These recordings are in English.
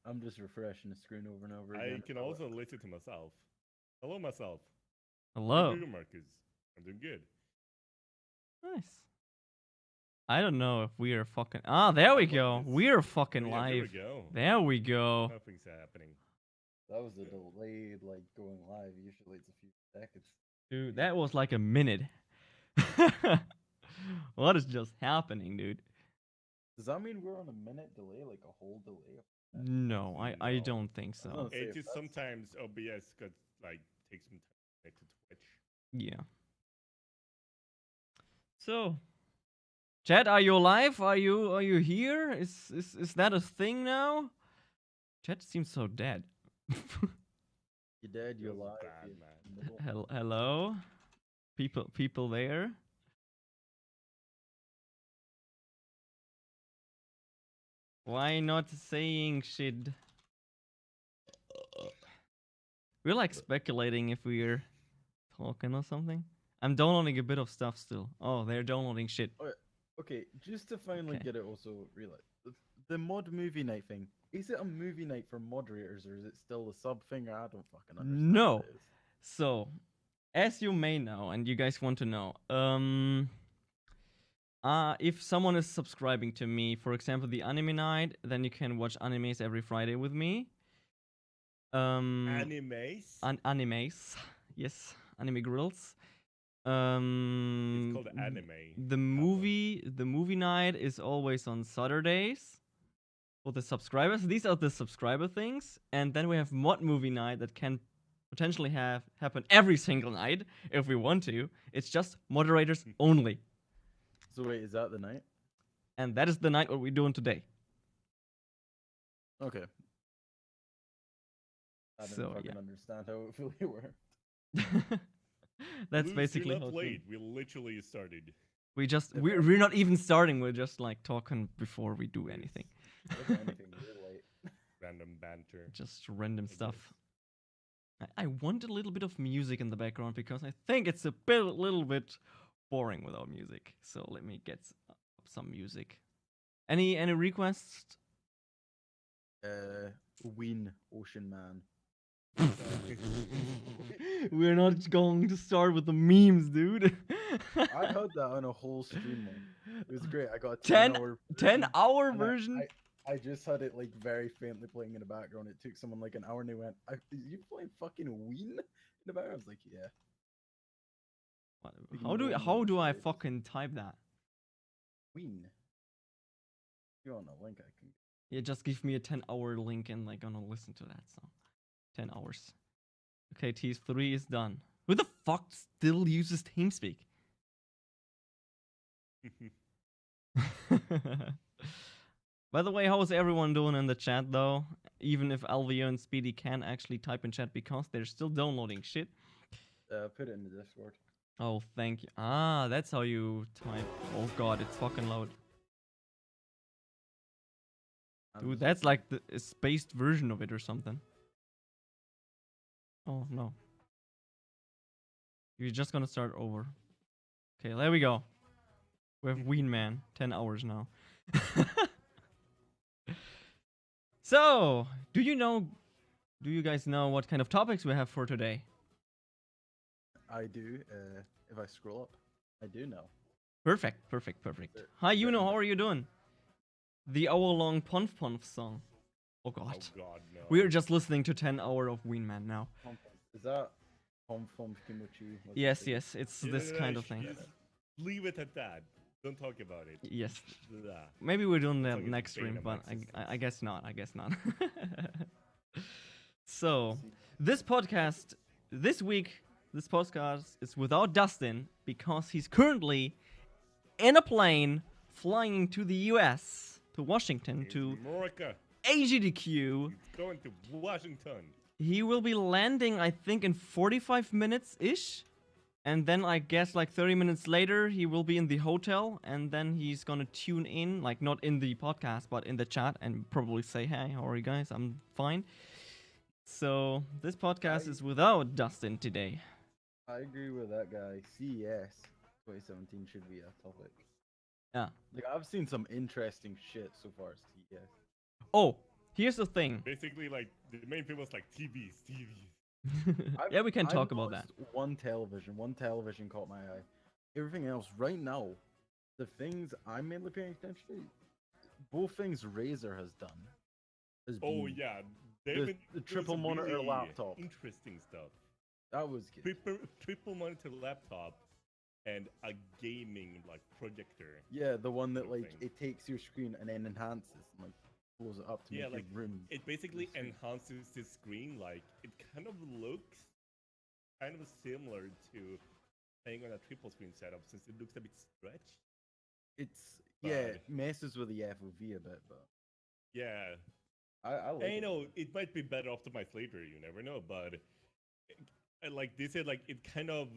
I'm just refreshing the screen over and over I again. can also listen to myself. Hello, myself. How you Hello. doing, Marcus? I'm doing good. Nice. I don't know if we are fucking. Ah, there we go. We're fucking Oh, yeah, there we live. go. There we go. Nothing's happening. That was a delayed, like going live. Usually it's a few seconds. Dude, that was like a minute. What is just happening, dude? Does that mean we're on a minute delay, like a whole delay? No, I No. don't think I was so. gonna say It if just that's sometimes OBS got like takes some time to Twitch. Yeah. So, Chad, are you alive? Are you here? Is that a thing now? Chad seems so dead. you're dead, you're Feels alive. bad, You're man. in the middle. Hello, people there. Why not saying shit? We're like speculating if we're talking or something. I'm downloading a bit of stuff still. Oh, they're downloading shit. Okay, just to finally Okay. get it also realize the mod movie night thing. Is it a movie night for moderators or is it still a sub thing? I don't fucking understand. No. What it is. So, as you may know, and you guys want to know, if someone is subscribing to me, for example, the anime night, then you can watch animes every Friday with me. Animes? Animes, yes, anime grills. It's called anime. The movie night is always on Saturdays for the subscribers. These are the subscriber things, and then we have mod movie night that can potentially happen every single night if we want to. It's just moderators only, So wait, is that the night? and that is the night what we're doing today. Okay. I didn't So fucking yeah, understand how it fully worked. that's Luis, basically you're how not it late. We literally started. we're not even starting. We're just like talking before we do Yes. anything. If anything, we're late. Random banter. Just random I stuff. guess. I want a little bit of music in the background because I think it's little bit boring without music. So let me get up some music. Any requests? Ween Ocean Man. We're not going to start with the memes, dude. I heard that on a whole stream. Man. It was great. I got a 10 10-hour 10-hour and version. I just had it like very faintly playing in the background. It took someone like an hour and they went, "Is you playing fucking Ween in the background?" I was like, "Yeah." How do I fucking type that? Ween? You want a link? I can. Yeah, just give me a 10-hour link and like gonna listen to that song. 10 hours. Okay, T3 is done. Who the fuck still uses TeamSpeak? By the way, how is everyone doing in the chat though? Even if Alvio and Speedy can actually type in chat because they're still downloading shit. Put it in the Discord. Oh, thank you. Ah, that's how you type. Oh god, it's fucking loud. Dude, that's like the spaced version of it or something. Oh no. You're just gonna start over. Okay, there we go. We have Ween Man. 10 hours now. So, do you guys know what kind of topics we have for today? I do. If I scroll up, I do know. Perfect. Hi, Yuno, how are you doing? The hour-long Ponf Ponf song. Oh god. Oh god, no. We're just listening to 10 hour of Ween Man now. Is that Pom Pom Kimochi? Yes, it's this kind of thing. Just leave it at that. Don't talk about it. Yes. Blah. Maybe we're doing It's that like it's next bane stream, of but my I guess not. So, this podcast, this week, this podcast is without Dustin because he's currently in a plane flying to the US, to Washington, to America. AGDQ. He's going to Washington. He will be landing, I think, in 45 minutes ish. And then I guess like 30 minutes later, he will be in the hotel. And then he's gonna tune in, like not in the podcast, but in the chat and probably say, hey, how are you guys? I'm fine. So this podcast is without Dustin today. I agree with that guy. CES 2017 should be a topic. Yeah. Like I've seen some interesting shit so far at CES. Oh, Here's the thing. Basically, like the main thing was like TVs. Yeah, we can I've talk about that. noticed one television caught my eye. Everything else, right now, the things I'm mainly paying attention to, both things Razer has done, has Oh been yeah, the triple monitor laptop. Interesting stuff. That was good. Triple monitor laptop, and a gaming like projector. Yeah, the one that like thing. it takes your screen and then enhances and like blows it up to Yeah, make like your room. it basically screen. enhances the screen. Like it kind of looks kind of similar to playing on a triple screen setup, since it looks a bit stretched. It's But- it messes with the FOV a bit, but Yeah, I like and it. you know it might be better optimized later. You never know, but like they said, like it kind of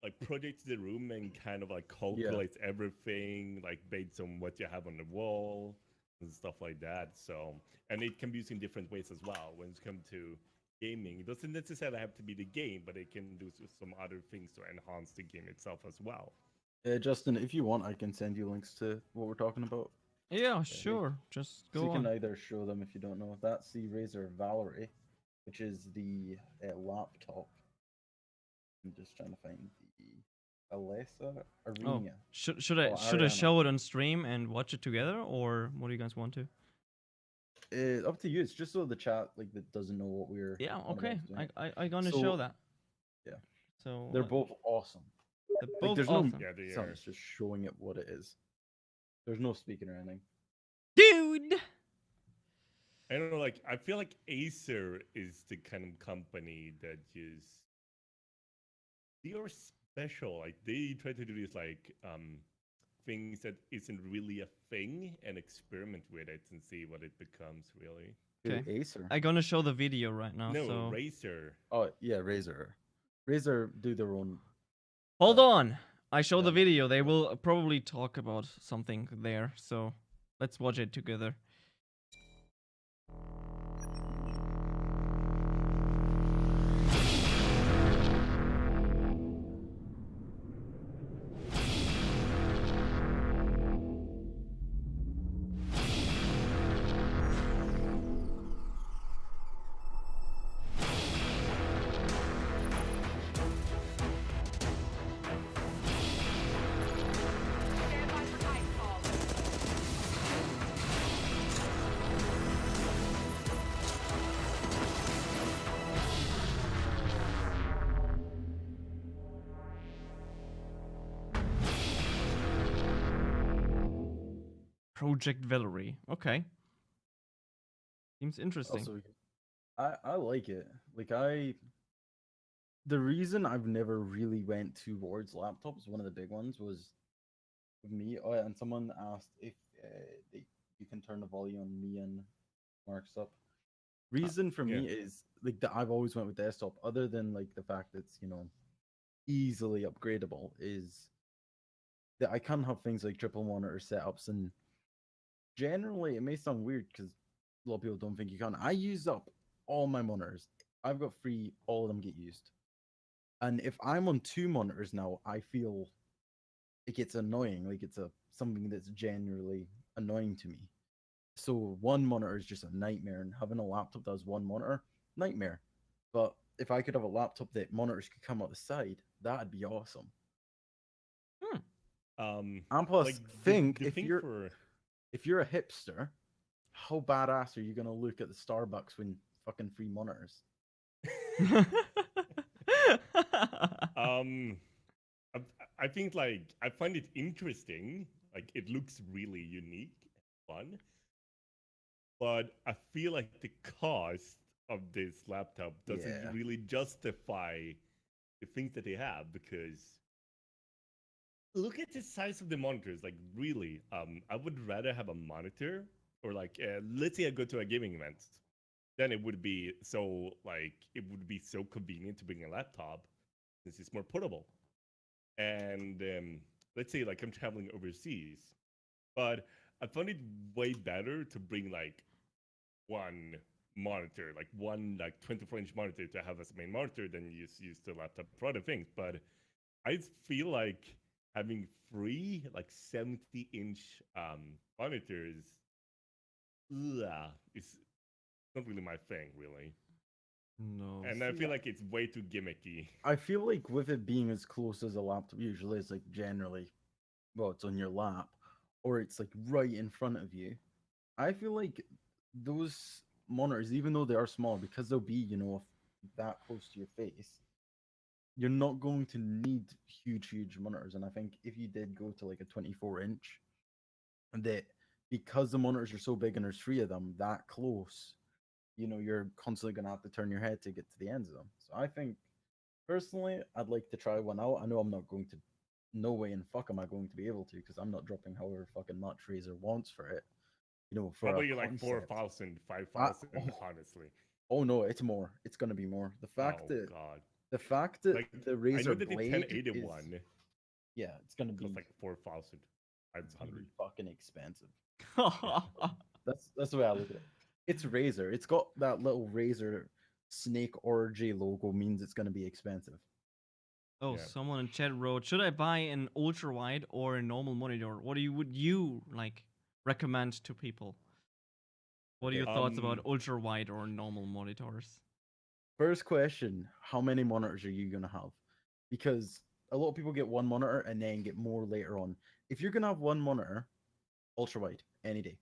like projects the room and kind of like calculates everything like based on what you have on the wall and stuff like that. So, and it can be used in different ways as well when it comes to gaming. It doesn't necessarily have to be the game, but it can do some other things to enhance the game itself as well. Justin, if you want, I can send you links to what we're talking about. Yeah, sure. Just So go you can on. either show them if you don't know. That's the Razer Valerie, which is the laptop. I'm just trying to find the Alessa Oh, Arena. should I Oh, should I Ariana. show it on stream and watch it together, or what do you guys want to? Up to you. It's just so the chat like that doesn't know what we're. Yeah, on about okay. is doing. I gonna So- show that. yeah. So They're both awesome. they're Like both there's awesome. no Yeah, they sound, are. it's just showing it what it is. There's no speaking or anything. Dude. I don't know, like I feel like Acer is the kind of company that is they are special. Like they try to do this like things that isn't really a thing and experiment with it and see what it becomes really. Who, Okay. Acer. I gonna show the video right now. No, so Racer. Oh yeah, Razer. Razer do their own. hold on. I show the Yeah. video. They will probably talk about something there. So let's watch it together. Stand by for nightfall. Project Valerie. Okay. Seems interesting. Also, I like it. Like the reason I've never really went towards laptops, one of the big ones was with me. Oh, and someone asked if you can turn the volume on me and Mark's up. Reason for me is like that I've always went with desktop, other than like the fact that it's easily upgradable, is that I can have things like triple monitor setups, and generally it may sound weird because a lot of people don't think you can. I use up all my monitors. I've got 3, all of them get used. And if I'm on 2 monitors now, I feel it gets annoying. Like it's something that's generally annoying to me. So 1 monitor is just a nightmare, and having a laptop that has 1 monitor, nightmare. But if I could have a laptop that monitors could come out the side, that'd be awesome. And plus, Like think the if thing you're for if you're a hipster, how badass are you gonna look at the Starbucks when fucking 3 monitors? um I, I think like I find it interesting. Like it looks really unique and fun. But I feel like the cost of this laptop doesn't Yeah. really justify the things that they have, because look at the size of the monitors. Like really, I would rather have a monitor, or like let's say I go to a gaming event, then it would be so convenient to bring a laptop since it's more portable. And let's say like I'm traveling overseas, but I found it way better to bring like one monitor, like one like 24-inch monitor to have as a main monitor than use the laptop for other things. But I feel like having 3 like 70-inch monitors yeah, it's not really my thing, really. No. And I See, feel like it's way too gimmicky. I feel like with it being as close as a laptop usually is, like generally, well, it's on your lap or it's like right in front of you. I feel like those monitors, even though they are small, because they'll be, that close to your face, you're not going to need huge monitors. And I think if you did go to like a 24-inch, that because the monitors are so big and there's three of them that close, you're constantly going to have to turn your head to get to the ends of them. So I think personally, I'd like to try one out. I know I'm not going to, no way in fuck am I going to be able to, because I'm not dropping however fucking much Razer wants for it. For a Probably like concept. 4,000, I, 5,000, oh, honestly. oh no, it's more. It's gonna be more. The fact Oh that god. the fact that Like the I know Razer that the Blade is, 1081 yeah, it's gonna costs be like 4,500. fucking expensive. Yeah. That's the way I look at it. It's Razer. It's got that little Razer snake orgy logo, means it's gonna be expensive. Oh, Yeah. someone in chat wrote, should I buy an ultra wide or a normal monitor? What would you like recommend to people? What are Okay, your thoughts about Um ultra wide or normal monitors? first question: how many monitors are you gonna have? Because a lot of people get one monitor and then get more later on. If you're gonna have one monitor, ultra wide any day.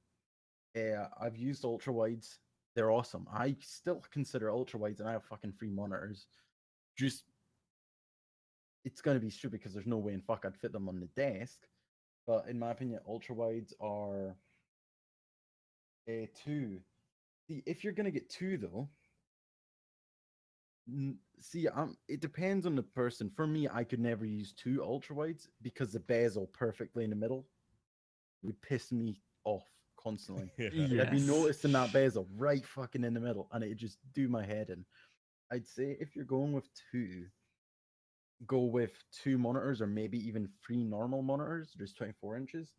I've used ultra wides. They're awesome. I still consider ultra wides, and I have fucking three monitors. Just it's gonna be stupid because there's no way in fuck I'd fit them on the desk. But in my opinion, ultra wides are a two. See, if you're gonna get two though, see, it depends on the person. For me, I could never use two ultra wides because the bezel perfectly in the middle would piss me off constantly. yeah. Like I'd be Yes. noticing that bezel right fucking in the middle, and it'd just do my head in. I'd say if you're going with two, go with two monitors or maybe even three normal monitors, just 24 inches.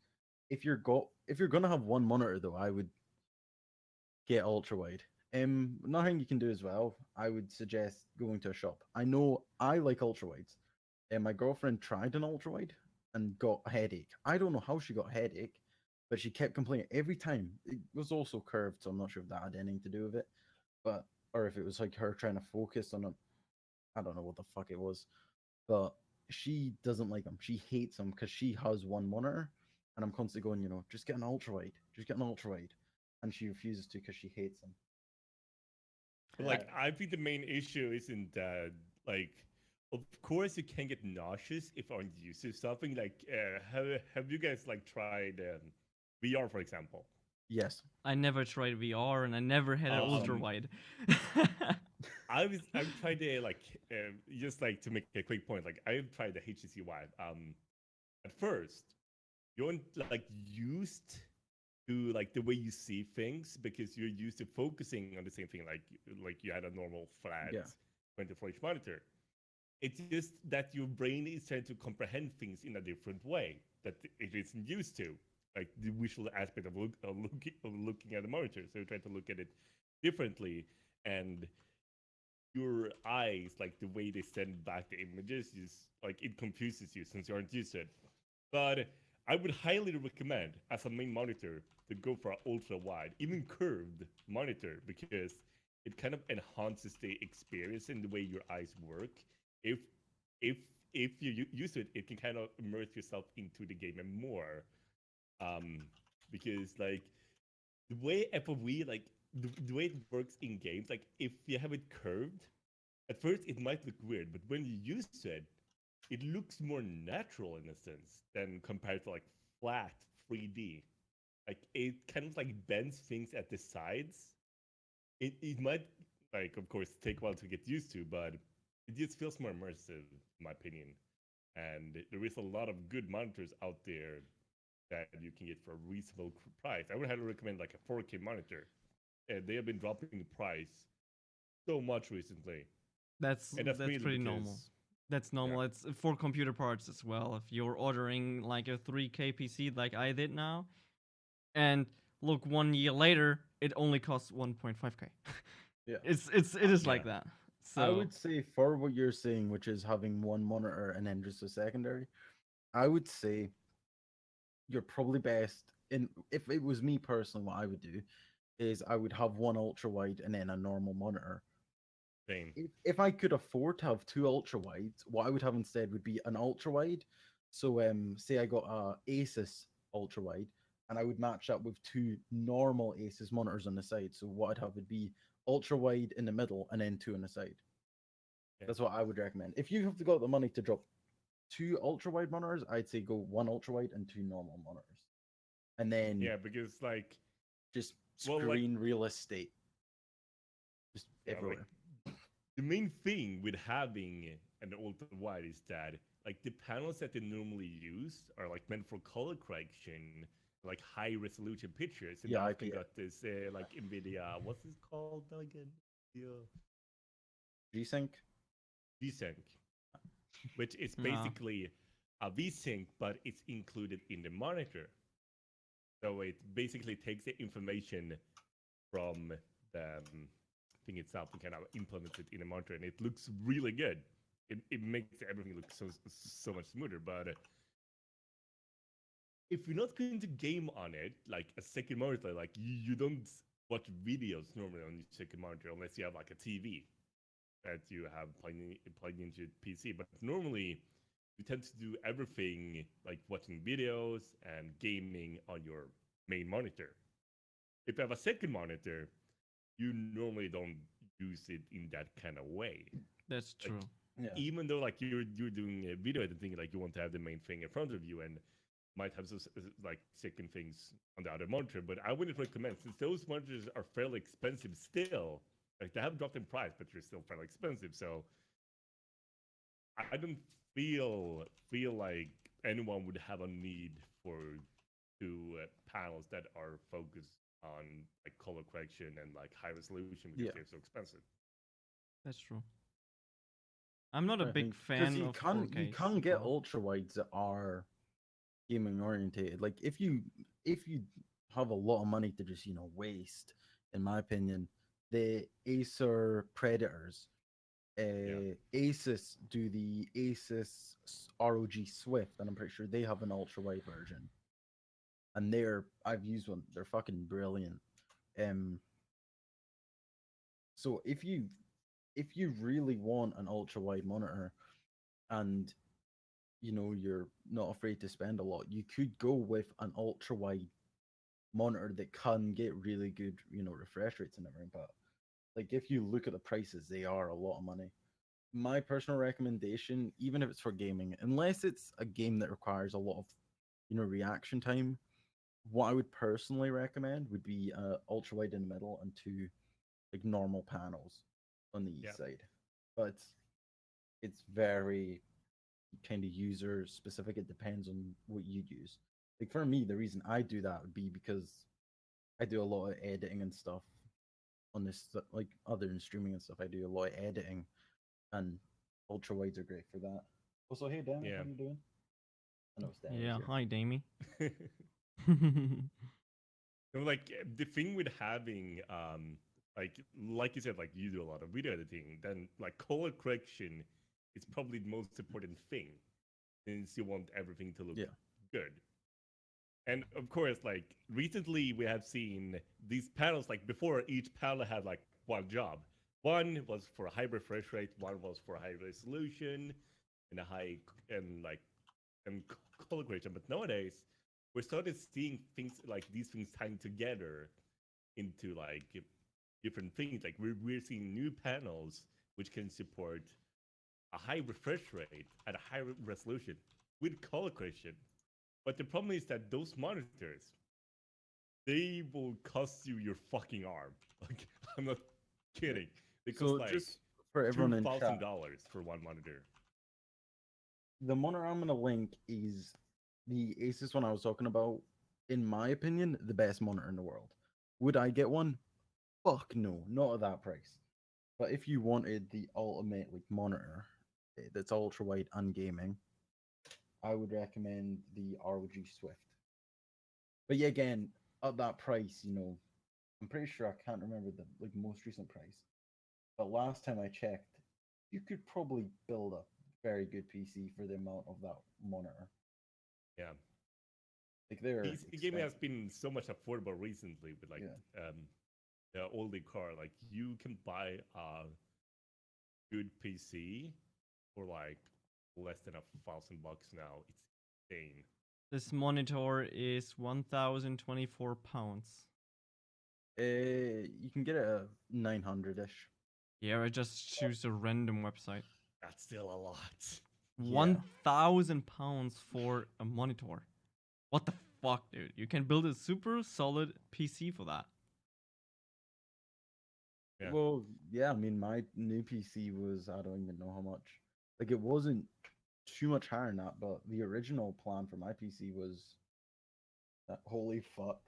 If you're gonna have one monitor though, I would get ultra wide. Nothing you can do as well. I would suggest going to a shop. I know I like ultra wides. And my girlfriend tried an ultra wide and got a headache. I don't know how she got a headache, but she kept complaining every time. It was also curved, so I'm not sure if that had anything to do with it. But or if it was like her trying to focus on it. I don't know what the fuck it was. But she doesn't like them. She hates them because she has one monitor, and I'm constantly going, just get an ultra wide, just get an ultra wide, and she refuses to because she hates them. But I, like I think the main issue isn't that like of course you can get nauseous if aren't used to something like have you guys like tried VR for example? yes, I never tried VR and I never had an ultra Um wide. I've tried the like just like to make a quick point like I've tried the HTC Vive. At first you aren't like used to like the way you see things because you're used to focusing on the same thing like you had a normal flat yeah, 24-inch monitor. It's just that your brain is trying to comprehend things in a different way that it isn't used to, like the visual aspect of looking at the monitor. So you're trying to look at it differently, and your eyes, like the way they send back the images, is like it confuses you since you aren't used to it. But I would highly recommend as a main monitor to go for an ultra wide, even curved monitor, because it kind of enhances the experience and the way your eyes work. If if if you use it, it can kind of immerse yourself into the game and more. Um, because like the way FOV, like the way it works in games, like if you have it curved, at first it might look weird, but when you use it, it looks more natural in a sense than compared to like flat 3D. Like it kind of like bends things at the sides. It might like of course take a while to get used to, but it just feels more immersive in my opinion. And there is a lot of good monitors out there that you can get for a reasonable price. I would highly recommend like a 4K monitor. And they have been dropping the price so much recently. that's And that's that's mainly pretty normal. because That's yeah. normal. It's for computer parts as well. If you're ordering like a 3K PC like I did now, and look 1 year later, it only costs 1.5K. yeah. It is Yeah. like that. I So would say for what you're saying, which is having one monitor and then just a secondary, I would say you're probably best in if it was me personally, what I would do is I would have one ultra wide and then a normal monitor. Same. If I could afford to have two ultra wides, what I would have instead would be an ultra wide. So say I got a Asus ultra wide, and I would match that with two normal Asus monitors on the side. So what I'd have would be ultra wide in the middle and then two on the side. Yeah. That's what I would recommend. If you have got the money to drop two ultra wide monitors, I'd say go one ultra wide and two normal monitors, and then Yeah, because like just Well, like- screen real estate just Yeah, like, everywhere. the main thing with having an ultra wide is that like the panels that they normally use are like meant for color correction, like high resolution pictures, and Yeah, they I often get- got this like NVIDIA. What's this called now again? The G-Sync. V-Sync, which is Ah. basically a V-Sync, but it's included in the monitor. So it basically takes the information from the thing itself and kind of implements it in the monitor, and it looks really good. It makes everything look so much smoother. But if you're not going to game on it, like a second monitor, like you don't watch videos normally on your second monitor unless you have like a TV that you have plugged into your PC. But normally, you tend to do everything like watching videos and gaming on your main monitor. If you have a second monitor, you normally don't use it in that kind of way. That's Like, true. Yeah. Even though like you're doing a video editing, like you want to have the main thing in front of you and might have like second things on the other monitor. But I wouldn't recommend, since those monitors are fairly expensive still. Like they have dropped in price, but they're still fairly expensive. So I don't feel like anyone would have a need for two panels that are focused on like color correction and like high resolution because Yeah. they're so expensive. That's true. I'm not a I big think- 'cause fan you of can 4K. you can get so- ultra wides that are gaming orientated. Like if you have a lot of money to just waste, in my opinion, the Acer Predators, Asus do the Asus ROG Swift, and I'm pretty sure they have an ultra wide version, and I've used one. They're fucking brilliant. So if you really want an ultra wide monitor and you're not afraid to spend a lot, you could go with an ultra wide monitor that can get really good refresh rates and everything. But like if you look at the prices, they are a lot of money. My personal recommendation, even if it's for gaming, unless it's a game that requires a lot of reaction time, what I would personally recommend would be ultra wide in the middle and two like normal panels on the east side. But it's very kind of user specific. It depends on what you use. Like for me, the reason I do that would be because I do a lot of editing and stuff on this, like other than streaming and stuff. I do a lot of editing, and ultra wides are great for that. Also, hey Dan, Yeah. how you doing? I know it's Dan. Yeah, hi, Damie. So, like the thing with having like you said, like you do a lot of video editing, then like color correction is probably the most important thing since you want everything to look good. And of course, like recently we have seen these panels, like before each panel had like one job. One was for a high refresh rate, one was for high resolution and a high and color correction. But nowadays we started seeing things like these things tying together into like different things. Like we're seeing new panels which can support a high refresh rate at a high resolution with color correction. But the problem is that those monitors, they will cost you your fucking arm. Like I'm not kidding. They cost So like just for everyone in chat, $2,000 for one monitor. the monitor I'm gonna link is the Asus one I was talking about. In my opinion, the best monitor in the world. Would I get one? Fuck no, not at that price. But if you wanted the ultimate like monitor that's ultra wide and gaming, I would recommend the ROG Swift. But yeah, again, at that price, I'm pretty sure I can't remember the like most recent price. But last time I checked, you could probably build a very good PC for the amount of that monitor. Yeah. Like they're PC gaming has been so much affordable recently with like oldie car, like you can buy a good PC for like less than $1,000 now. It's insane. This monitor is 1,024 pounds. You can get it at 900-ish. Yeah, I just choose a random website. That's still a lot. Yeah. 1,000 pounds for a monitor. What the fuck, dude? You can build a super solid PC for that. Yeah. Well, yeah, I mean, my new PC was, I don't even know how much. Like, it wasn't too much higher than that, but the original plan for my PC was, holy fuck.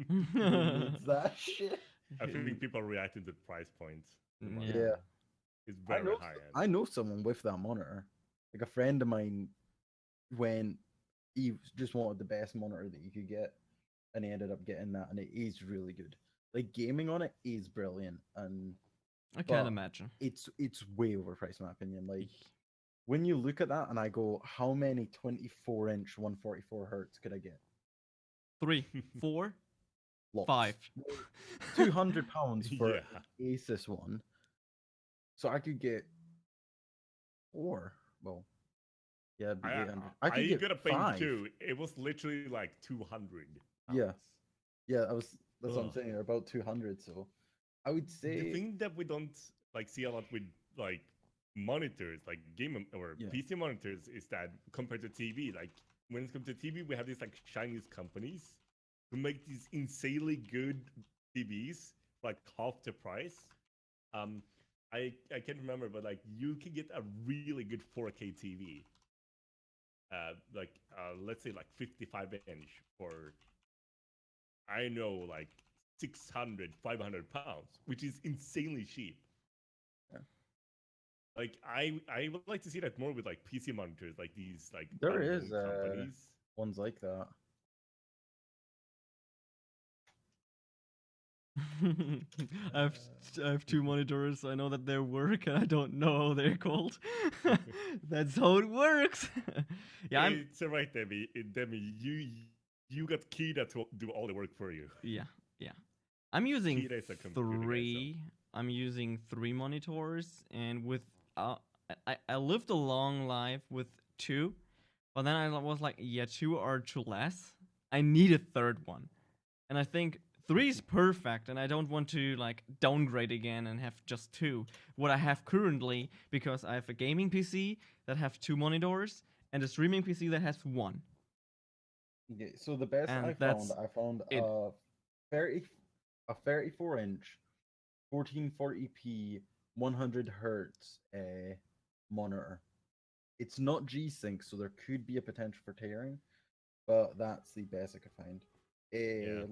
Who needs that shit? I think people are reacting to the price points. The Yeah. monitor. Yeah. It's I very know, high end. I know someone with that monitor. Like, a friend of mine went, he just wanted the best monitor that you could get, and he ended up getting that, and it is really good. Like, gaming on it is brilliant, and I can't but imagine. it's way overpriced in my opinion. Like, when you look at that and I go, how many 24-inch 144 hertz could I get? 3, 4, Lots. 5. £200 for Yeah. an Asus one. So I could get 4. Well, yeah, it'd be 800. I could get got a pain 5. too. It was literally like 200. Yeah. Yeah, that's what I'm Ugh. saying. They're about 200. So I would The say, thing that we don't like see a lot with like monitors, like game or Yeah. PC monitors, is that compared to TV, like when it comes to TV, we have these like Chinese companies who make these insanely good TVs for like half the price. I can't remember, but like you can get a really good 4K TV. Let's say like 55-inch for, I know, like 600, 500 pounds, which is insanely cheap. Yeah. Like I would like to see that more with like PC monitors, like these like There unknown is, companies. ones like that. I have 2 monitors. I know that they work, and I don't know how they're called. That's how it works. Yeah, I'm. It's alright, Debbie. Debbie, you got Kida to do all the work for you. Yeah. I'm using Kida is a computer guy, so- 3. I'm using 3 monitors, and with I lived a long life with 2, but then I was like, yeah, 2 are too less. I need a third one, and I think 3 is perfect, and I don't want to like downgrade again and have just 2. What I have currently, because I have a gaming PC that have 2 monitors and a streaming PC that has 1. Okay, so the best And I that's found it. a 34-inch 1440p 100 hertz monitor. It's not G-Sync, so there could be a potential for tearing, but that's the best I could find.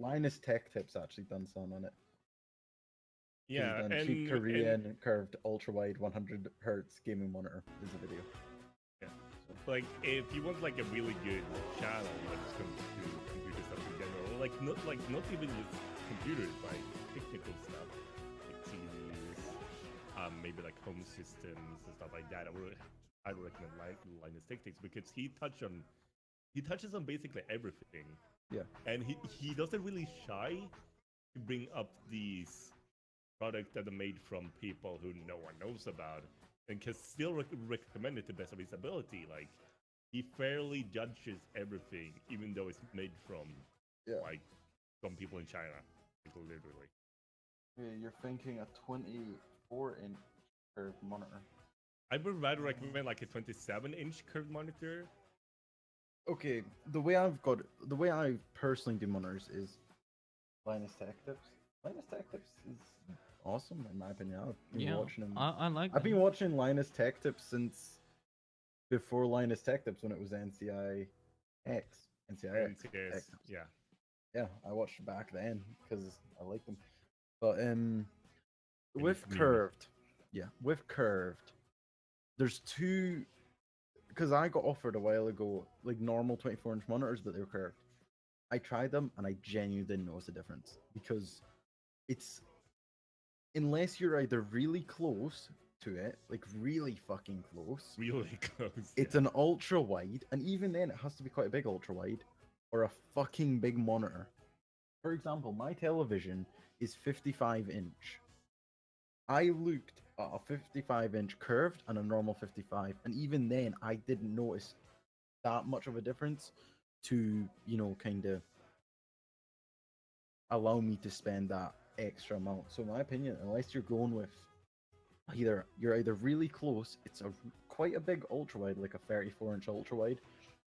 Linus Tech Tips actually done some on it. He's Yeah, done and cheap Korean curved ultra wide 100 hertz gaming monitor is a video. like if you want like a really good channel when it comes to computer stuff in general, not even just computers, like technical stuff, like TVs, maybe like home systems and stuff like that, I would recommend Linus Tech Tips because he touches on basically everything. Yeah. And he doesn't really shy to bring up these products that are made from people who no one knows about and can still recommend it to the best of his ability. Like, he fairly judges everything, even though it's made from, like, some people in China, like, literally. Yeah, you're thinking a 24-inch curved monitor. I would rather recommend, like, a 27-inch curved monitor. Okay, the way I personally do monitors is Linus Tech Tips. Linus Tech Tips is awesome in my opinion. I've been watching him. I like. I've been watching Linus Tech Tips since before Linus Tech Tips when it was NCIX. NCIS, yeah. Yeah, I watched back then because I like them. But with it's new. curved, there's 2. Because I got offered a while ago like normal 24-inch monitors, but they were curved. I tried them and I genuinely didn't notice a difference because it's, unless you're either really close to it, like really fucking close, Really close. it's an ultra wide, and even then it has to be quite a big ultra wide, or a fucking big monitor. For example, my television is 55-inch. I looked at a 55-inch curved and a normal 55, and even then, I didn't notice that much of a difference to, kind of allow me to spend that extra amount. So, in my opinion, unless you're going with you're either really close, it's quite a big ultra wide, like a 34-inch ultra wide,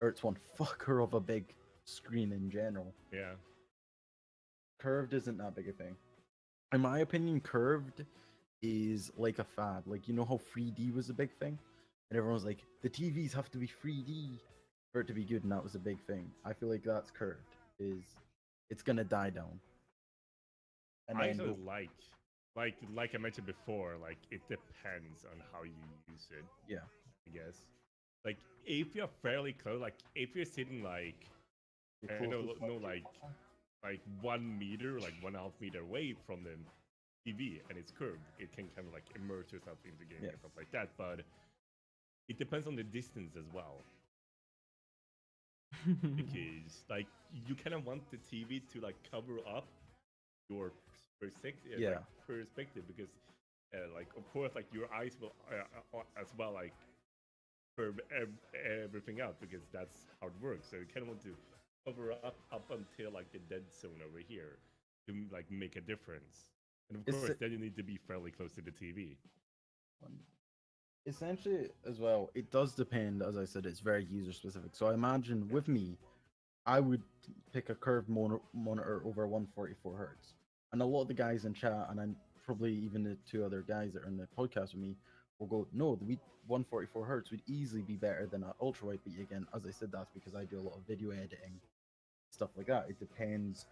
or it's one fucker of a big screen in general. Yeah. Curved isn't that big a thing. In my opinion, curved is like a fad. Like, you know how 3D was a big thing? And everyone was like, the TVs have to be 3D for it to be good, and that was a big thing. I feel like that's curved. It's gonna die down. And I then also like I mentioned before, like it depends on how you use it, yeah. I guess. Like if you're fairly close, like if you're sitting like You're I know close to no the like 1 meter, like 1.5 meter away from the TV and it's curved, it can kind of like immerse yourself into the game Yeah. and stuff like that. But it depends on the distance as well. Because like you kind of want the TV to like cover up your perspective, Yeah. perspective, because like of course like your eyes will as well like curve everything out because that's how it works. So you kind of want to cover up until like the dead zone over here to like make a difference. And of course, then you need to be fairly close to the TV. Essentially, as well, it does depend. As I said, it's very user specific. So I imagine with me, I would pick a curved monitor over 144 hertz. And a lot of the guys in chat, and I'm probably even the two other guys that are in the podcast with me, will go, no, 144 hertz would easily be better than an ultra wide. But again, as I said, that's because I do a lot of video editing, stuff like that. It depends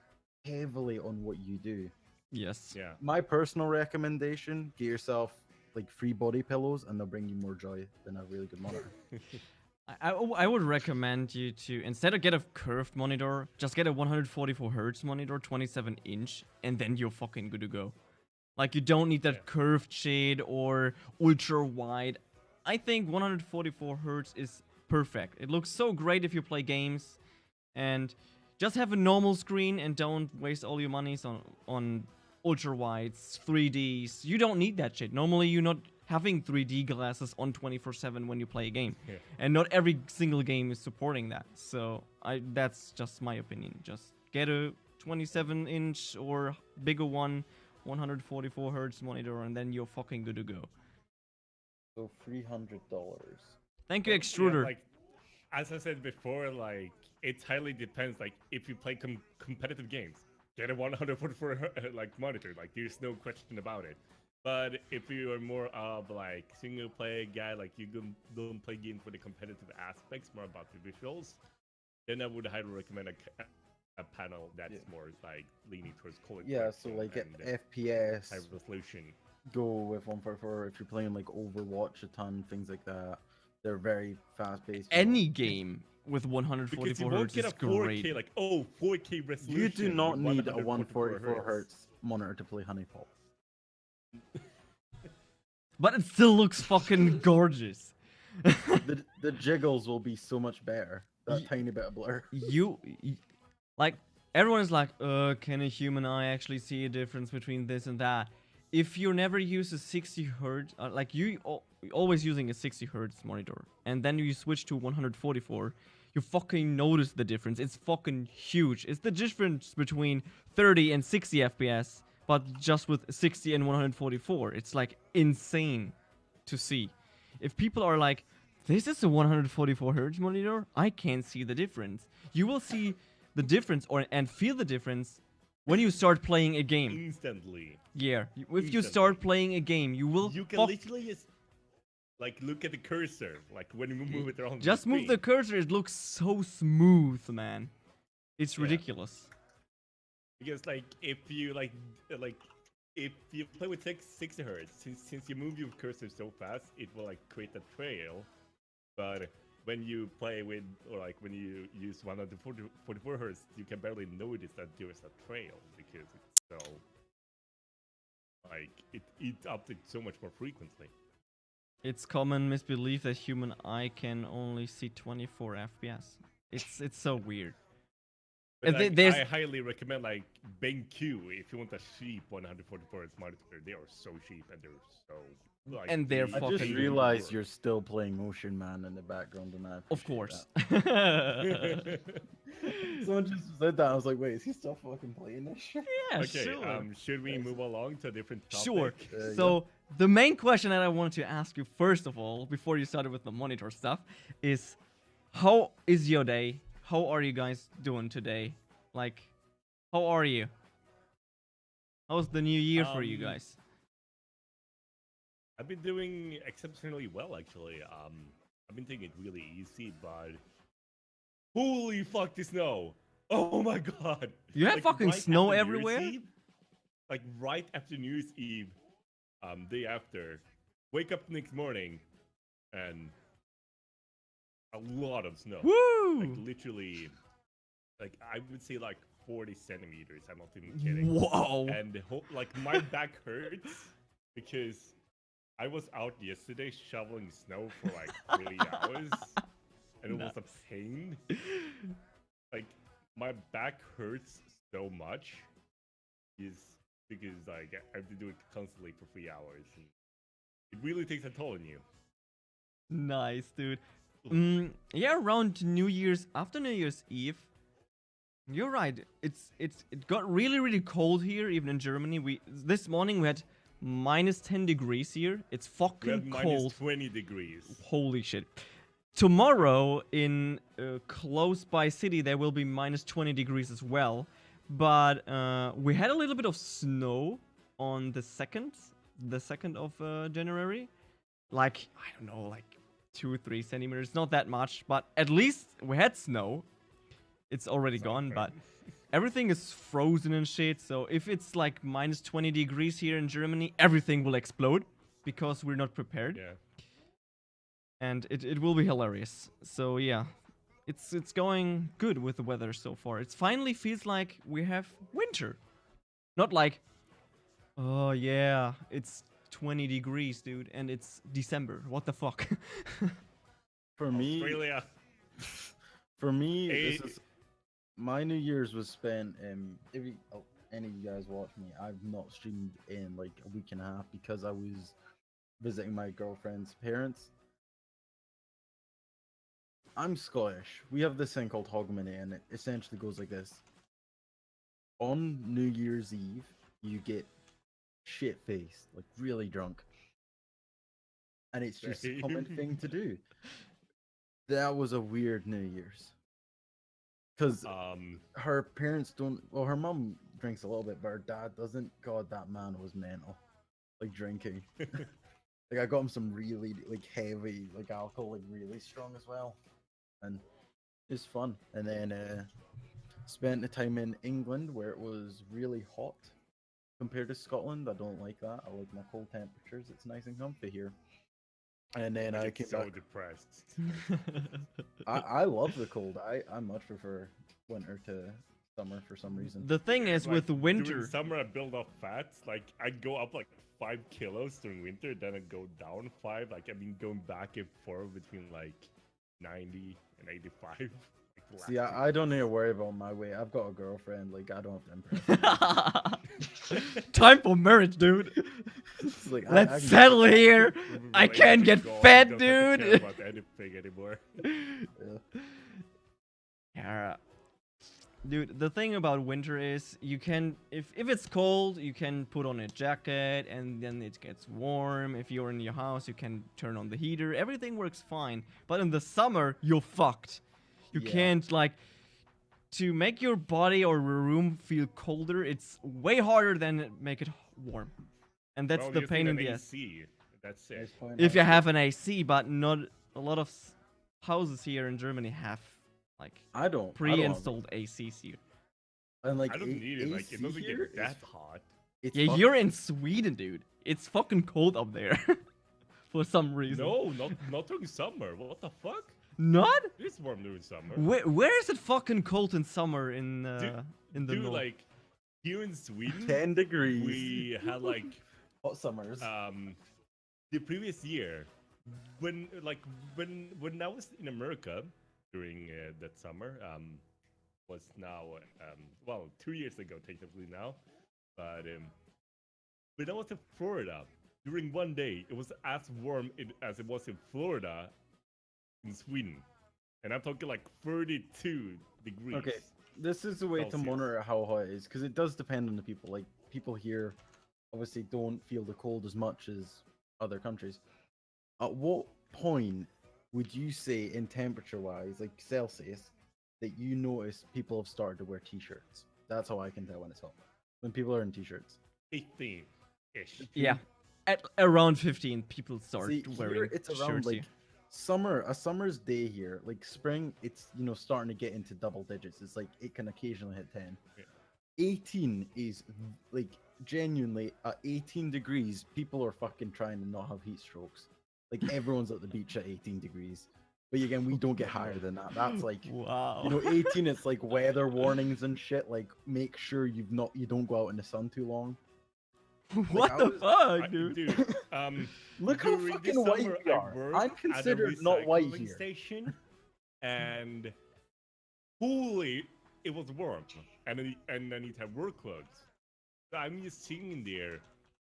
heavily on what you do. Yes. Yeah. My personal recommendation: get yourself like 3 body pillows, and they'll bring you more joy than a really good monitor. I would recommend you to, instead of get a curved monitor, just get a 144 hertz monitor, 27 inch, and then you're fucking good to go. Like, you don't need that curved shade or ultra wide. I think 144 hertz is perfect. It looks so great if you play games, and just have a normal screen and don't waste all your monies on ultra wides, 3Ds. You don't need that shit. Normally, you're not having 3D glasses on 24/7 when you play a game, and not every single game is supporting that. So that's just my opinion. Just get a 27-inch or bigger one, 144 hertz monitor, and then you're fucking good to go. So $300. Thank you, Yeah, Extruder. like as I said before, like it highly depends. Like if you play competitive games, get a 144 like monitor. Like there's no question about it. But if you are more of like single player guy, like you don't play games for the competitive aspects, more about the visuals, then I would highly recommend a panel that's more like leaning towards color. Yeah, so like FPS, high resolution. go with 144. If you're playing like Overwatch a ton, things like that, they're very fast paced. Any game with Because 144 you won't hertz get is a 4K, great. like 4K resolution. You do not with need a 144 hertz. hertz monitor to play Honey Pop. But it still looks fucking gorgeous. The jiggles will be so much better. That tiny bit of blur. Like, everyone is like, can a human eye actually see a difference between this and that? If you never use a 60 hertz, like you always using a 60 hertz monitor, and then you switch to 144, you fucking notice the difference. It's fucking huge. It's the difference between 30 and 60 FPS, but just with 60 and 144. It's like insane to see. If people are like, this is a 144 hertz monitor, I can't see the difference. You will see the difference and feel the difference when you start playing a game. Instantly. Yeah, if you start playing a game, you will. You can literally just like look at the cursor, like when you move it around. Just move the cursor. It looks so smooth, man. It's ridiculous. Because like if you like if you play with 60 hertz, since you move your cursor so fast, it will like create a trail. But when you play with, or like when you use 144 hertz, you can barely notice that there is a trail because it's so like it eats up it so much more frequently. It's common misbelief that human eye can only see 24 FPS. It's so weird. But They- like, there's- I highly recommend like BenQ if you want a cheap 144 Hz monitor. They are so cheap and they're so like. And they're I just fucking- realized you're still playing Motion Man in the background, and I Of appreciate course. that. Someone just said that. I was like, wait, is he still fucking playing this shit? Yeah, Okay, sure. should we move along to a different topic? Sure. Yeah. So the main question that I wanted to ask you first of all, before you started with the monitor stuff, is how is your day? How are you guys doing today? Like, how are you? How's the new year for you guys? I've been doing exceptionally well, actually. I've been taking it really easy, but holy fuck, the snow! Oh my god! You have fucking right snow after New Year's everywhere? Eve, like right after New Year's Eve, day after, wake up the next morning, and a lot of snow. Like Woo! literally, like I would say like 40 centimeters. I'm not even kidding. Whoa! And like my back hurts because I was out yesterday shoveling snow for like 3 hours, and it was a pain. Like my back hurts so much is because like I have to do it constantly for 3 hours. And it really takes a toll on you. Nice, dude. Yeah, around New Year's, after New Year's Eve, you're right. It got really cold here, even in Germany. This morning we had minus 10 degrees here. It's We fucking had minus cold. 20 degrees. Holy shit. Tomorrow in close by city there will be minus 20 degrees as well. But we had a little bit of snow on the 2nd of January. Like, I don't know, like 2-3 centimeters, not that much, but at least we had snow. It's already gone, but everything is frozen and shit. So if it's like minus 20 degrees here in Germany, everything will explode because we're not prepared. Yeah. And it will be hilarious. So yeah, it's going good with the weather so far. It finally feels like we have winter, not like, oh yeah, it's 20 degrees, dude, and it's December. What the fuck? For me, Australia. for me, Hey. this is my New Year's was spent. If any of you guys watch me, I've not streamed in like a week and a half because I was visiting my girlfriend's parents. I'm Scottish. We have this thing called Hogmanay, and it essentially goes like this. On New Year's Eve, you get shit-faced, like really drunk. And it's just a common thing to do. That was a weird New Year's. Because her parents don't... Well, her mom drinks a little bit, but her dad doesn't. God, that man was mental. Like, drinking. Like, I got him some really, like, heavy, like, alcohol, like, really strong as well. And it's fun. And then spent the time in England where it was really hot compared to Scotland. I don't like that. I like my cold temperatures. It's nice and comfy here. And then I get came so back. depressed. I love the cold. I much prefer winter to summer for some reason. The thing is, Like, with During winter, summer, I build up fat. Like I go up like 5 kilos during winter, then I go down 5. Like I've been going back and forth between like 90 and 85. Like, See, last I don't need to worry about my weight. I've got a girlfriend. Like, I don't have to impress. time for marriage, dude. It's like, I Let's can- settle here. week. I can't get God, fat, don't have to care dude. about anything anymore. Yeah. Yeah. Dude, the thing about winter is you can, if it's cold, you can put on a jacket and then it gets warm. If you're in your house, you can turn on the heater. Everything works fine. But in the summer, you're fucked. You Yeah. can't, like, to make your body or room feel colder, it's way harder than make it warm. And that's Well, the you pain need in an the ass. AC. That's it. Nice point, If you actually. have an AC, but not a lot of houses here in Germany have, like, I don't have- pre-installed ACs here. And like, I don't need it. Like it AC doesn't here get that is- hot. It's Yeah, fuck- you're in Sweden, dude. It's fucking cold up there. For some reason. No, not during summer. What the fuck? Not? It's warm during summer. Where is it fucking cold in summer in the Dude, north? like here in Sweden, 10 degrees. we had like hot summers. the previous year when I was in America during that summer, was now, well, 2 years ago technically now, but when I was in Florida, during one day, it was as warm as it was in Florida in Sweden. And I'm talking like 32 degrees. Okay, this is the way to Celsius. monitor how hot it is, because it does depend on the people. Like, people here obviously don't feel the cold as much as other countries. At what point would you say, in temperature-wise, like Celsius, that you notice people have started to wear t-shirts? That's how I can tell when it's hot. When people are in t-shirts. 15-ish. Yeah. At around 15, people start See, wearing here it's around shirts like here. a summer's day here. Like spring, it's starting to get into double digits. It's like it can occasionally hit 10. Yeah. 18 is like genuinely at 18 degrees. People are fucking trying to not have heat strokes. Like everyone's at the beach at 18 degrees. But again, we don't get higher than that. That's like Wow. 18. It's like weather warnings and shit. Like make sure you don't go out in the sun too long. What I the was- fuck, dude? Dude, Look how during this fucking white summer, we I are. worked I'm at a considered not white recycling here. Station, and holy, it was warm, and I need to have work clothes. So I'm just sitting there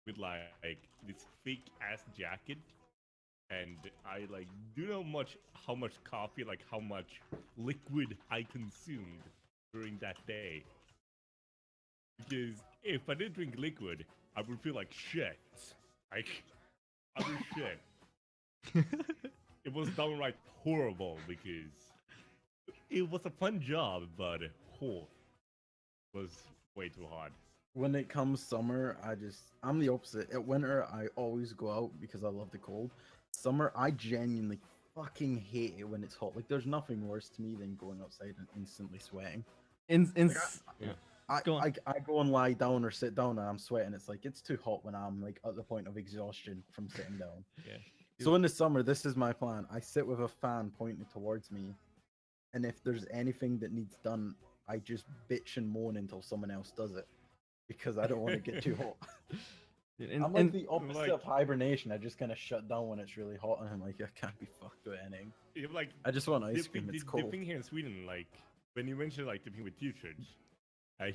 with like this fake ass jacket, and I like do know how much coffee, like how much liquid I consumed during that day. Because if I didn't drink liquid, I would feel like shit. Like utter shit. It was downright horrible because it was a fun job, but it was way too hard. When it comes summer, I'm the opposite. At winter, I always go out because I love the cold. Summer, I genuinely fucking hate it when it's hot. Like, there's nothing worse to me than going outside and instantly sweating. Go on. I go and lie down or sit down and I'm sweating. It's like it's too hot when I'm like at the point of exhaustion from sitting down. Yeah. So in the summer, this is my plan. I sit with a fan pointed towards me, and if there's anything that needs done, I just bitch and moan until someone else does it, because I don't want to get too hot. I'm like the opposite like- of hibernation. I just kind of shut down when it's really hot, and I'm like, I can't be fucked with anything. You're like I just want ice cream. dipping, It's cold. dipping here in Sweden, like when you mentioned like dipping with t-shirts,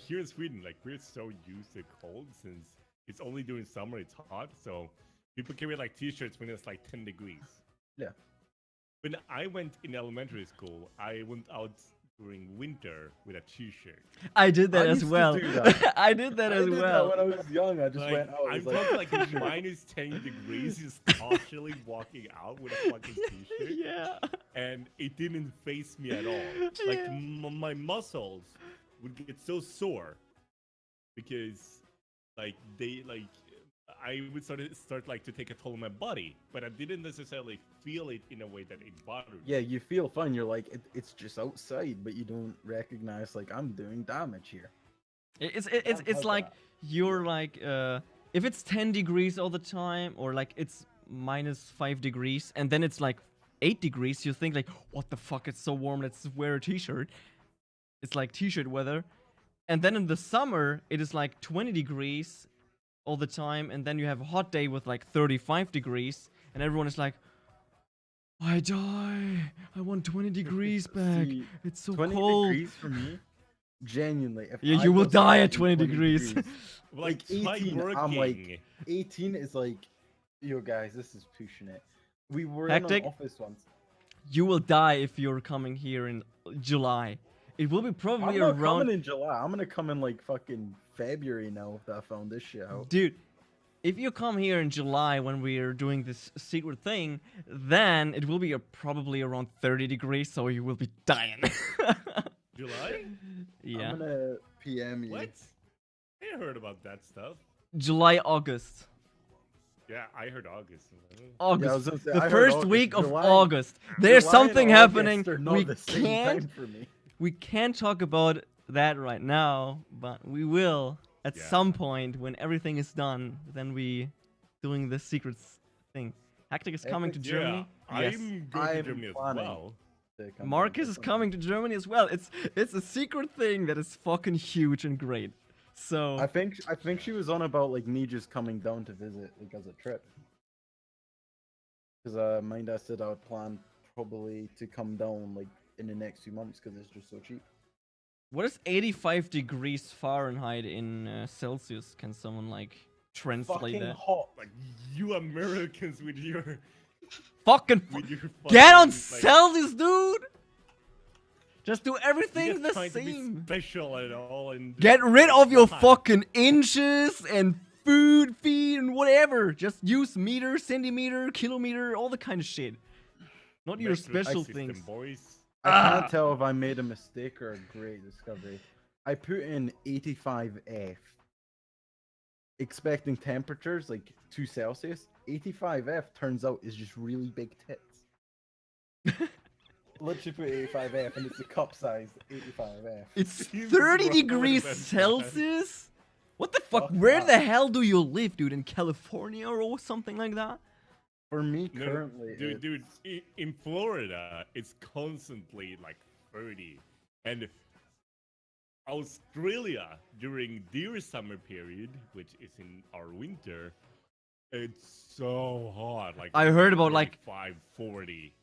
here in Sweden, like we're so used to cold since it's only during summer it's hot, so people carry like t-shirts when it's like 10 degrees. Yeah. When I went in elementary school, I went out during winter with a t-shirt. I did that I as used to well. do that. I did that I as did well. that when I was young. I just Like, went out. I I'm was talking like, like minus 10 degrees, just casually walking out with a fucking t-shirt. Yeah. And it didn't face me at all. Like Yeah. my muscles would get so sore because like I would start like to take a toll on my body, but I didn't necessarily feel it in a way that it bothered me. yeah, you feel fine. You're like, it's just outside, but you don't recognize like I'm doing damage here. It's how's like that? you're like if it's 10 degrees all the time, or like it's minus 5 degrees and then it's like 8 degrees, you think like, what the fuck, it's so warm, let's wear a t-shirt. It's like t-shirt weather. And then in the summer it is like 20 degrees all the time, and then you have a hot day with like 35 degrees and everyone is like, I die, I want 20 degrees back, See, it's so 20 cold. degrees for me, genuinely. If Yeah, I you will was die at fucking 20 degrees. Like, like 18, working. I'm like 18 is like, yo guys, this is pushing it. We were Hectic. in an office once. You will die if you're coming here in July. It will be I'm probably not around. coming in July. I'm gonna come in like fucking February now if I found this shit out. Dude, if you come here in July when we're doing this secret thing, then it will be probably around 30 degrees, so you will be dying. July? Yeah. I'm gonna PM you. What? I heard about that stuff. July, August. Yeah, I heard August. August. Yeah, I was gonna say, I the heard first August. week of July- August. There's July and something August happening. are not We the same can't. time for me. We can't talk about that right now, but we will at Yeah. some point when everything is done. Then we doing the secrets thing. Hectic is coming to Hectic- Germany. Yeah, Yes. I'm going to I'm Germany as planning. well. To come Marcus down. is coming to Germany as well. It's a secret thing that is fucking huge and great. So I think she was on about like me just coming down to visit like as a trip. Because my dad said I would plan probably to come down like in the next few months because it's just so cheap. What is 85 degrees Fahrenheit in Celsius? Can someone like translate Fucking that? hot. Like you Americans with your Fucking get on Celsius, dude. Just do everything the trying to be same. special at all and Get rid of your why? fucking inches and food, feet, and whatever. Just use meter, centimeter, kilometer, all the kind of shit. Not your Metric special system, things. boys. I can't tell if I made a mistake or a great discovery. I put in 85F, expecting temperatures like 2 Celsius. 85F turns out is just really big tits. Literally put 85F and it's a cup size 85F. It's Seems 30 wrong degrees with that. Celsius? What the fuck? Fuck Where that. the hell do you live, dude? In California or something like that? For me No, currently, dude, in Florida, it's constantly like 30, and Australia during their summer period, which is in our winter, it's so hot. Like I heard about, like- 35, 40.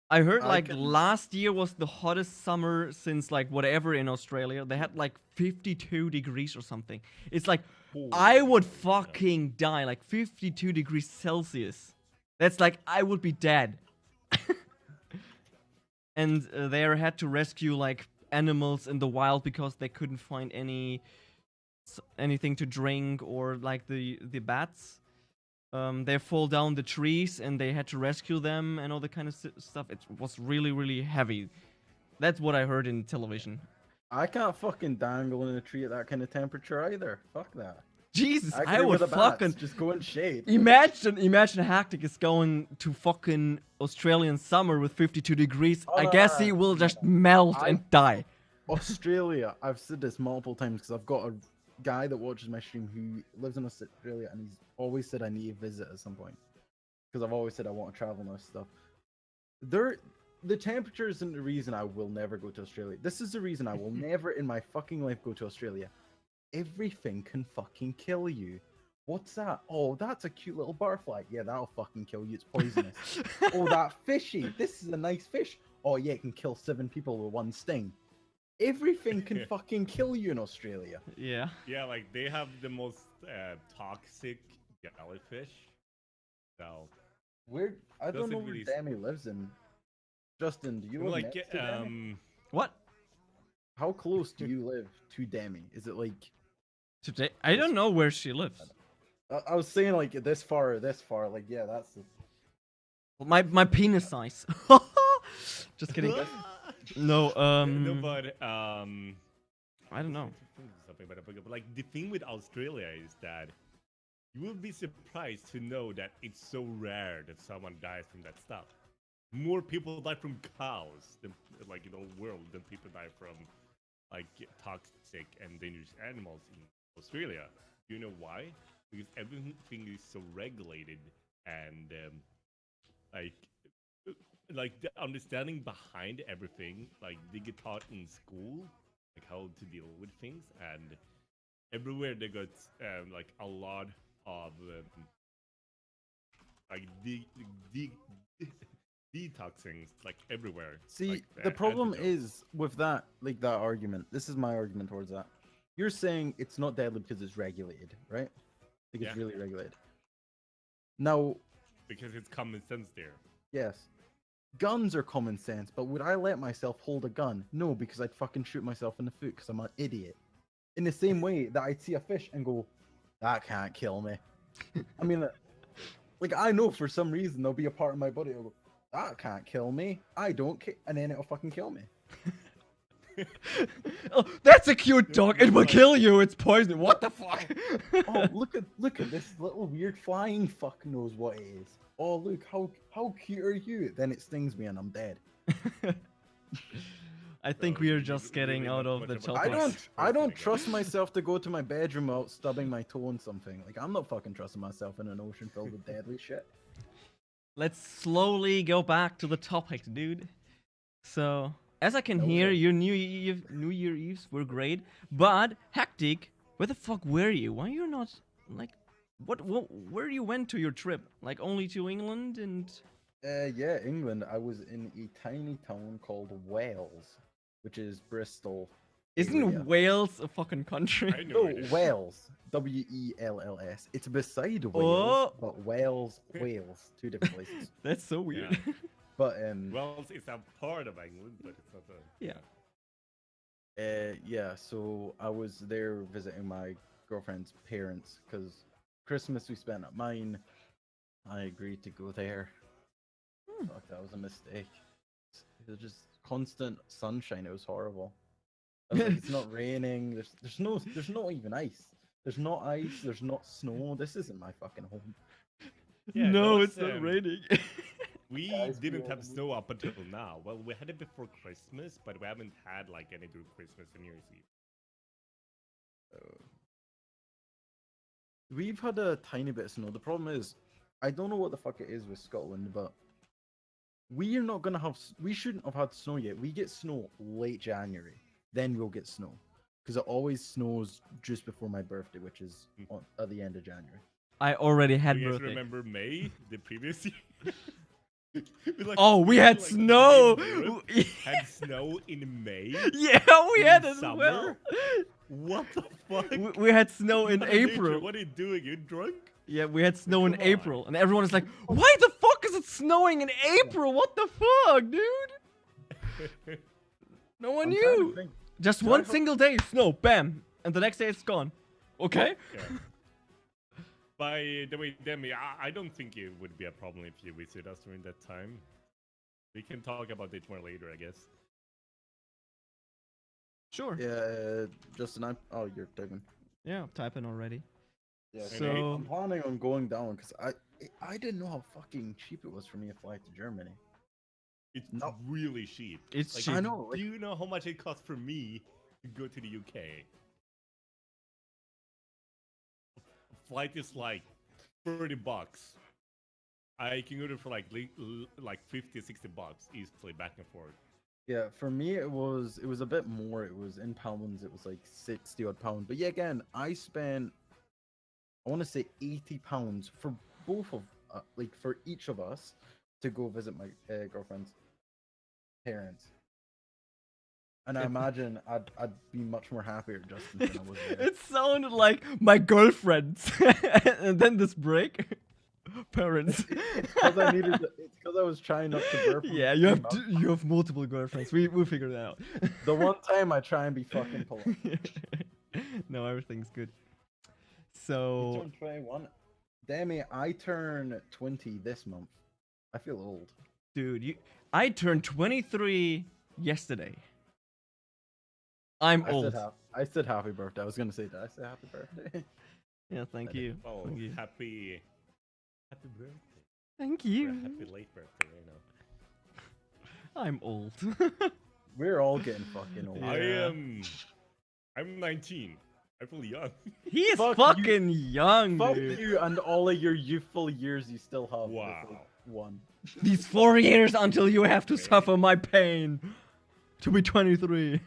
I heard I like can- last year was the hottest summer since like whatever in Australia. They had like 52 degrees or something. It's like I would fucking die. Like 52 degrees Celsius. That's like I would be dead. And they had to rescue like animals in the wild because they couldn't find anything to drink or like the bats. They fall down the trees and they had to rescue them and all the kind of stuff. It was really, really heavy. That's what I heard in television. I can't fucking dangle in a tree at that kind of temperature either. Fuck that. Jesus, I Agree would with the bats, fucking just go in shade. imagine Hectic is going to fucking Australian summer with 52 degrees. Oh, I no, guess no, he no, will no, just no. melt I- and die. Australia, I've said this multiple times because I've got a guy that watches my stream who lives in Australia and he's always said I need to visit at some point because I've always said I want to travel and stuff. The temperature isn't the reason I will never go to Australia. This is the reason I will never in my fucking life go to Australia. Everything can fucking kill you. What's that? Oh, that's a cute little butterfly. Yeah, that'll fucking kill you. It's poisonous. Oh, that fishy. This is a nice fish. Oh, yeah, it can kill 7 people with one sting. Everything can fucking kill you in Australia. Yeah. Yeah, like they have the most toxic jellyfish. So Where I don't Doesn't know where really Demi lives in. Justin, do you live like next to Demi? What? How close do you live to Demi? Is it like Today? I don't know where she lives. I was saying like this far, like yeah, that's the... My penis size. Just kidding. No, no, but I don't know. something, but like the thing with Australia is that you will be surprised to know that it's so rare that someone dies from that stuff. More people die from cows than like in the whole world than people die from like toxic and dangerous animals in Australia. Do you know why? Because everything is so regulated and like the understanding behind everything, like they get taught in school, like how to deal with things, and everywhere they got like a lot of like detoxing, like everywhere. See, like, the problem antidotes. is with that, like that argument. This is my argument towards that. You're saying it's not deadly because it's regulated, right? Like it's Yeah. really regulated. Now, because it's common sense there. yes, guns are common sense, but would I let myself hold a gun? No, because I'd fucking shoot myself in the foot because I'm an idiot. In the same way that I'd see a fish and go, that can't kill me. I mean, like I know for some reason there'll be a part of my body that'll go, that can't kill me. I don't care, and then it'll fucking kill me. Oh, that's a cute dog. It will kill you. It's poison. What the fuck? Oh, look at this little weird flying fuck knows what it is. Oh, look how cute are you? Then it stings me and I'm dead. I think So we are you just really getting not out of much the of a topic. I Topics. don't Personally, trust myself to go to my bedroom without stubbing my toe on something. Like I'm not fucking trusting myself in an ocean filled with deadly shit. Let's slowly go back to the topic, dude. So, as I can Oh, hear, yeah. your New Year Eves were great, but Hectic, where the fuck were you? Why you're not like, where you went to your trip? Like only to England and Yeah, England. I was in a tiny town called Wales, which is Bristol Isn't area. Wales a fucking country? I know No, it is. Wales. Wells. It's beside Wales, Oh. but Wales, two different places. That's so weird. But Wales is a part of England, but it's not a. Yeah. yeah. So I was there visiting my girlfriend's parents because Christmas we spent at mine. I agreed to go there. Fuck, that was a mistake. It was just constant sunshine. It was horrible. I was like, it's not raining. There's not even ice. There's not ice. There's not snow. This isn't my fucking home. Yeah, no, no, it's not raining. We Guys, we didn't all have moved. snow up until now. Well, we had it before Christmas, but we haven't had like any through Christmas and New Year's Eve. We've had a tiny bit of snow. The problem is, I don't know what the fuck it is with Scotland, but we are not gonna have. We shouldn't have had snow yet. We get snow late January, then we'll get snow, because it always snows just before my birthday, which is at the end of January. I already had Do you guys birthday. remember May, the previous year? Oh, we had snow. Had snow in May. Yeah, we had it as summer? well. What the fuck? We had snow in Mother Nature, April. what are you doing? You drunk? Yeah, we had snow in Come on. April, and everyone is like, "Why the fuck is it snowing in April? What the fuck, dude?" No one I'm trying to knew. think. Just Did I one ho- single day, snow, bam, and the next day it's gone. Okay. Yeah. By the way, Demi, I don't think it would be a problem if you visit us during that time. We can talk about it more later, I guess. Sure. Yeah, Justin, oh, you're typing. Yeah, I'm typing already. Yeah, So- I'm planning on going down because I didn't know how fucking cheap it was for me to fly to Germany. It's No. really cheap. It's Like, cheap. I know. Do you know how much it costs for me to go to the UK? Flight is like $30. I can go there for like 50, 60 bucks easily back and forth. Yeah, for me it was a bit more. It was in pounds. It was like 60 odd pounds. But yeah, again, I spent I want to say 80 pounds for both of like for each of us to go visit my girlfriend's parents. And I imagine I'd be much more happier, Justin, than I was there. It sounded like my girlfriends, and then this break. Parents. It's because I needed. It's because I was trying not to burp. Yeah, you have you have multiple girlfriends. We'll figure that out. The one time I try and be fucking polite. No, everything's good. You So turn 21. Demi, I turn 20 this month. I feel old. dude, I turned 23 yesterday. I'm old. I said happy birthday. I was gonna say, did I say happy birthday? Yeah, thank you. Oh, Thank you. happy birthday. Thank Or a you. happy late birthday, you know. I'm old. We're all getting fucking old. Yeah. I'm 19. I feel young. He's Fuck you. fucking young, Fuck dude. you and all of your youthful years you still have. with, Wow. like, one. These 4 years until you have to Okay. suffer my pain. To be 23.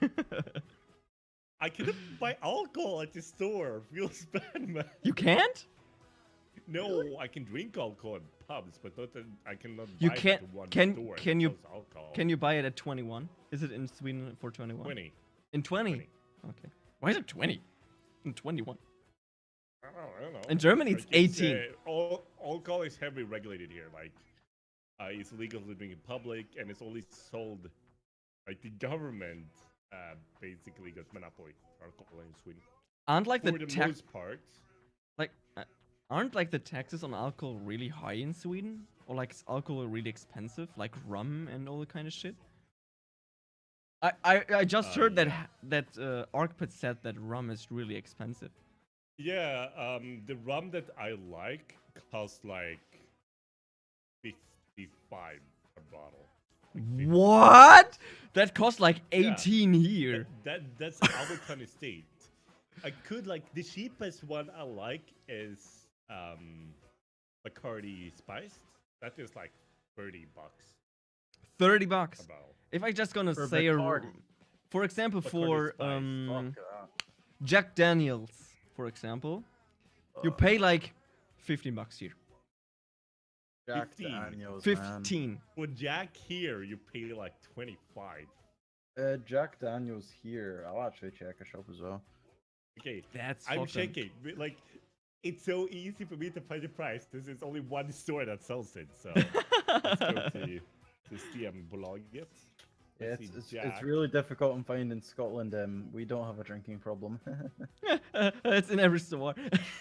I couldn't buy alcohol at the store. Feels bad, man. You can't? No, I can drink alcohol in pubs, but not that I cannot You buy it can't- at one can- store that can you- sells alcohol. Can you buy it at 21? Is it in Sweden for 21? 20. In 20? 20. Okay. Why is it 20? In 21. I don't know. In Germany, it's 18. Alcohol is heavily regulated here. Like, it's illegal to drink in public, and it's only sold. Like, the government basically got monopoly for alcohol in Sweden. Aren't like For the the tax most part. like aren't like the taxes on alcohol really high in Sweden? Or like is alcohol really expensive, like rum and all the kind of shit? I just heard yeah. that Arcpit said that rum is really expensive. Yeah, the rum that I like costs like 55 a bottle. What? That costs like Yeah. 18 here. That's our kind of state. I could like the cheapest one I like is Bacardi spiced. That is like $30 $30. a bottle. If I just gonna For say Bacardi. for example, Bacardi for Spice, Fuck that. Jack Daniels, for example, you pay like $15 here. Jack 15. Daniels, man. 15. For Jack here, you pay like 25. Jack Daniels here. I'll actually check a shop as well. Okay, That's I'm fucking- checking. Like, it's so easy for me to find the price. There's only one store that sells it. So let's go to Systembolaget. Yeah, Let's see, it's Jack. really difficult to find in Scotland. We don't have a drinking problem. It's in every store.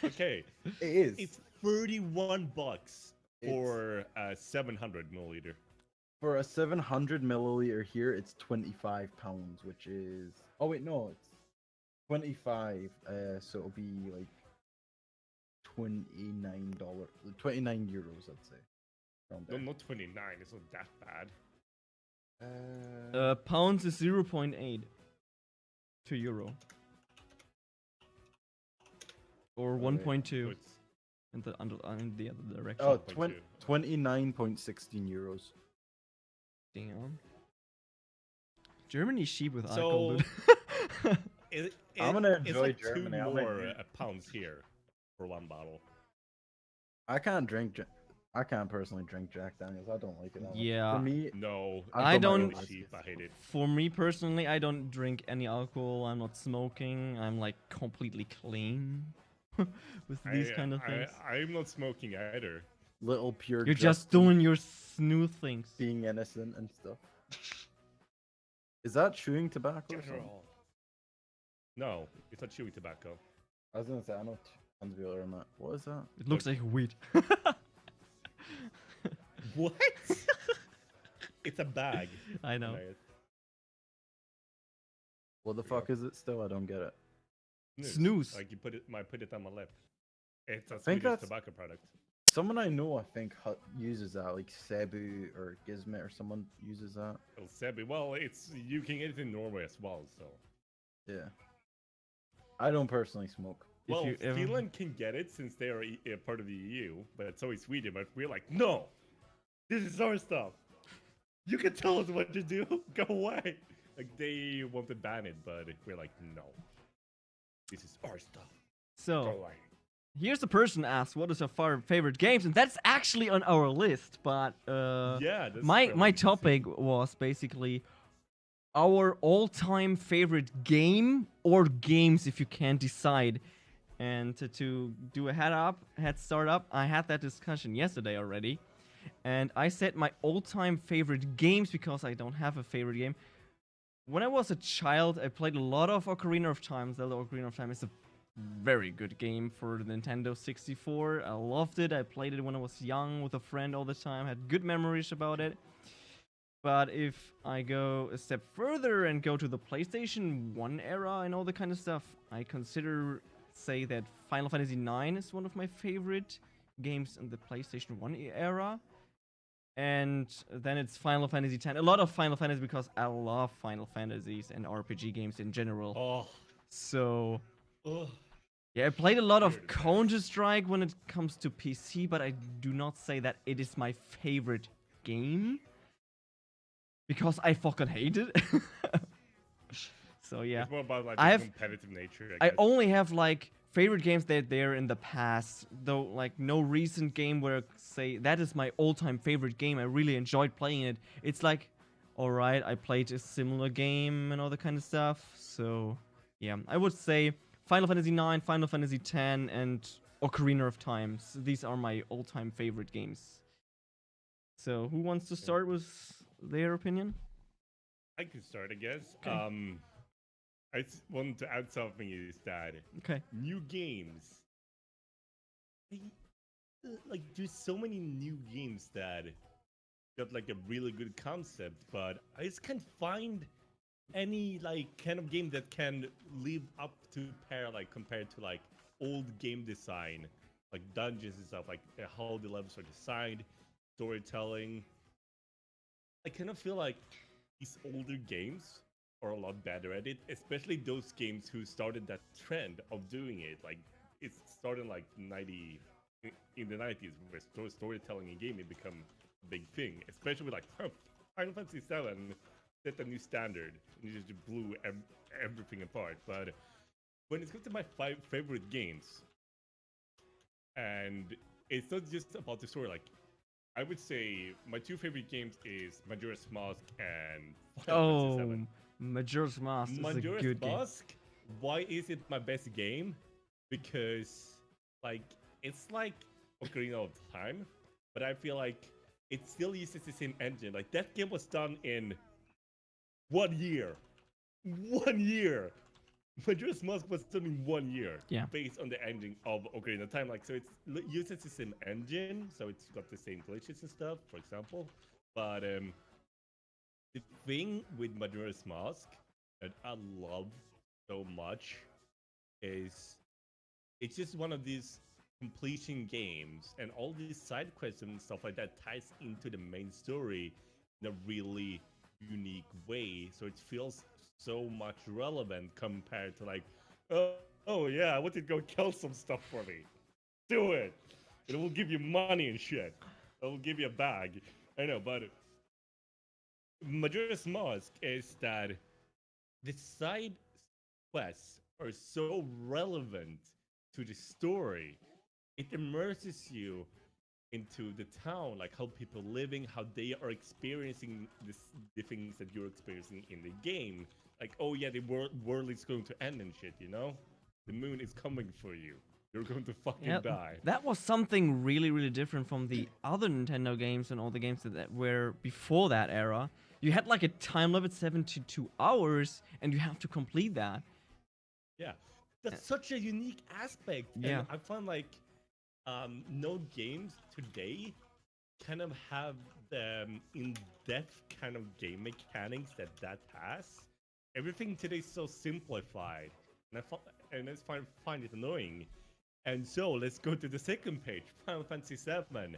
Okay, It is. it's $31 It's- for a 700 milliliter. For a 700 milliliter here, it's £25, which is. Oh wait, no, it's 25. So it'll be like $29, 29 euros, I'd say. Around No, there. not 29. It's not that bad. Pounds is 0.8 to euro. Or Okay. 1.2 So it's in the in the other direction. Oh, 1.2. 29.16 euros. Damn. Germany's cheap with So, alcohol. dude. I'm gonna it's enjoy like Germany, two I'm more gonna- pounds here for one bottle. I can't drink. I can't personally drink Jack Daniels. I don't like it. That much. Yeah. For me, No, I it's don't- really cheap. I hate it. For me personally, I don't drink any alcohol. I'm not smoking. I'm like completely clean with these kind of things. I'm not smoking either. little pure. You're just Justin doing your snooze things. being innocent and stuff. Is that chewing tobacco? Or something? General. No, it's not chewing tobacco. I was gonna say I know tons of people are on that. What is that? It looks like weed. What? It's a bag. I know. What the fuck is it? Still, I don't get it. Snooze. Like you might put it on my lip. It's a think Swedish that's- tobacco product. Someone I know, I think, uses that, like Cebu or Gizmit or someone uses that. El Sebi. Well, it's you can get it in Norway as well. So Yeah. I don't personally smoke. If well, you ever- Finland can get it since they are a part of the EU, but so is Sweden. But we're like, no, this is our stuff. You can tell us what to do. Go away. Like they want to ban it, but we're like, no, this is our stuff. Go So away. here's the person asked, "What is your favorite games?" And that's actually on our list. But Yeah, that's my fairly easy. topic was basically our all-time favorite game or games, if you can't decide. And to do a head start up, I had that discussion yesterday already, and I said my all-time favorite games because I don't have a favorite game. When I was a child, I played a lot of Ocarina of Time. Zelda Ocarina of Time is a very good game for the Nintendo 64. I loved it. I played it when I was young with a friend all the time. Had good memories about it. But if I go a step further and go to the PlayStation 1 era and all the kind of stuff, I say that Final Fantasy 9 is one of my favorite games in the PlayStation 1 era. And then it's Final Fantasy 10. A lot of Final Fantasy because I love Final Fantasies and RPG games in general. Oh, So ugh. yeah, I played a lot of You're the best. Counter-Strike when it comes to PC, but I do not say that it is my favorite game because I fucking hate it. So yeah, It's more about like I the have- competitive nature. I guess. only have like favorite games that they're in the past, though. Like no recent game where I say that is my all-time favorite game. I really enjoyed playing it. It's like, all right, I played a similar game and all that kind of stuff. So yeah, I would say Final Fantasy 9, Final Fantasy 10, and Ocarina of Time. These are my all-time favorite games. So who wants to start with their opinion? I can start, I guess. Okay. I want to add something is that Okay. new games, like there's so many new games that got like a really good concept, but I just can't find any like kind of game that can live up to pair like compared to like old game design, like dungeons and stuff, like how the levels are designed, storytelling. I kind of feel like these older games are a lot better at it, especially those games who started that trend of doing it. Like it started like in the 90s, where storytelling in gaming become a big thing, especially with like Final Fantasy 7 set a new standard and it just blew everything apart. But when it comes to my 5 favorite games, and it's not just about the story, like I would say my 2 favorite games is Majora's Mask and Final Fantasy Oh, 7. Majora's Mask is a Majora's good game. Mask, why is it my best game? Because, like, it's like Ocarina of Time, but I feel like it still uses the same engine. Like, that game was done in 1 year. 1 year! Majora's Mask was done in 1 year. Yeah. Based on the engine of Ocarina of Time. Like, so it uses the same engine, so it's got the same glitches and stuff, for example. But, the thing with Majora's Mask that I love so much is it's just one of these completion games, and all these side quests and stuff like that ties into the main story in a really unique way. So it feels so much relevant compared to like, oh yeah, I want you to go kill some stuff for me. Do it. It will give you money and shit. It will give you a bag. I know, but Majora's Mask is that the side quests are so relevant to the story. It immerses you into the town, like how people living, how they are experiencing the things that you're experiencing in the game. Like, oh yeah, the world is going to end and shit, you know? The moon is coming for you. You're going to fucking die. That was something really, really different from the other Nintendo games and all the games that were before that era. You had like a time limit 72 hours, and you have to complete that. Yeah, that's such a unique aspect. Yeah. And I find like no games today kind of have the in-depth kind of game mechanics that has. Everything today is so simplified, and I just find it annoying. And so let's go to the second page, Final Fantasy VII.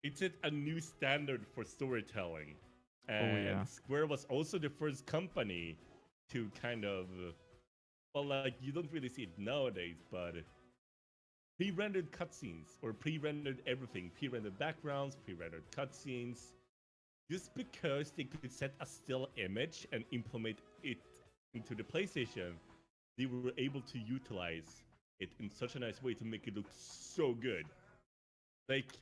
It set a new standard for storytelling, and Square was also the first company to kind of, well, like you don't really see it nowadays, but pre-rendered cutscenes or pre-rendered everything, pre-rendered backgrounds, pre-rendered cutscenes, just because they could set a still image and implement it into the PlayStation, they were able to utilize it in such a nice way to make it look so good. Like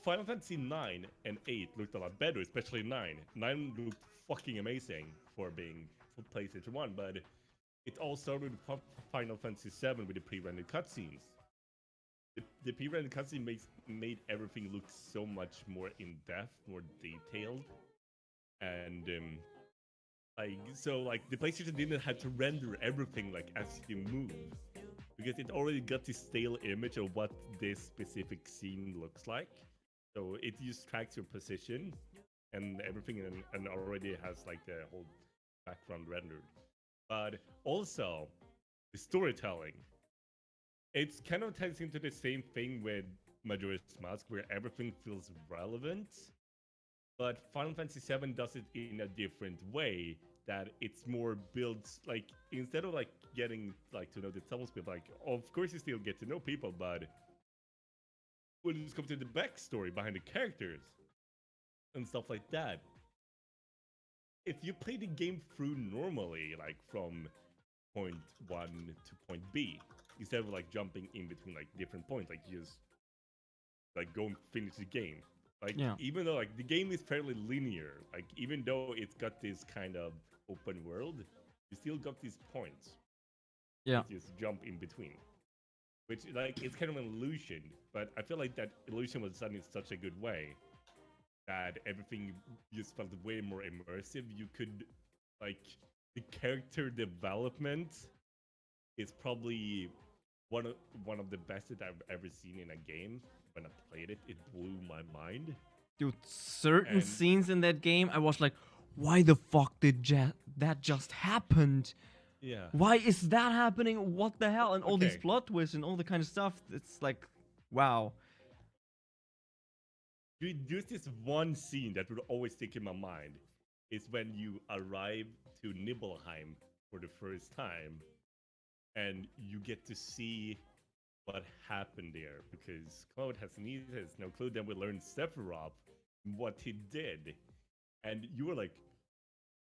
Final Fantasy 9 and 8 looked a lot better, especially 9. 9 looked fucking amazing for being for PlayStation 1, but it all started with Final Fantasy 7 with the pre-rendered cutscenes. The pre-rendered cutscene made everything look so much more in-depth, more detailed, and like the PlayStation didn't have to render everything like as you move, because it already got this stale image of what this specific scene looks like. So it just tracks your position and everything, and already has like the whole background rendered. But also the storytelling. It's kind of ties into the same thing with Majora's Mask, where everything feels relevant. But Final Fantasy VII does it in a different way. That it's more built, like, instead of like getting like to know the townspeople, like of course you still get to know people, but when it comes to the backstory behind the characters and stuff like that, if you play the game through normally, like from point 1 to point B, instead of like jumping in between like different points, like you just like go and finish the game. Like even though like the game is fairly linear, like even though it's got this kind of open world, you still got these points. Yeah. You just jump in between. Which like it's kind of an illusion, but I feel like that illusion was done in such a good way that everything just felt way more immersive. You could like the character development is probably one of the best that I've ever seen in a game. When I played it, it blew my mind. Dude, certain scenes in that game, I was like, why the fuck did that just happened? Yeah. Why is that happening? What the hell? And all these plot twists and all the kind of stuff. It's like, wow. There's this one scene that would always stick in my mind. Is when you arrive to Nibelheim for the first time, and you get to see what happened there, because Cloud has no clue. Then we learned Sephiroth, what he did, and you were like,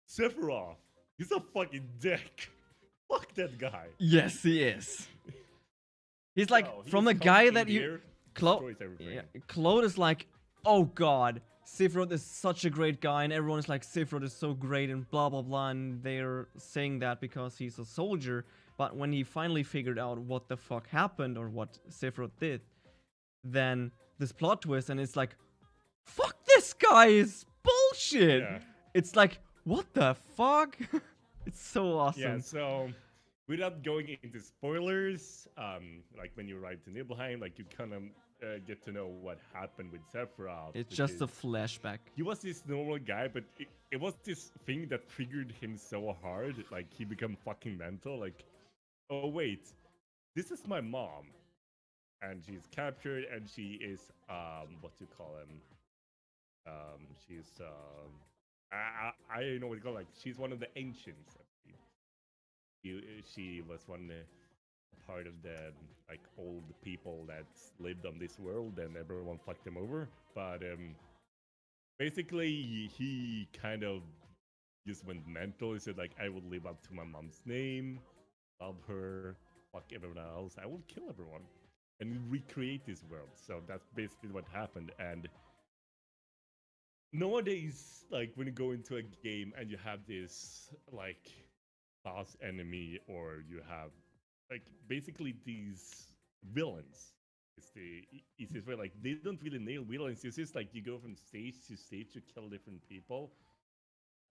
Sephiroth, he's a fucking dick. Fuck that guy. Yes, he is. He's like from a guy that you Claude is like, oh god, Sephiroth is such a great guy, and everyone is like, Sephiroth is so great, and blah blah blah, and they're saying that because he's a soldier. But when he finally figured out what the fuck happened or what Sephiroth did, then this plot twist, and it's like, fuck, this guy is bullshit. Yeah. It's like, what the fuck? It's so awesome. Yeah, so without going into spoilers, like when you arrive to Nibelheim, like you kind of get to know what happened with Sephiroth. It's just a because flashback. he was this normal guy, but it was this thing that triggered him so hard, like he became fucking mental. Like, oh wait, this is my mom, and she's captured, and she is what do you call him? She's I don't know what you call it, like she's one of the ancients. I believe. She was one part of the like old people that lived on this world, and everyone fucked him over. But basically, he kind of just went mental. He said like, I would live up to my mom's name, love her, fuck everyone else. I will kill everyone and recreate this world. So that's basically what happened. And nowadays, like when you go into a game and you have this like boss enemy, or you have like basically these villains. It's the easiest way. Like they don't really nail villains. It's just like you go from stage to stage to kill different people.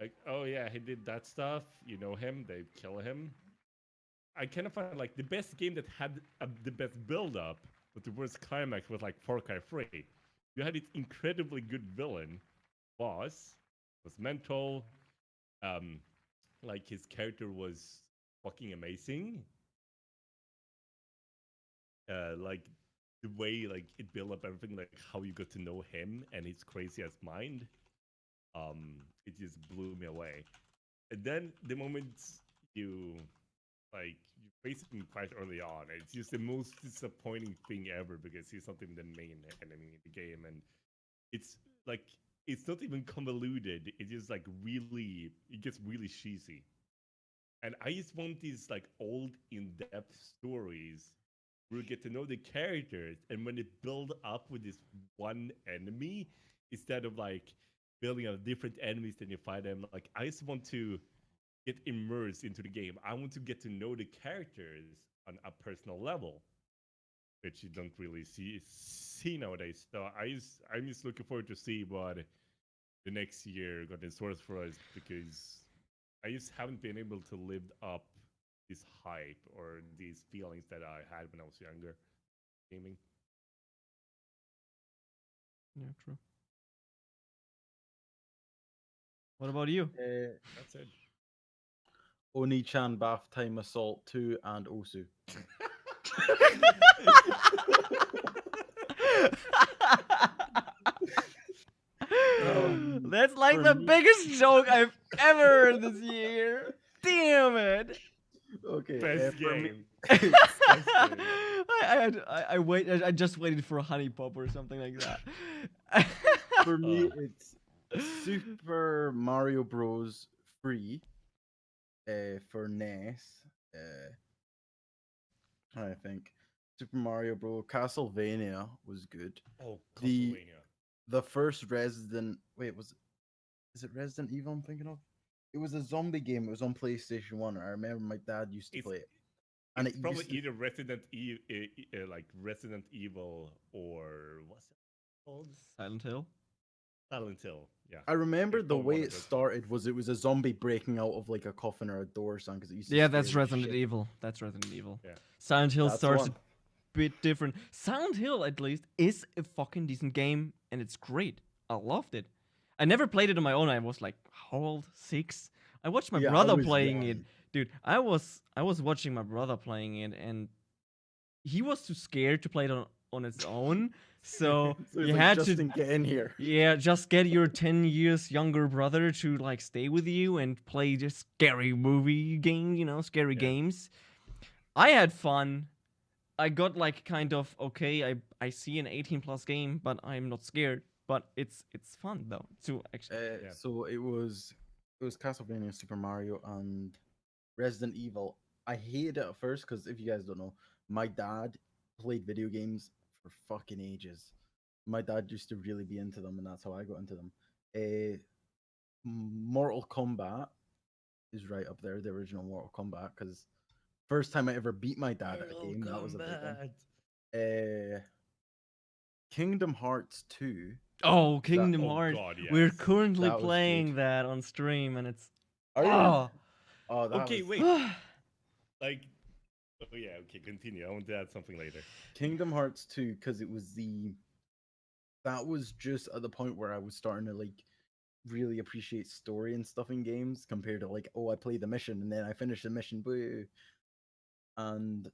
Like, oh yeah, he did that stuff. You know him. They kill him. I kind of find like the best game that had the best build up, but the worst climax was like Far Cry 3. You had this incredibly good villain, boss, was mental. Like his character was fucking amazing. Like the way like it built up everything, like how you got to know him and his crazy ass mind. It just blew me away. And then the moment you like you face him quite early on, it's just the most disappointing thing ever because he's not even the main enemy in the game, and it's like it's not even convoluted. It just like really it gets really cheesy. And I just want these like old in-depth stories where you get to know the characters, and when they build up with this one enemy, instead of like building up different enemies then you fight them, like I just want to get immersed into the game. I want to get to know the characters on a personal level, which you don't really see nowadays. So I'm just looking forward to see what the next year got in store for us, because I just haven't been able to live up this hype or these feelings that I had when I was younger gaming. Yeah, true. What about you? That's it. Oni-chan Bath Time Assault 2 and Osu. That's like for the me- biggest joke I've ever heard this year. Damn it! Okay, Best for me- game. Best game. I just waited for a honey pop or something like that. For me, it's Super Mario Bros. 3 for NES. I think Super Mario Bros. Castlevania was good. Oh, The- Castlevania. The first Resident is it Resident Evil I'm thinking of? It was a zombie game. It was on PlayStation 1. I remember my dad used to It's- play it. And It's it probably used to, either like Resident Evil, or what's it called? Silent Hill. Silent Hill. Yeah. I remember It's the called way one it of those. started was it was a zombie breaking out of like a coffin or a door or something because it used to Yeah, scare that's the Resident shit. Evil. That's Resident Evil. Yeah. Silent Hill That's starts one. a bit different. Silent Hill, at least, is a fucking decent game, and it's great. I loved it. I never played it on my own. I was like, how old? 6? I watched my Yeah, I brother was playing young. it. Dude, I was watching my brother playing it, and he was too scared to play it on his own. So So you he's like, had Justin, to, get in here. yeah, just get your 10 years younger brother to like stay with you and play just scary movie games, scary Yeah. games. I had fun. I got like kind of okay. I see an 18 plus game, but I'm not scared. But it's fun though to actually. Yeah. So it was Castlevania, Super Mario, and Resident Evil. I hated it at first because if you guys don't know, my dad played video games for fucking ages. My dad used to really be into them, and that's how I got into them. Mortal Kombat is right up there, the original Mortal Kombat, because first time I ever beat my dad at a game, that was a big one. Kingdom Hearts 2. Oh, Kingdom Oh Hearts. God, We're yes. currently That was playing good. that on stream, and it's Are you? oh. Oh, that Okay, was wait. Like, oh yeah, okay, continue. I want to add something later. Kingdom Hearts 2, because it was that was just at the point where I was starting to like really appreciate story and stuff in games compared to like, oh, I play the mission and then I finish the mission, boo. And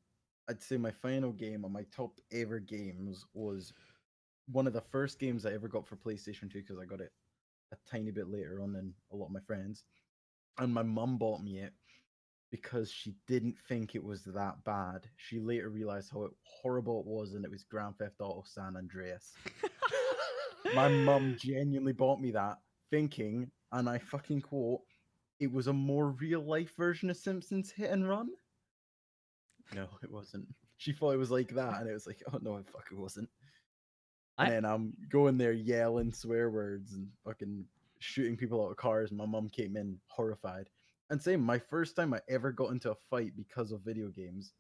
I'd say my final game on my top ever games was one of the first games I ever got for PlayStation 2 because I got it a tiny bit later on than a lot of my friends. And my mum bought me it because she didn't think it was that bad. She later realized how horrible it was, and it was Grand Theft Auto San Andreas. My mum genuinely bought me that, thinking, and I fucking quote, it was a more real life version of Simpsons Hit and Run. No, it wasn't. She thought it was like that, and it was like, oh no, fuck, it wasn't. And then I'm going there yelling swear words and fucking shooting people out of cars. My mum came in horrified. And same, my first time I ever got into a fight because of video games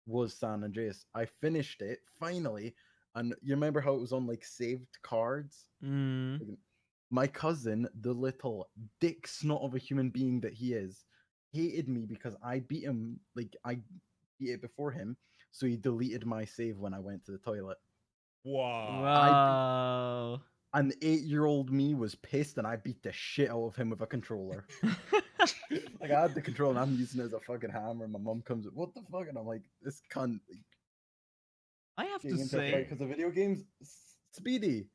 was San Andreas. I finished it finally, and you remember how it was on like saved cards? Mm. My cousin, the little dick snot of a human being that he is, hated me because I beat him. Like I beat it before him, so he deleted my save when I went to the toilet. Wow. Wow. An 8-year-old me was pissed, and I beat the shit out of him with a controller. Like I had the controller, and I'm using it as a fucking hammer. And my mom comes, "What the fuck?" And I'm like, "This cunt." Like, I have to getting into a fight say, because of video games. Speedy.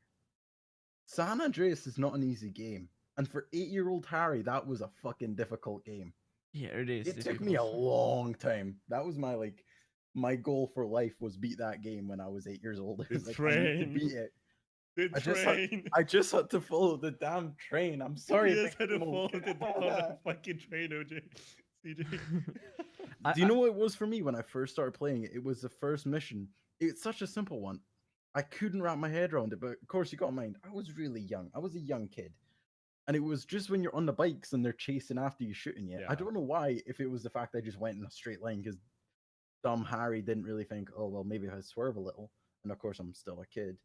San Andreas is not an easy game, and for 8-year-old Harry, that was a fucking difficult game. yeah, it is. It took me a long time. That was my goal for life was beat that game when I was 8 years old. It was like, I need to train. beat it. The train. I just had to follow the damn train. I'm sorry. You if just I had to follow smoke. the fucking train, OJ. CJ. Do you know what it was for me when I first started playing it? It was the first mission. It's such a simple one. I couldn't wrap my head around it, but of course you got to mind, I was really young. I was a young kid. And it was just when you're on the bikes and they're chasing after you, shooting you. Yeah. I don't know why, if it was the fact I just went in a straight line, because dumb Harry didn't really think, oh, well, maybe if I swerve a little. And of course, I'm still a kid.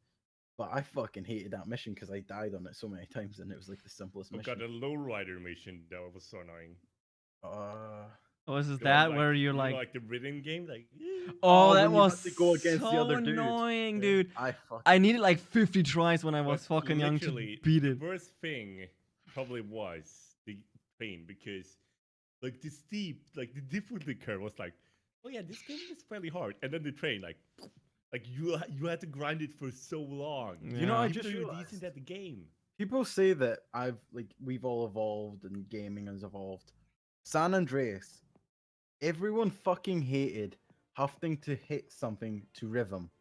But I fucking hated that mission because I died on it so many times, and it was like the simplest I mission. got a lowrider mission that was so annoying. Was it You know, that like, where you're you like, know, like the rhythm game, like oh, Oh, that when you had was to go against the so other dude. annoying, Yeah. dude. I I needed like 50 tries when I was but fucking young to literally, beat the it. worst thing probably was the train because like the difficulty curve was like, oh yeah, this game is fairly hard, and then the train like you had to grind it for so long. You know, I Yeah. Even just though you're realized decent at the game. people say that we've all evolved and gaming has evolved. San Andreas, everyone fucking hated having to hit something to rhythm.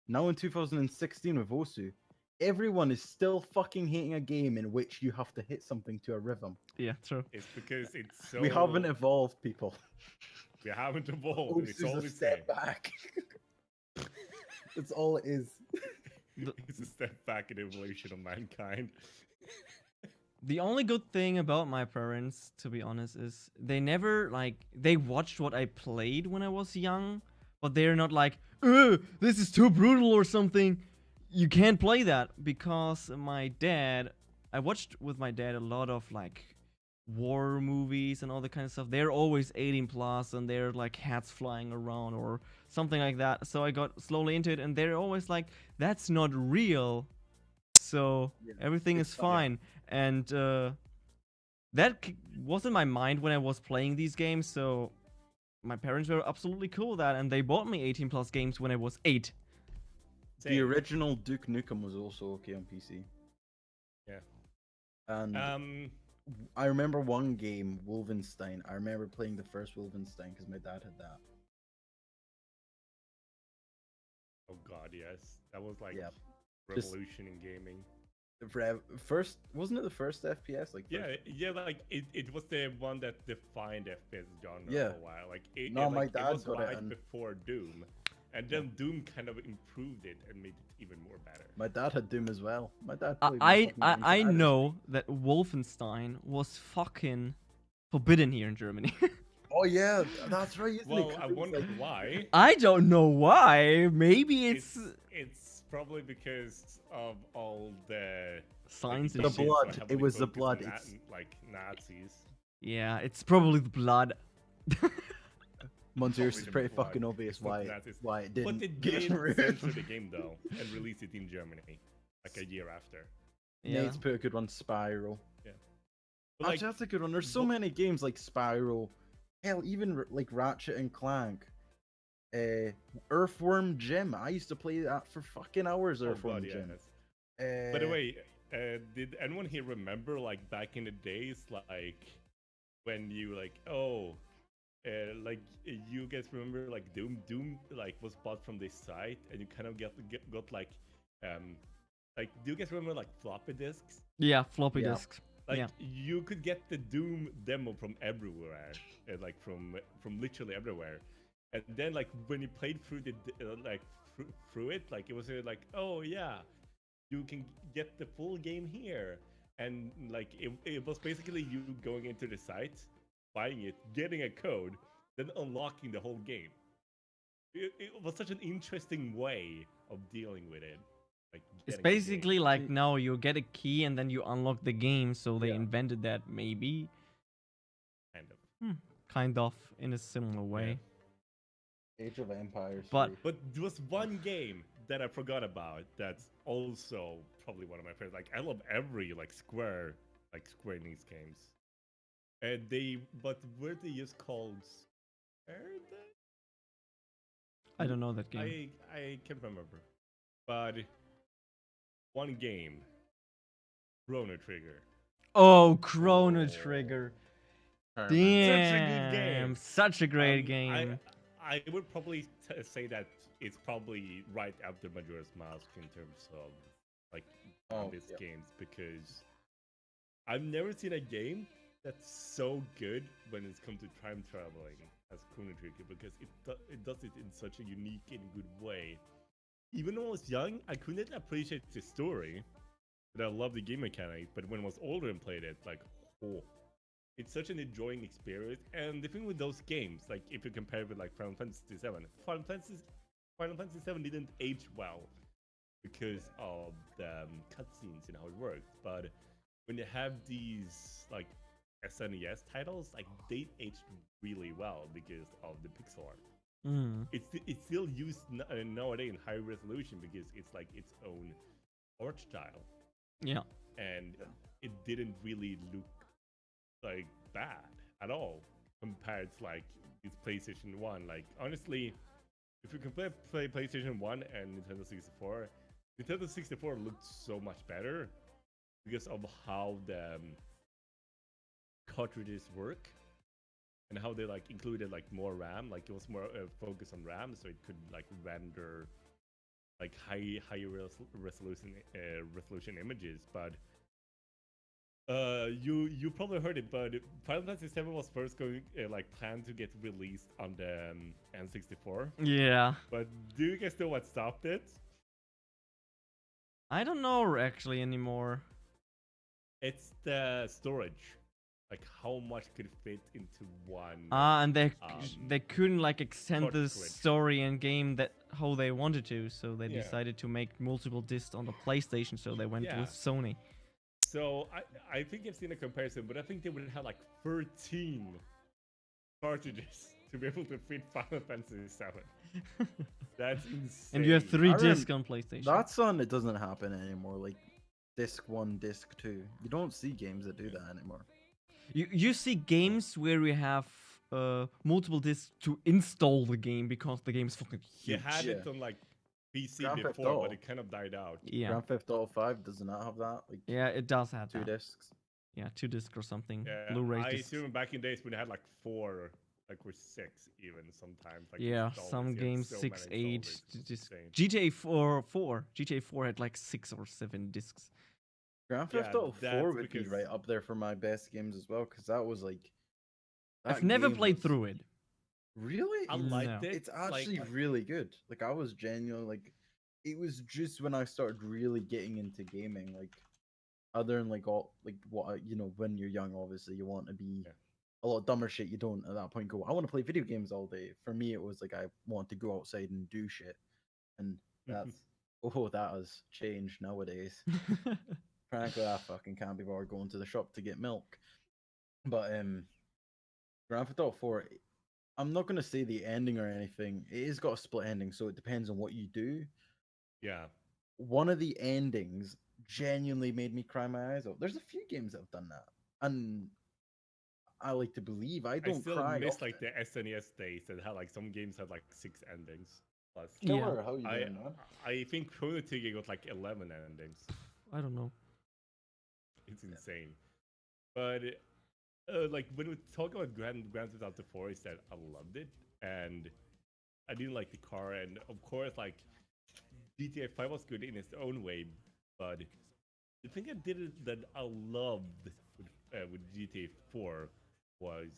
Now in 2016 with Osu, everyone is still fucking hating a game in which you have to hit something to a rhythm. Yeah, true. It's because it's so We haven't evolved, people. we haven't evolved. It's Osu's all a the step same. back. That's all it is. It's a step back in evolution of mankind. The only good thing about my parents, to be honest, is they never they watched what I played when I was young, but they're not like, this is too brutal or something. You can't play that because I watched with my dad a lot of like war movies and all that kind of stuff. They're always 18 plus and they're like hats flying around or something like that. So I got slowly into it, and they're always like, that's not real. So Yeah, everything it's is fine. fine. And that was in my mind when I was playing these games. So my parents were absolutely cool with that, and they bought me 18 plus games when I was 8. The Same. original Duke Nukem was also okay on PC. Yeah. And I remember one game, Wolfenstein. I remember playing the first Wolfenstein because my dad had that. Oh god, yes. That was like Yeah. revolution in gaming. First, wasn't it the first FPS? Like, Yeah, like it was the one that defined FPS genre Yeah. for a while. Like No, my it dad was got it right and- before Doom, And then Doom kind of improved it and made it even more better. My dad had Doom as well. My dad I played I, fucking I games I that had know that Wolfenstein was fucking forbidden here in Germany. Oh yeah, that's right. Isn't it? Well, 'Cause I it was wonder like- why. I don't know why. Maybe It's probably because of all the science and The shit. so blood, it heavily was the focused on blood, it's- like Nazis. Yeah, it's probably the blood. Monzerious is Probably pretty the blood. fucking obvious It's not why Nazis. why it But didn't they get did rid censor of. the game though and release it in Germany like a year after. Yeah. Nate's put a good one, Spiral. But, like, Actually, that's a good one. There's so what- many games like Spiral, hell, even like Ratchet and Clank, Earthworm Jim. I used to play that for fucking hours. oh Earthworm god, Jim. yes. By the way, did anyone here remember like back in the days, like when you like like you guys remember like Doom like was bought from this site and you kind of got like do you guys remember like floppy disks? Yeah, floppy Yeah. disks. Like Yeah. you could get the Doom demo from everywhere, like from literally everywhere. And then like when you played through through it, like it was like, oh yeah, you can get the full game here. And like it was basically you going into the site, buying it, getting a code, then unlocking the whole game. It was such an interesting way of dealing with it. Like It's getting the game. basically like now you get a key and then you unlock the game, so they Yeah. invented that maybe kind of. in a similar way. Age of Empires. But- 3. But there was one game that I forgot about that's also probably one of my favorites. Like I love every Square Enix games. And but were they just called Square then? I don't know that game. I can't remember. But one game, Chrono Trigger. Oh, Chrono Oh. Trigger. Herman. Damn, such a great Um, game. I would probably say that it's probably right after Majora's Mask in terms of like Oh, this yeah. games because I've never seen a game that's so good when it's come to time traveling as Chrono Trigger because it does it in such a unique and good way. Even when I was young, I couldn't appreciate the story, but I loved the game mechanic. But when I was older and played it, like, oh, it's such an enjoying experience. And the thing with those games, like if you compare it with like Final Fantasy VII, Final Fantasy VII didn't age well because of the cutscenes and how it works. But when you have these like SNES titles, like they aged really well because of the pixel art. Mm. It's still used nowadays in high resolution because it's like its own art style, Yeah. and it didn't really look like bad at all compared to like this PlayStation 1. Like honestly, if you compare play PlayStation 1 and Nintendo 64, Nintendo 64 looked so much better because of how the cartridges work and how they like included like more RAM. Like it was more focused on RAM, so it could like render like high resolution images. But you probably heard it, but Final Fantasy VII was first going like planned to get released on the N64. Yeah. But do you guys know what stopped it? I don't know actually anymore. It's the storage. Like how much could fit into one? And they Um, they couldn't like extend the cartridge. story and game that how they wanted to, so they Yeah. decided to make multiple discs on the PlayStation. So they went Yeah. with Sony. So I think I've seen a comparison, but I think they would have like 13 cartridges to be able to fit Final Fantasy VII. That's insane. And you have three I discs on PlayStation. That's on. It doesn't happen anymore. Like disc 1, disc 2. You don't see games that do that anymore. You see games where we have multiple discs to install the game because the game is fucking You huge. had it Yeah. on like PC Grand Theft before, but Auto. it kind of died out. Yeah. Grand Theft Auto 5 does not have that. Like Yeah, it does have 2 that. discs. Yeah, 2 discs or something. Yeah, Blu-ray I discs. assume back in days when they had like 4, like or 6 even sometimes. Like Yeah, installers, some you had games so 6, many 8. installers, it's Just insane. GTA 4. GTA 4 had like 6 or 7 discs. Grand Theft Yeah, Auto 4 that's would be because- right up there for my best games as well, because that was like. I've that never game played was- through it. Really? I No. liked it. It's actually like, really good. Like I was genuinely like, it was just when I started really getting into gaming. Like other than like all like what when you're young, obviously you want to be Yeah. a lot dumber shit. You don't at that point go, I want to play video games all day. For me, it was like I want to go outside and do shit, and that's that has changed nowadays. Frankly, I fucking can't be bothered going to the shop to get milk. But Grand Theft Auto 4, I'm not gonna say the ending or anything. It has got a split ending, so it depends on what you do. yeah. One of the endings genuinely made me cry my eyes out. There's a few games that have done that, and I like to believe I I don't still cry miss often. like the SNES days that had like some games had like 6 endings plus. Yeah. Killer, how you I doing, man? I think Chrono Trigger got like 11 endings. I don't know. It's insane. But like when we talk about Grand Theft Auto 4, is that I loved it and I didn't like the car, and of course like GTA 5 was good in its own way, but the thing that I loved with GTA 4 was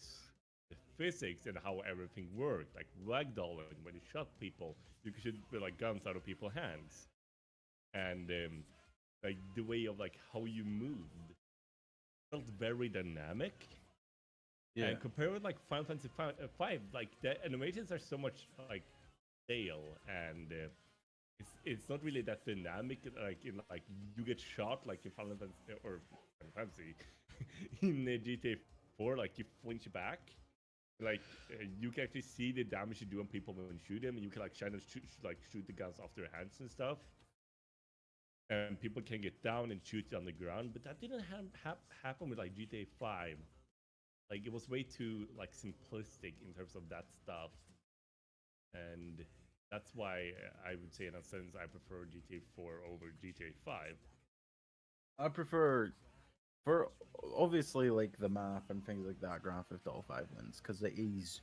the physics and how everything worked, like ragdolling. When you shot people, you could shoot like guns out of people's hands, and like the way of like how you moved felt very dynamic. Yeah, And compared with like Final Fantasy 5, like the animations are so much like stale, and it's not really that dynamic. Like in like you get shot like in Final Fantasy or Final Fantasy in GTA 4, like you flinch back. Like you can actually see the damage you do on people when you shoot them, and you can like shoot the guns off their hands and stuff. And people can get down and shoot you on the ground, but that didn't happen with like GTA 5. Like it was way too like simplistic in terms of that stuff, and that's why I would say in a sense I prefer GTA 4 over GTA 5. I prefer for obviously like the map and things like that. Grand Theft Auto 5 wins because it is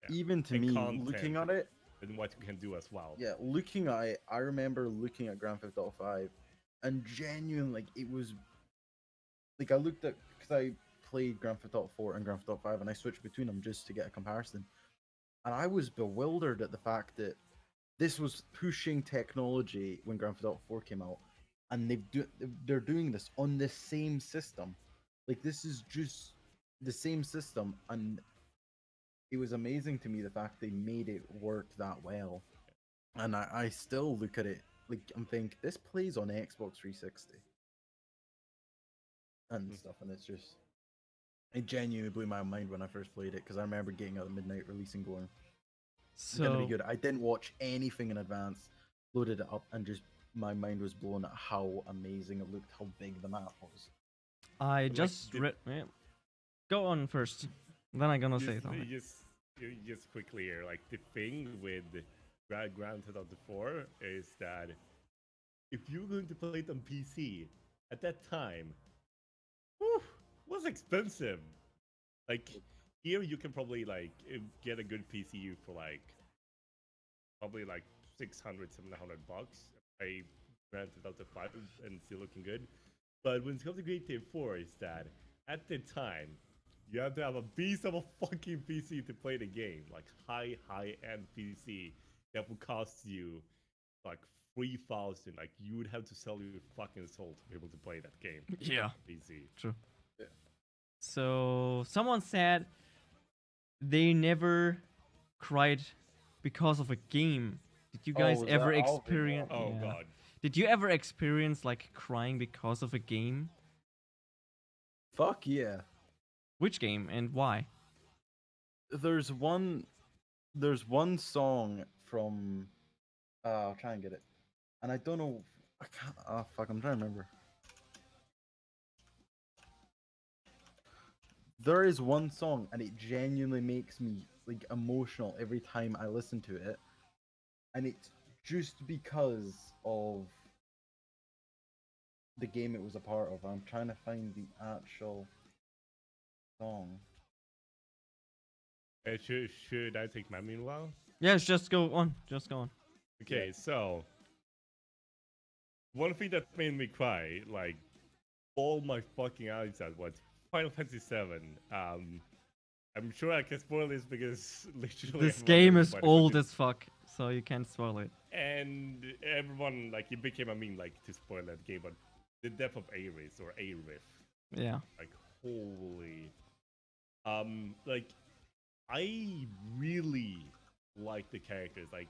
Yeah. even to And me content looking at it. and what you can do as well. Yeah, looking at it, I remember looking at Grand Theft Auto 5 and genuine like it was like I looked at because I played Grand Theft Auto 4 and Grand Theft Auto 5 and I switched between them just to get a comparison. And I was bewildered at the fact that this was pushing technology when Grand Theft Auto 4 came out, and they're doing this on the same system. Like this is just the same system, and it was amazing to me the fact they made it work that well. And I still look at it like I'm think this plays on Xbox 360 and stuff, and it's just it genuinely blew my mind when I first played it because I remember getting out the midnight release and going, "It's gonna be So good." I didn't watch anything in advance, loaded it up, and just my mind was blown at how amazing it looked, how big the map was. I Like, just read. Yeah. Go on first. Then I'm gonna say something. Just quickly here, like the thing with Grand Theft Auto 4 is that if you're going to play it on PC at that time, whew, was expensive. Like here, you can probably like get a good PCU for like probably like 600, 700 bucks. I Grand Theft Auto 5 and still looking good. But when it comes to GTA 4, is that at the time you have to have a beast of a fucking PC to play the game, like high end PC that would cost you like 3,000. Like you would have to sell your fucking soul to be able to play that game. Yeah. PC. True. Yeah. So someone said they never cried because of a game. Did you guys was ever that Alvin? experience? Oh yeah. god. Did you ever experience like crying because of a game? Fuck yeah. Which game and why? There's one song from I'll try and get it. And I don't know I can't fuck, I'm trying to remember. There is one song and it genuinely makes me like emotional every time I listen to it. And it's just because of the game it was a part of. I'm trying to find the actual song. Should I take my meanwhile? Yes, just go on. Just go on. Okay, so one thing that made me cry, like all my fucking eyes out, was Final Fantasy VII. I'm sure I can spoil this because literally This everyone game knows is about it, but old it- as fuck, so you can't spoil it. and everyone like it became a meme like to spoil that game, but the death of Ares or Arif, Yeah. like holy, like I really like the characters, like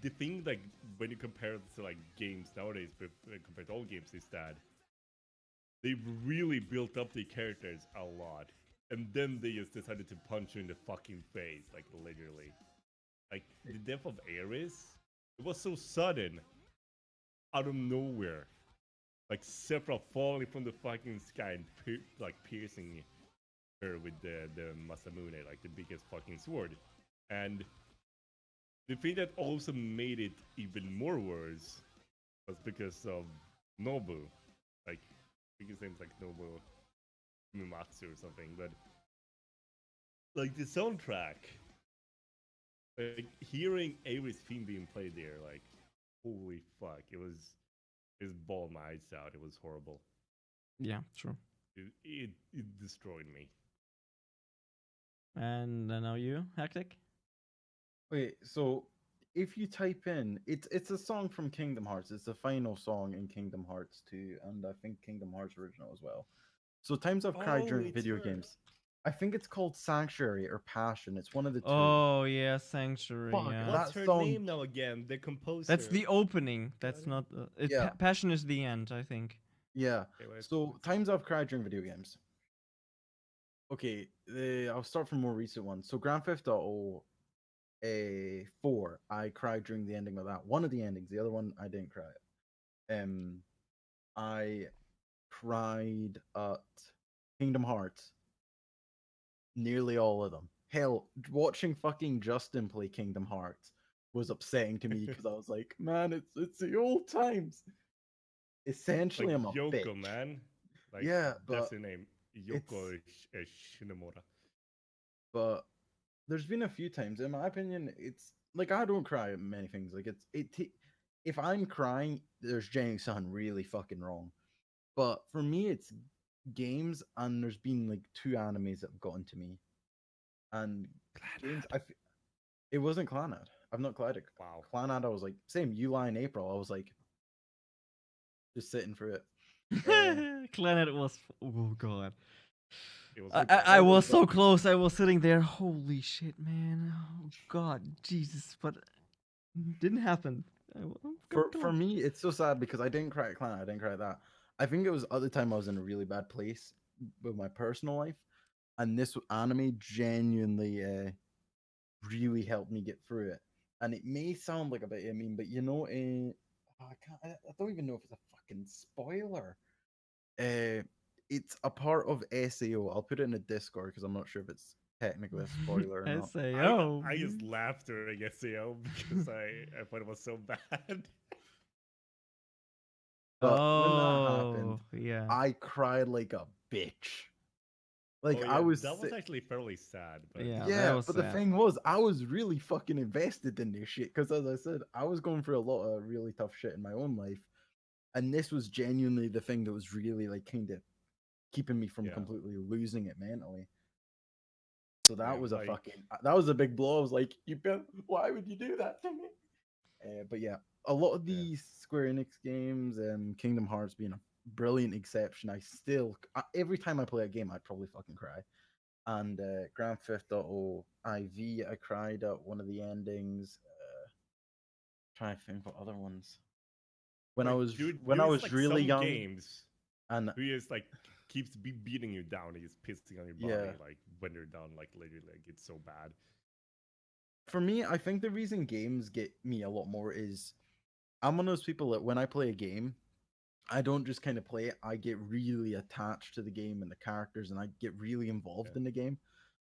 the thing like when you compare it to like games nowadays, but compared to old games, is that they really built up the characters a lot, and then they just decided to punch you in the fucking face, like literally. Like the death of Ares, it was so sudden, out of nowhere. Like Sephiroth falling from the fucking sky and like piercing her with the Masamune, like the biggest fucking sword. And the thing that also made it even more worse was because of Nobu. Like, I think his name's like Nobu Mimatsu or something, but like the soundtrack, like hearing Ares theme being played there, like holy fuck, it bawled my eyes out. It was horrible. Yeah, true. It destroyed me. And now you, Hectic? Wait, so if you type in, it's a song from Kingdom Hearts. It's the final song in Kingdom Hearts 2, and I think Kingdom Hearts original as well. So times I've cried Oh, during it's video her. games. I think it's called Sanctuary or Passion. It's one of the two. Oh yeah, Sanctuary. Fuck, Yeah. What's that her song. name now again? The composer. That's the opening. That's it? not. Yeah. Passion is the end, I think. Yeah. Okay, wait, So let's- times I've cried during video games. Okay, I'll start from more recent ones. So Grand Theft Auto 4, I cried during the ending of that. One of the endings, the other one I didn't cry. I cried at Kingdom Hearts. Nearly all of them. Hell, watching fucking Justin play Kingdom Hearts was upsetting to me because I was like, man, it's the old times. Essentially, like I'm a Yoko, bitch. man. Like Yeah, that's but her name. Yoko Shinomura. but there's been a few times, in my opinion, it's like I don't cry at many things. Like if I'm crying, there's genuinely something really fucking wrong. But for me, it's games, and there's been like two animes that have gotten to me, and games. It wasn't Clanad. I've not cried at Wow. Clanad. I was like, same. You Lie in April. I was like, just sitting through it. Clannad was. Oh god. It was I, super I, I All was of so them. close. I was sitting there. Holy shit, man. Oh god, Jesus. But didn't happen. I'm For gone. me, it's so sad because I didn't cry at Clanad. I didn't cry at that. I think it was at the time I was in a really bad place with my personal life, and this anime genuinely really helped me get through it. And it may sound like a bit, I mean, but I can't, I don't even know if it's a fucking spoiler. It's a part of SAO. I'll put it in a Discord because I'm not sure if it's technically a spoiler or not. SAO. I just laughed during SEO because I thought it was so bad. But when that happened, Oh, yeah. I cried like a bitch. Like Oh I yeah, was that was actually fairly sad. But Yeah, that yeah, was but the sad. thing was, I was really fucking invested in this shit because, as I said, I was going through a lot of really tough shit in my own life, and this was genuinely the thing that was really like kind of keeping me from Yeah. completely losing it mentally. So that Yeah, was like- that was a big blow. I was like, why would you do that to me? But yeah, a lot of Yeah. these Square Enix games, Kingdom Hearts being a brilliant exception, every time I play a game, I'd probably fucking cry. And Grand Theft Auto IV, I cried at one of the endings. Trying to think what other ones. When I like, was dude, when I there's, was like, really some young, games and who just like keeps beating you down and just pissing on your body, Yeah. like when they're done, like literally, like it's so bad. for me, I think the reason games get me a lot more is I'm one of those people that when I play a game, I don't just kind of play it. I get really attached to the game and the characters, and I get really involved Yeah. in the game.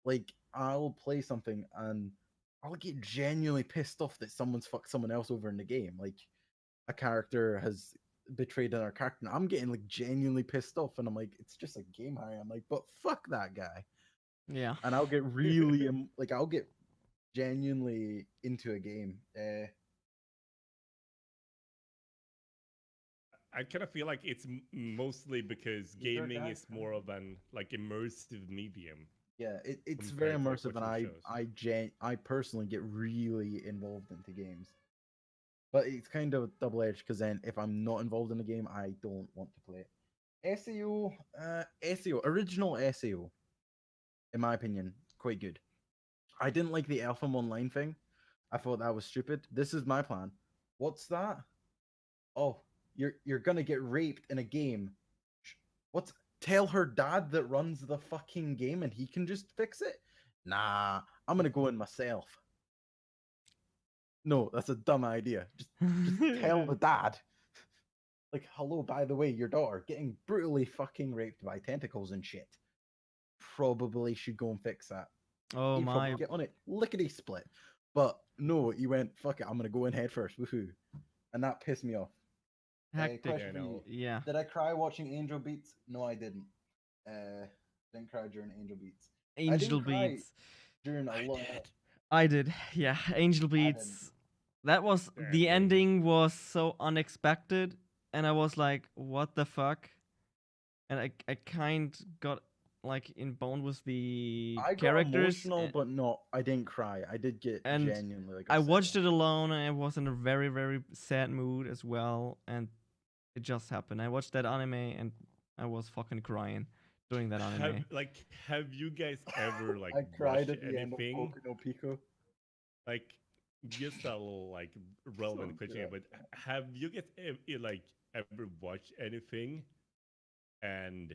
Like I'll play something and I'll get genuinely pissed off that someone's fucked someone else over in the game. Like a character has betrayed another character. And I'm getting like genuinely pissed off, and I'm like, it's just a game, Harry. I'm like, but fuck that guy. Yeah. And I'll get really like I'll get genuinely into a game. I kind of feel like it's mostly because Is there a gaming guy is more of an like immersive medium. Yeah, it's very compared to like immersive, and watching shows. I personally get really involved into games. But it's kind of double edged because then if I'm not involved in the game, I don't want to play it. SEO, original SEO, in my opinion, quite good. I didn't like the Alpha Online thing. I thought that was stupid. This is my plan. What's that? Oh, you're gonna get raped in a game. What's tell her dad that runs the fucking game and he can just fix it? Nah, I'm gonna go in myself. No, that's a dumb idea. Just tell the dad. Like, hello, by the way, your daughter getting brutally fucking raped by tentacles and shit. Probably should go and fix that. Oh He'd probably my. get on it lickety split. But no, he went, fuck it, I'm gonna go in head first. Woohoo. And that pissed me off. Hectic. Question Yeah, for you. no. Yeah. Did I cry watching Angel Beats? No, I didn't. Didn't cry during Angel Beats. I Angel didn't cry Beats. during a I lot. did. I did. Yeah, Angel didn't. Beats. That was The the ending. ending was so unexpected, and I was like, "What the fuck?" And I kind got like in bone with the I got characters, emotional, but not. I didn't cry. I did get and genuinely like I upset. watched it alone, and I was in a very very sad mood as well, and it just happened. I watched that anime, and I was fucking crying during that anime. Have you guys ever like I cried watched at the end of anything? Poco no Pico. Like just a little like relevant So question, good. but have you guys like ever watched anything and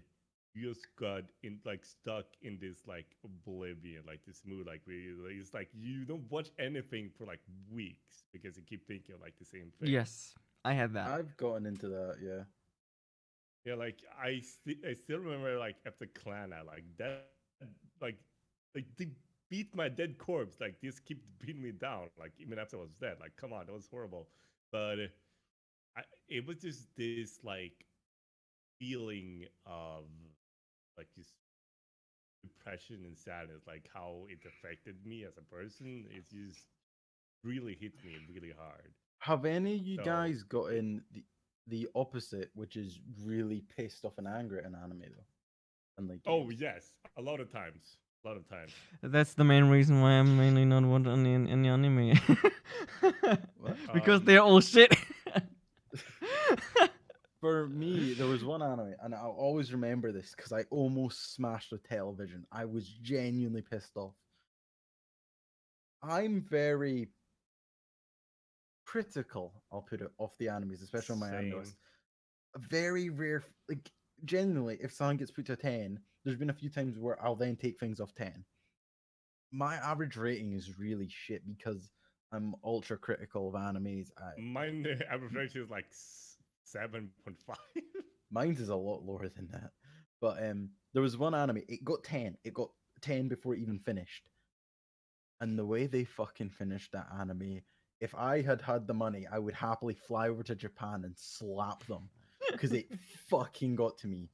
you just got in like stuck in this like oblivion, like this mood, like where it's like you don't watch anything for like weeks because you keep thinking of like the same thing. Yes, I had that. I've gotten into that, yeah. Yeah, like I still remember like after Clan, I like that, like like they beat my dead corpse. Like this keep beating me down. Like even after I was dead. Like come on, that was horrible. But it was just this like feeling of like this depression and sadness. Like how it affected me as a person. It just really hit me really hard. Have any of you So guys gotten the opposite, which is really pissed off and angry at an anime though? And like oh games? yes, a lot of times. A lot of times. That's the main reason why I'm mainly not watching any anime. What? Because they're all shit. For me, there was one anime, and I'll always remember this because I almost smashed the television. I was genuinely pissed off. I'm very critical, I'll put it, of the animes, especially on my anime Same. list. A very rare, like, genuinely, if something gets put to 10, there's been a few times where I'll then take things off 10. My average rating is really shit because I'm ultra critical of animes. Mine average rating is like 7.5. Mine's is a lot lower than that. But there was one anime, it got 10. It got 10 before it even finished. And the way they fucking finished that anime, if I had had the money, I would happily fly over to Japan and slap them because it fucking got to me.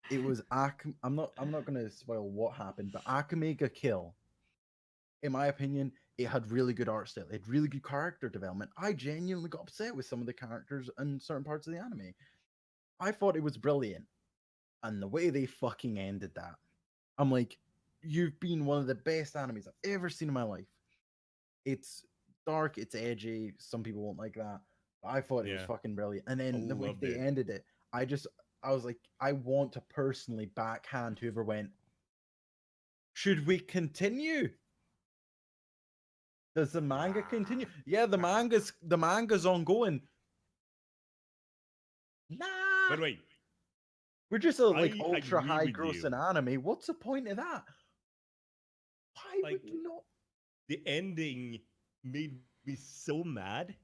It was I'm not gonna spoil what happened, but Akame ga Kill, in my opinion, it had really good art style. It had really good character development. I genuinely got upset with some of the characters in certain parts of the anime. I thought it was brilliant. And the way they fucking ended that, I'm like, you've been one of the best animes I've ever seen in my life. It's dark, it's edgy. Some people won't like that. But I thought it was Yeah. fucking brilliant. And then the way loved they it. ended it, I was like, I want to personally backhand whoever went, should we continue? Does the manga continue? Yeah, the manga's ongoing. Nah. But wait, We're just a like I ultra agree high with gross you. in anime. What's the point of that? Why Like- would you not? The ending made me so mad.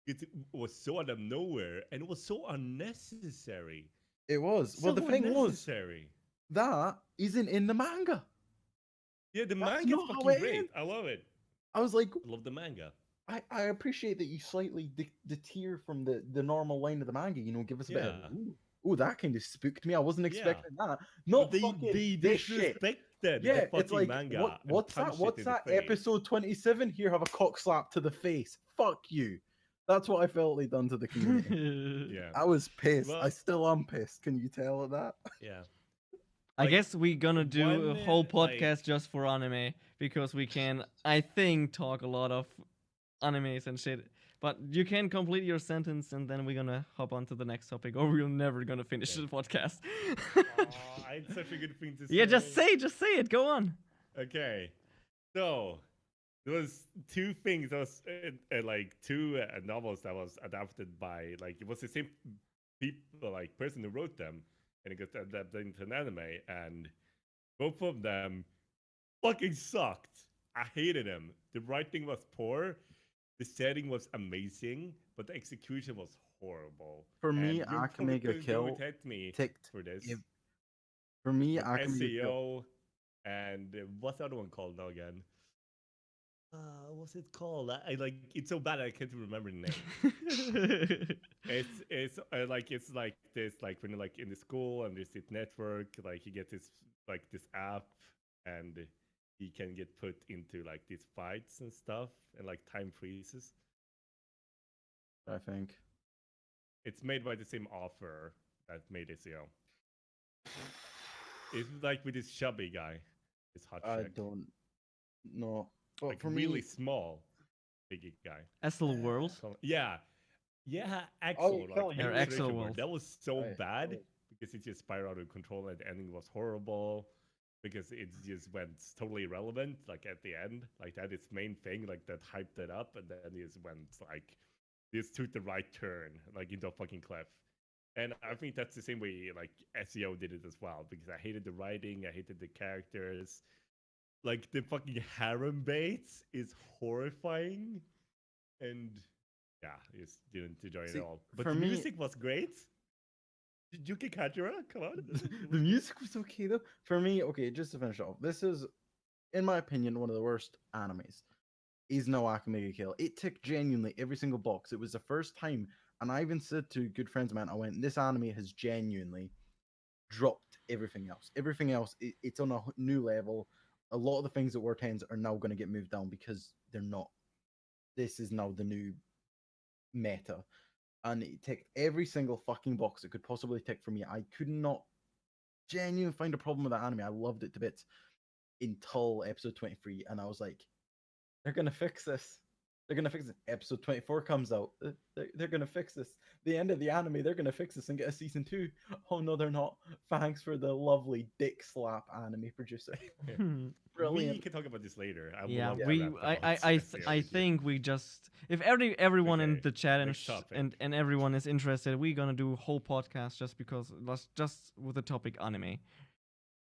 It was so out of nowhere and it was so unnecessary. It was. So Well, the thing was, unnecessary. that isn't in the manga. Yeah, the That's manga's not how fucking it great. ends. I love it. I was like, I love the manga. I appreciate that you slightly deter from the normal line of the manga. You know, give us a bit of, Yeah. ooh, that kind of spooked me. I wasn't Yeah. expecting that. But Not they fucking this shit. disrespected Yeah, the fucking it's like, manga. and what's that? punched it What's in the that? face. Episode 27? Here, have a cock slap to the face. Fuck you. That's what I felt they done to the community. Yeah. I was pissed. I Well- still am pissed. Can you tell at that? Yeah. I Like, guess we're gonna do a one, whole like- podcast just for anime because we can, I think, talk a lot of animes and shit. But you can complete your sentence and then we're gonna hop on to the next topic, or we're never gonna finish Okay. the podcast. Aw, I had such a good thing to say. Yeah, just say it. Go on. Okay, so there was two things. There was like two novels that was adapted by like it was the same people, like person who wrote them, and it got adapted into an anime, and both of them fucking sucked. I hated them. The writing was poor, the setting was amazing, but the execution was horrible. For me, and you're Akame probably ga going to Kill hate me ticked. for this. For me, But Akame ga Kill. SEO and what's the other one called now again? What's it called? I like it's so bad I can't remember the name. It's like this like when you're like in the school and there's this network like you get this app and he can get put into like these fights and stuff and like time freezes. I think. It's made by the same author that made SEO. It's like with this chubby guy, this hot I chick. don't know. But Like for really me, small, biggie guy. Asl World. Yeah, Axel. Kill Like, You. Or the Axel translation word. World. That was so Right, bad right. because it just spiraled out of control and the ending was horrible because it just went totally irrelevant. Like at the end, like that its main thing, like that hyped it up, and then it just went like this took the right turn, like into a fucking cliff. And I think that's the same way like SEO did it as well because I hated the writing, I hated the characters. Like the fucking harem baits is horrifying, and yeah, I just didn't enjoy it See, at all. But for the me- music was great. Yuki Kajura, come on. the music was okay though. For me, okay, just to finish off, this is, in my opinion, one of the worst animes. Is no Akame ga Kill. It ticked genuinely every single box. It was the first time, and I even said to good friends of mine, I went, "This anime has genuinely dropped everything else. Everything else, it's on a new level. A lot of the things that were tens are now going to get moved down because they're not. This is now the new meta." And it ticked every single fucking box it could possibly tick for me. I could not genuinely find a problem with that anime. I loved it to bits until episode 23, and I was like, they're gonna fix this. They're gonna fix it. Episode 24 comes out. They're gonna fix this. The end of the anime, they're gonna fix this and get a season 2. Oh no, they're not. Thanks for the lovely dick slap anime producer. Hmm. We Brilliant. can talk about this later. I would Yeah, love to we wrap I about I SEO I with you. think we just if everyone in Okay, the chat and next topic. and everyone is interested, we're gonna do a whole podcast just because just with the topic anime.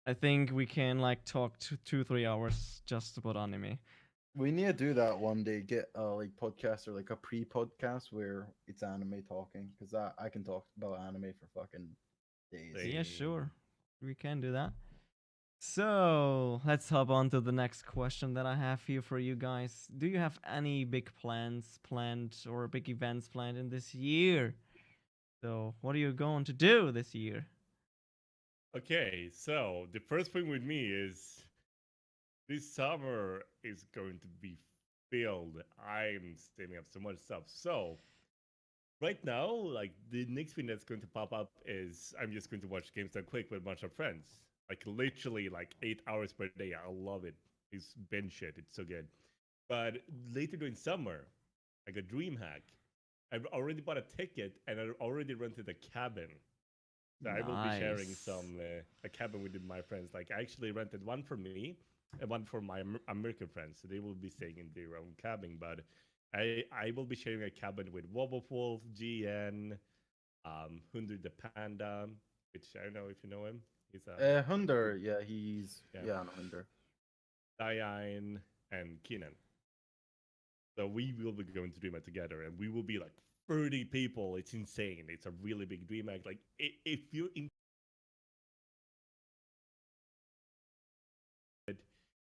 I think we can like talk 2-3 hours just about anime. We need to do that one day. Get a like podcast or like a pre-podcast where it's anime talking, because I can talk about anime for fucking days. They- Yeah, sure. We can do that. So let's hop on to the next question that I have here for you guys. Do you have any big plans planned or big events planned in this year? So what are you going to do this year? Okay, so the first thing with me is this summer is going to be filled. I'm saving up so much stuff. So right now, like the next thing that's going to pop up is I'm just going to watch Games Done Quick with a bunch of friends. Like literally like 8 hours per day. I love it. It's binge shit. It's so good. But later during summer, like a DreamHack. I've already bought a ticket and I already rented a cabin. So I will be sharing Nice. some a cabin with my friends. Like I actually rented one for me and one for my American friends. So they will be staying in their own cabin. But I will be sharing a cabin with Wolf, GN, Hunter the Panda, which I don't know if you know him. He's a Hunder, yeah, he's Yeah. yeah, no, Hunder. Diane and Keenan. So we will be going to DreamHack together, and we will be like 30 people. It's insane. It's a really big DreamHack. Like if you're in,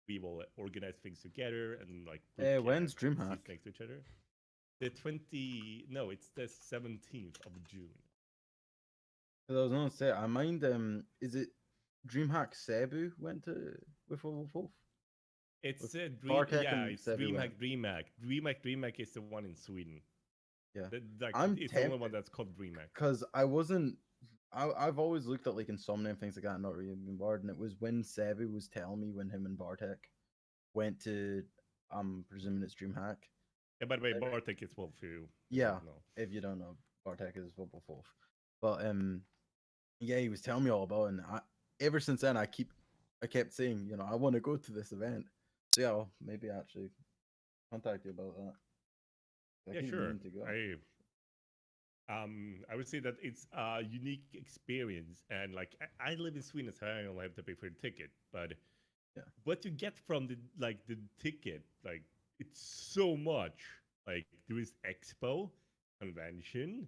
we will organize things together and like. book, When's seats DreamHack? next to each other? The 20. No, it's the 17th of June. 'Cause I was gonna say, I mind. Is it DreamHack Cebu went to with Wolf? It's With a Bartek yeah, and it's everywhere. DreamHack is the one in Sweden. Yeah. Like, I'm it's the only tempted. one that's called DreamHack. Because I wasn't I've always looked at like Insomnia and things like that, and not really been bored. And it was when Sevi was telling me when him and Bartek went to, I'm presuming it's DreamHack. Yeah, by the way, There- Bartek is well too. Yeah, No. if you don't know, Bartek is Football Fourth. But yeah, he was telling me all about it, and ever since then I kept saying, you know, I want to go to this event. So yeah, I'll maybe actually contact you about that. I Yeah, keep sure. meaning to go. I would say that it's a unique experience, and like I live in Sweden, so I only have to pay for the ticket. But Yeah. what you get from the ticket, like it's so much. Like there is expo, convention,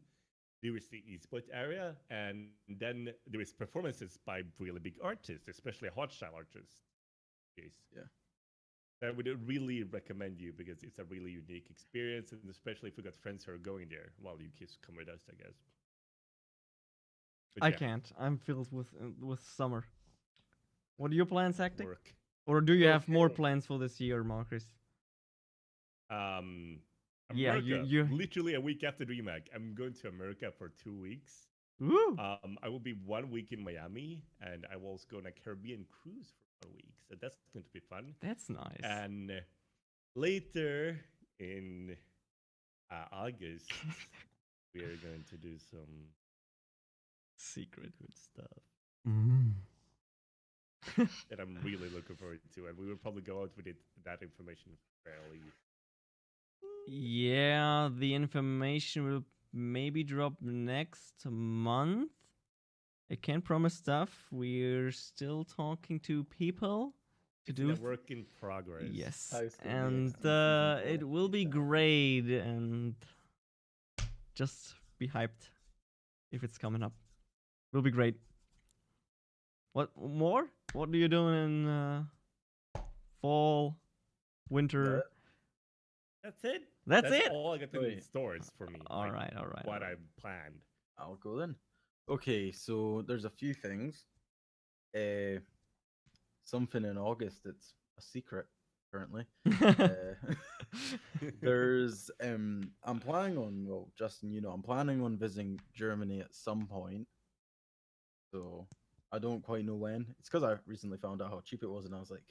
there is the esports area, and then there is performances by really big artists, especially hardstyle artists. Yes. Yeah. I would really recommend you because it's a really unique experience, and especially if you got friends who are going there. Well, you kids come with us, I guess. But I yeah, can't. I'm filled with summer. What are your plans, Hectic? work. Or do you have more Okay. plans for this year, Marcus? Um, Yeah, America. you. Literally a week after DreamHack, I'm going to America for 2 weeks. Woo! I will be 1 week in Miami, and I will also go on a Caribbean cruise for 1 week. So that's going to be fun. That's nice. And later in August, we are going to do some Secret. good stuff Mm. that I'm really looking forward to, and we will probably go out with that information fairly. Yeah, the information will maybe drop next month. I can't promise stuff. We're still talking to people to It's do a work in progress. yes, High School and DxD season it 4, will be yeah. great. And just be hyped if it's coming up. Will be great. What more? What are you doing in fall, winter? That's it. That's it? all I got in Wait. stores for me. All like, right, all right. What all I right. planned. I'll go then. Okay, so there's a few things. Uh, something in August that's a secret currently. There's I'm planning on, well, Justin, you know, I'm planning on visiting Germany at some point. So I don't quite know when. It's because I recently found out how cheap it was, and I was like,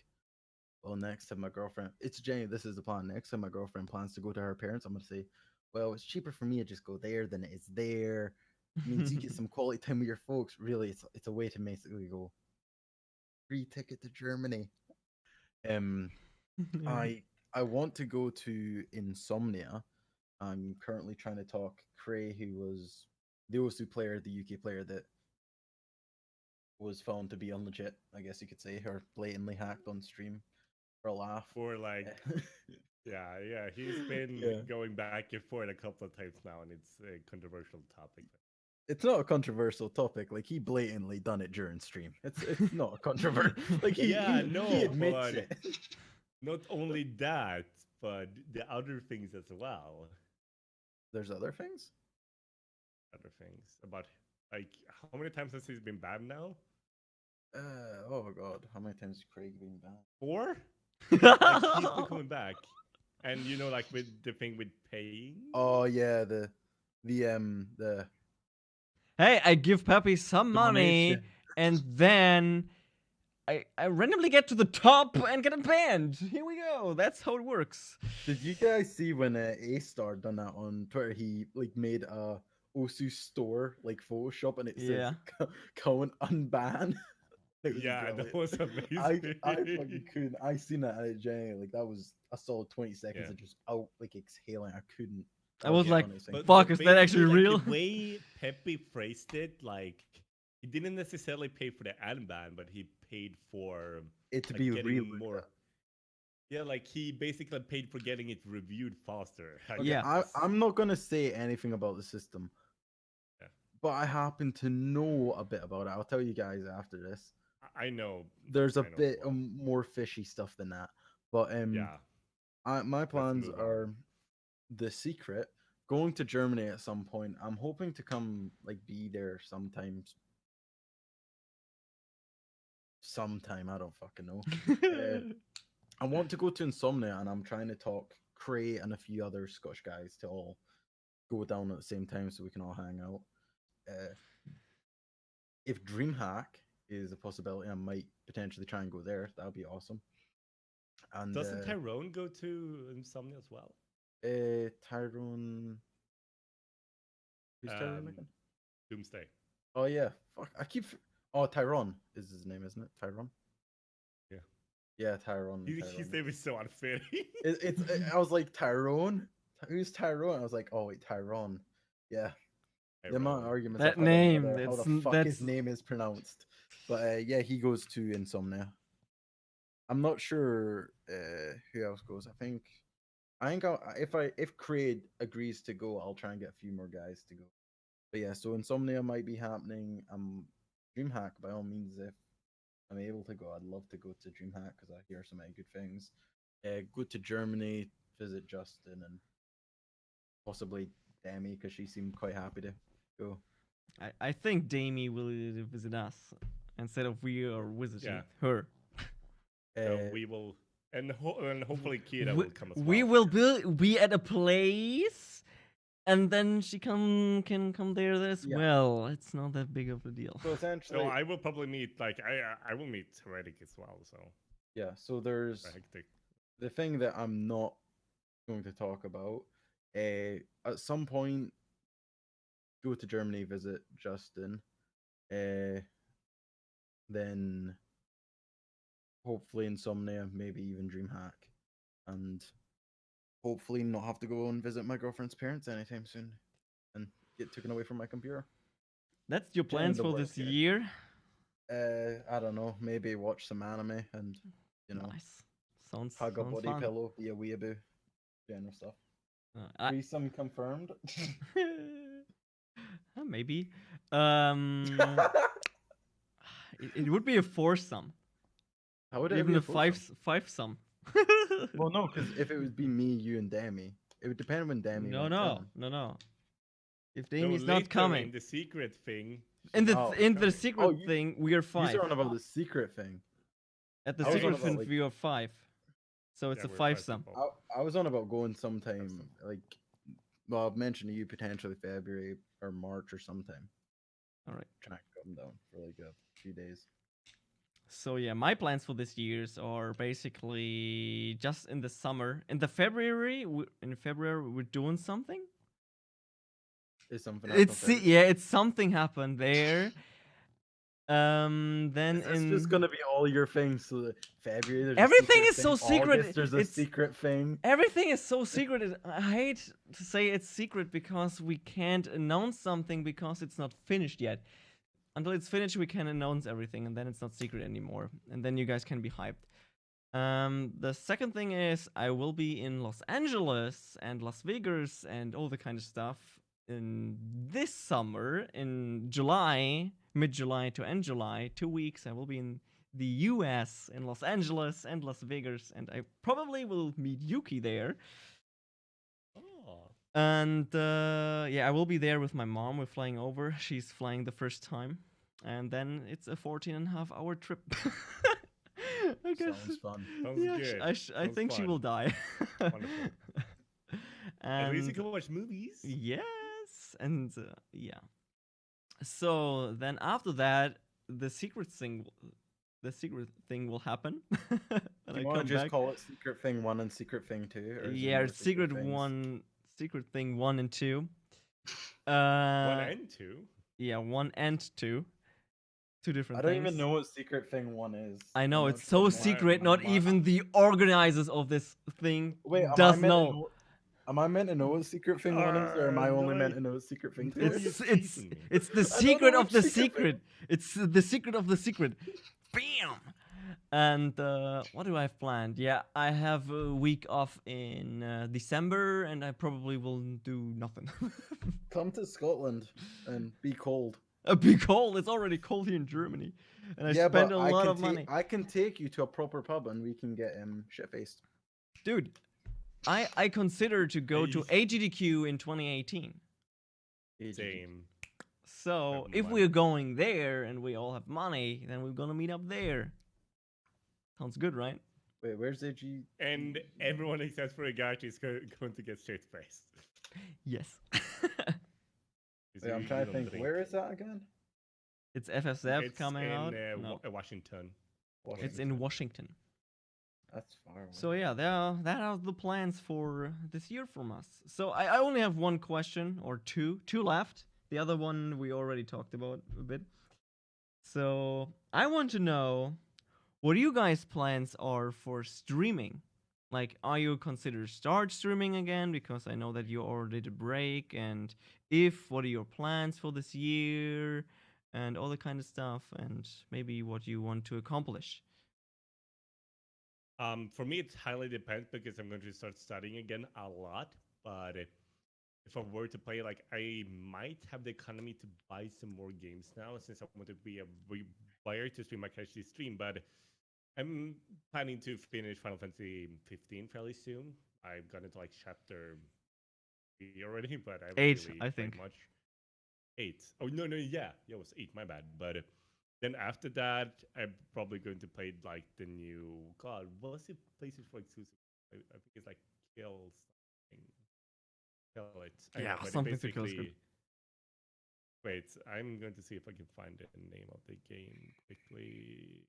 well, next time my girlfriend, it's Jenny, this is the plan. Next time my girlfriend plans to go to her parents, I'm gonna say, well, it's cheaper for me to just go there than it is there. It means you get some quality time with your folks. Really, it's a way to basically go free ticket to Germany. Um, I want to go to Insomnia. I'm currently trying to talk Cray, who was the OSU player, the UK player that was found to be unlegit, I guess you could say, or blatantly hacked on stream for a laugh. Or like, yeah, he's been Yeah. going back and forth a couple of times now, and it's a controversial topic. It's not a controversial topic. Like, he blatantly done it during stream. It's not a controversial. Like, he admits but it. not only that, but the other things as well. There's other things. Other things about like how many times has he been banned now? Oh god, how many times has Craig been banned? 4? Like he's been coming back, and you know, like with the thing with paying. Oh yeah, the Hey, I give Peppy some money, donation. and then I randomly get to the top and get banned. Here we go. That's how it works. Did you guys see when A Star done that on Twitter? He like made a Osu store like Photoshop, and it Yeah. says "Cohen unban." It was Yeah, that brilliant. was amazing. I fucking couldn't. I seen that at Jenny. Like, that was a solid 20 seconds Yeah. of just out like exhaling. I couldn't. I was the like, funniest thing. But fuck, is that actually basically, real? The way Pepe phrased it, like he didn't necessarily pay for the unban, but he paid for it to like, be getting real. more. Yeah, like he basically paid for getting it reviewed faster. I Yeah. guess. I'm not gonna say anything about the system, Yeah. but I happen to know a bit about it. I'll tell you guys after this. I know. There's a I know bit as well. more fishy stuff than that, but Yeah. my plans move on. are the secret. Going to Germany at some point. I'm hoping to come like be there sometimes. Sometime, I don't fucking know. I want to go to Insomnia, and I'm trying to talk Cray and a few other Scottish guys to all go down at the same time so we can all hang out. if DreamHack is a possibility, I might potentially try and go there. That would be awesome. And Doesn't Tyrone go to Insomnia as well? Tyrone. Who's Tyrone again? Doomsday. Oh yeah, fuck. Oh, Tyrone is his name, isn't it? Tyrone. Yeah. Yeah, Tyrone. His name is so unfair. I was like Tyrone. Who's Tyrone? I was like, oh wait, Tyrone. Yeah. The amount of arguments That I've had name, on how the that's- fuck his that's- name is pronounced. But yeah, he goes to Insomnia. I'm not sure who else goes. I think if Craig agrees to go, I'll try and get a few more guys to go. But yeah, so Insomnia might be happening. DreamHack by all means, if I'm able to go, I'd love to go to DreamHack because I hear so many good things. Go to Germany, visit Justin, and possibly Demi because she seemed quite happy to go. I think Damie will visit us instead of we are visiting Yeah. her. So we will, and hopefully Kira will come as well. We will be at a place, and then she can come there as Yeah. well. It's not that big of a deal. So essentially, So I will probably meet I will meet Heretic as well. So yeah. So there's hectic. the thing that I'm not going to talk about. At some point, go to Germany, visit Justin. Then hopefully Insomnia, maybe even DreamHack, and hopefully not have to go and visit my girlfriend's parents anytime soon, and get taken away from my computer. That's your Generally plans the for worst this case. year. I don't know. Maybe watch some anime and Nice. Sounds hug a body fun. pillow, be a weeaboo, general stuff. I- Threesome confirmed. Maybe. It would be a foursome, How would it even be a five sum. Well, no, because if it would be me, you, and Demi, it would depend when Demi. No, went no, down. no. If So Damie's later not coming, in the secret thing. in the Oh, in the coming. secret thing, we are You five. are on about the secret thing. At the I was on secret about, thing, like- we are five. So it's Yeah, a we're five five sum. people. I was on about going sometime, Some. like, well, I've mentioned to you potentially February or March or sometime. All right. Trying to come down for like a few days. So yeah, my plans for this year's are basically just in the summer. In February, we're doing something. Is something It's something happened there. Then It's just gonna be all your things. So February, there's Everything a is secret so thing. secret, August, there's a it's- secret thing. everything is so secret. I hate to say it's secret because we can't announce something because it's not finished yet. Until it's finished, we can announce everything, and then it's not secret anymore. And then you guys can be hyped. The second thing is I will be in Los Angeles and Las Vegas and all the kind of stuff in this summer in July, mid-July to end July, 2 weeks. I will be in the US in Los Angeles and Las Vegas, and I probably will meet Yuki there. Oh. And yeah, I will be there with my mom. We're flying over. She's flying the first time. And then it's a 14.5-hour trip. I guess. Sounds fun. Sounds Yeah, good. I Sounds think she fun. will die. Wonderful. At least you And can watch movies. yes, and yeah. So then after that, the secret thing will happen. And Do I you want to come just back. call it Secret Thing 1 and Secret Thing 2? Or is there Yeah, more secret things? one, secret thing 1 and 2. 1 and 2. Yeah, 1 and 2. Two different I don't things. even know what Secret Thing 1 is. I know I'm it's not so sure why. secret. Not even the organizers of this thing Wait, am I does meant to know. Am I meant to know what Secret Thing 1 is, or am I only no, meant to know what Secret Thing 2 no, is? you It's teasing me. it's the I don't secret know of the which secret secret. It's the secret of the secret. Bam. And what do I have planned? Yeah, I have a week off in December, and I probably will do nothing. Come to Scotland and be cold. Be cold. It's already cold here in Germany, and I spend a lot of money. I can take you to a proper pub and we can get shit faced. Dude, I consider to go to Hey. AGDQ in 2018. Same. So Have if money. we're going there and we all have money, then we're gonna meet up there. Sounds good, right? Wait, where's AG? And everyone except for Jugachi is going to get straight faced. Yes. Wait, I'm trying to think. Where is that again? It's FSF It's coming in out. No, Washington. it's in Washington. That's far away. So yeah, that are the plans for this year from us. So I only have one question or two left. The other one we already talked about a bit. So I want to know what you guys' plans are for streaming. Like, are you consider start streaming again? Because I know that you already did a break. And if, what are your plans for this year? And all the kind of stuff. And maybe what you want to accomplish. For me, it highly depends because I'm going to start studying again a lot. But if I were to play, like, I might have the economy to buy some more games now since I want to be a buyer to stream. I can actually stream, but I'm planning to finish Final Fantasy 15 fairly soon. I've gotten to like chapter 3 already, but I haven't 8, really I played think. much. 8. Oh no, yeah, it was 8. My bad. But then after that, I'm probably going to play like the new God. What's the PlayStation exclusive? I think it's like Kill something. Kill it. I Yeah, know, but it something to Kill is good. basically. Wait, I'm going to see if I can find the name of the game quickly.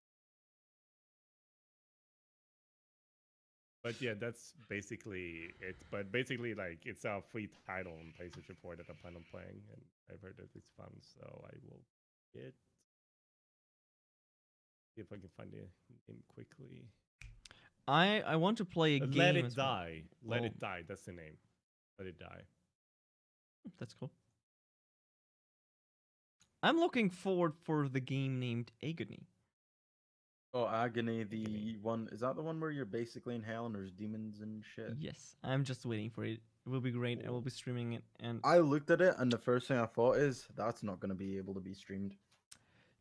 But yeah, that's basically it. But basically, like, it's a free title on PlayStation 4 that I plan on playing, and I've heard that it's fun, so I will get. See if I can find the name quickly. I want to play a game. Let It as well. Die. Let Oh. It Die. That's the name. Let It Die. That's cool. I'm looking forward for the game named Agony. Oh, Agony, the Agony. one is that the one where you're basically in hell and there's demons and shit? Yes, I'm just waiting for it. It will be great. I will Cool. be streaming it, and I looked at it and the first thing I thought is that's not going to be able to be streamed.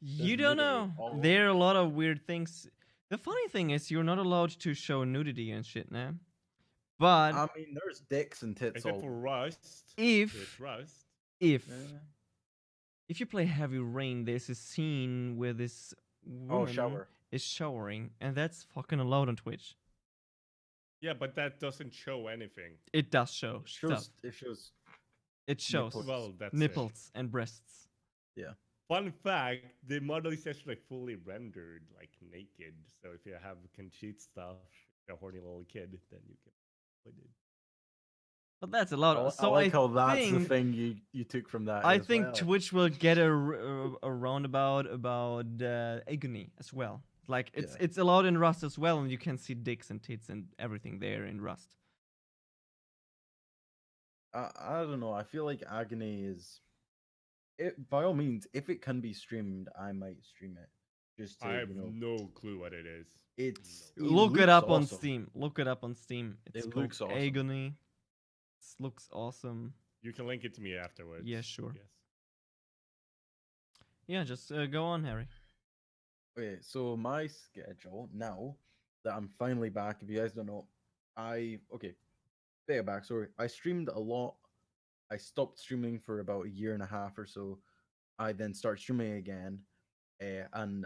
you There's don't nudity know. all There are a lot of weird things. The funny thing is, you're not allowed to show nudity and shit now. But I mean, there's dicks and tits Except all. for Rust. if There's Rust. if Yeah. if you play Heavy Rain, there's a scene where this Oh, woman shower. is showering, and that's fucking allowed on Twitch. Yeah, but that doesn't show anything. It does show It shows. stuff. It shows. It shows nipples. Well, that's it. nipples and breasts. Fun fact: the model is actually fully rendered, like naked. So if you can cheat stuff, you're a horny little kid, then you can play it. But that's a lot. So I like how that's the think- thing you took from that. I as think well. Twitch will get a roundabout about Agony as well. Like Yeah. it's allowed in Rust as well, and you can see dicks and tits and everything there in Rust. I don't know. I feel like Agony is. It by all means, if it can be streamed, I might stream it. Just to, I have you know, no clue what it is. it's Look it looks up on awesome. Steam. Look it up on Steam. It's It called looks awesome. Agony. It looks awesome. You can link it to me afterwards. Yeah, sure. Yes. Yeah, just go on, Harry. Okay, so my schedule now that I'm finally back. If you guys don't know, bit of backstory. I streamed a lot. I stopped streaming for about a year and a half or so. I then started streaming again, and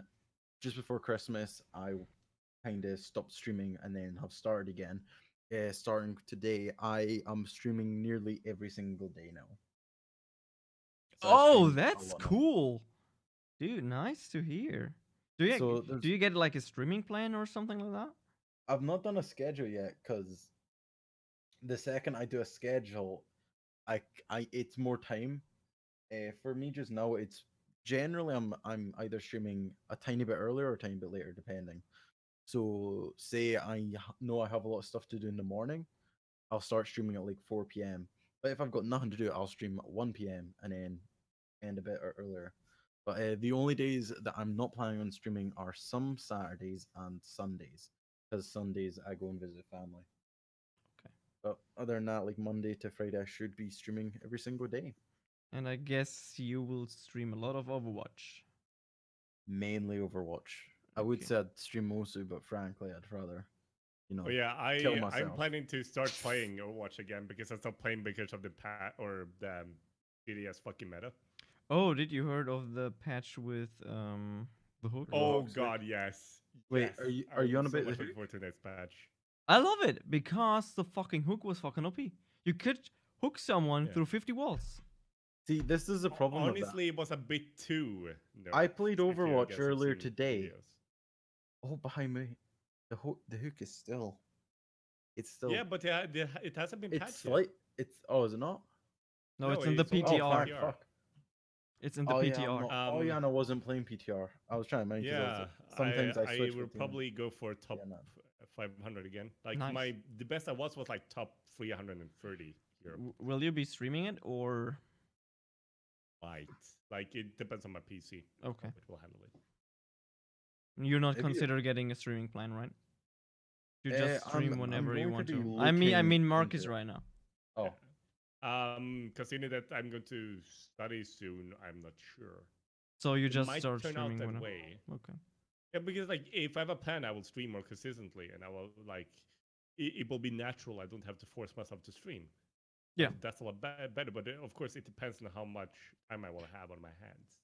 just before Christmas, I kind of stopped streaming and then have started again. Starting today, I am streaming nearly every single day now. So I Oh, stream a that's lot now. cool, dude. Nice to hear. So Do you get like a streaming plan or something like that? I've not done a schedule yet because the second I do a schedule, I it's more time. For me just now, it's generally I'm either streaming a tiny bit earlier or a tiny bit later, depending. So say know I have a lot of stuff to do in the morning, I'll start streaming at like 4 p.m. But if I've got nothing to do, I'll stream at 1 p.m. and then end a bit earlier. But the only days that I'm not planning on streaming are some Saturdays and Sundays, because Sundays I go and visit family. Okay. But other than that, like Monday to Friday, I should be streaming every single day. And I guess you will stream a lot of Overwatch. Mainly Overwatch. I would Okay. say I'd stream mostly, but frankly, I'd rather, Oh yeah, kill I'm myself. planning to start playing Overwatch again because I stopped playing because of the GDS fucking meta. Oh, did you heard of the patch with the hook? Oh Hooks, god, yes. Wait, Yes. are you on I'm a so bit much of the looking forward to the next patch. I love it because the fucking hook was fucking OP. You could hook someone Yeah. through 50 walls. See, this is the problem with that. Honestly, it was a bit too. I played nerfed, if you Overwatch guys have earlier seen today. videos. Oh, behind me, the hook is still. It's still. Yeah, but it hasn't been it's patched yet. slight. It's oh, is it not? No, No, it's in the it's only Oh, PTR. fuck, fuck. It's in the Oh PTR. yeah, I'm not, oh yeah, and I wasn't playing PTR. I was trying to mind because Yeah, sometimes I switch will between. probably go for top Yeah, no. 500 again. Like Nice. the best I was like top 330 here. Will you be streaming it or? Might. Like it depends on my PC. Okay. It will handle it. You're not Maybe consider getting a streaming plan, right? You just stream I'm whenever you going want to to. be I mean looking Marcus into it. right now. Oh, Considering that I'm going to study soon, I'm not sure. So you It just might start turn out streaming that whenever. way. Okay. Yeah, because like if I have a plan, I will stream more consistently, and I will like it will be natural. I don't have to force myself to stream. Yeah. That's a lot better. But of course, it depends on how much time I will have on my hands.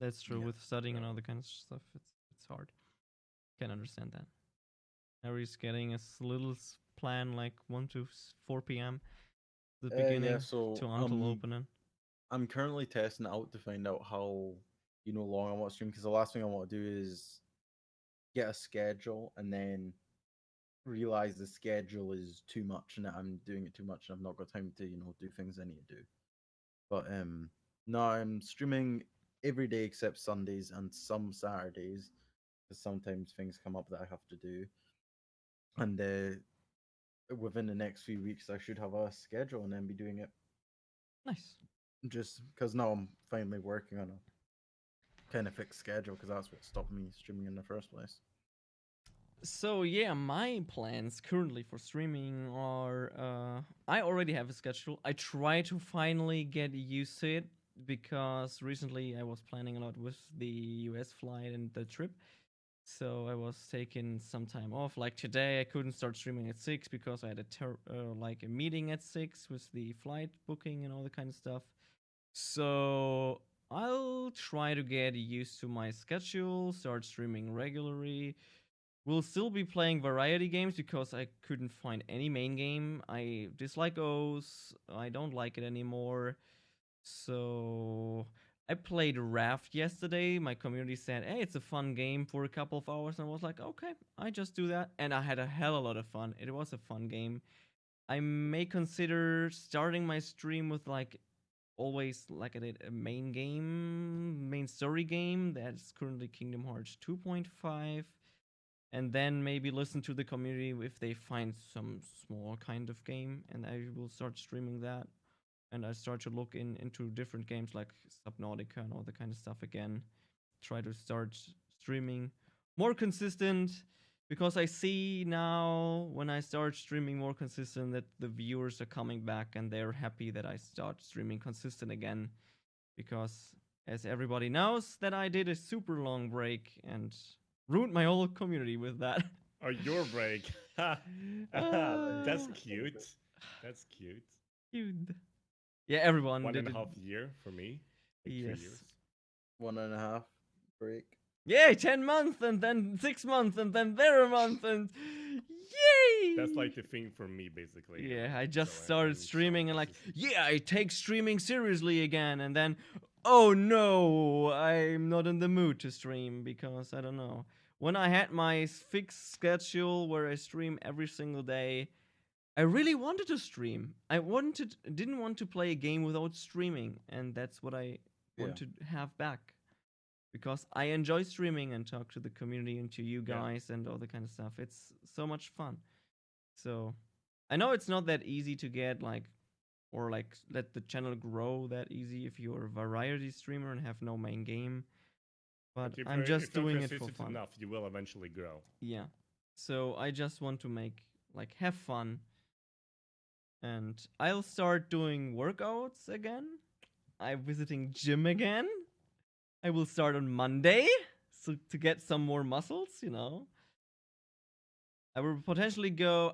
That's true Yeah. with studying and Yeah. all the kind of stuff. It's hard. Can understand that. Harry's getting a little plan like 1 to 4 p.m. The beginning yeah. So to until opening. I'm currently testing it out to find out how long I want to stream, because the last thing I want to do is get a schedule and then realize the schedule is too much and that I'm doing it too much and I've not got time to do things I need to do. But no, I'm streaming every day except Sundays and some Saturdays, because sometimes things come up that I have to do. And within the next few weeks, I should have a schedule and then be doing it. Nice. Just because now I'm finally working on a kind of fixed schedule, because that's what stopped me streaming in the first place. So yeah, my plans currently for streaming are I already have a schedule. I try to finally get used to it because recently I was planning a lot with the US flight and the trip. So I was taking some time off. Like today, I couldn't start streaming at 6 because I had like a meeting at 6 with the flight booking and all the kind of stuff. So I'll try to get used to my schedule, start streaming regularly. We'll still be playing variety games because I couldn't find any main game. I dislike those. I don't like it anymore. So I played Raft yesterday. My community said, hey, it's a fun game for a couple of hours. And I was like, okay, I just do that. And I had a hell of a lot of fun. It was a fun game. I may consider starting my stream with like always like a main story game. That's currently Kingdom Hearts 2.5. And then maybe listen to the community if they find some small kind of game. And I will start streaming that. And I start to look into different games like Subnautica and all the kind of stuff again. Try to start streaming more consistent, because I see now when I start streaming more consistent that the viewers are coming back and they're happy that I start streaming consistent again. Because as everybody knows, that I did a super long break and ruined my whole community with that. Or your break. That's cute. That's cute. Cute. Yeah, everyone 1.5 year for me. Like Yes. 2 years. 1.5 break. Yay, 10 months and then 6 months and then there a month and yay! That's like the thing for me, basically. Yeah, I just So started I'm streaming and like, consistent. yeah, I take streaming seriously again, and then, oh no, I'm not in the mood to stream because I don't know. When I had my fixed schedule where I stream every single day, I really wanted to stream. Didn't want to play a game without streaming, and that's what I want Yeah. to have back. Because I enjoy streaming and talk to the community and to you Yeah. guys and all the kind of stuff. It's so much fun. So I know it's not that easy to get or let the channel grow that easy if you're a variety streamer and have no main game. But If I'm you're- just if you're doing it for consistent fun. enough, you will eventually grow. Yeah. So I just want to have fun. And I'll start doing workouts again. I'm visiting gym again. I will start on Monday, so to get some more muscles. I will potentially go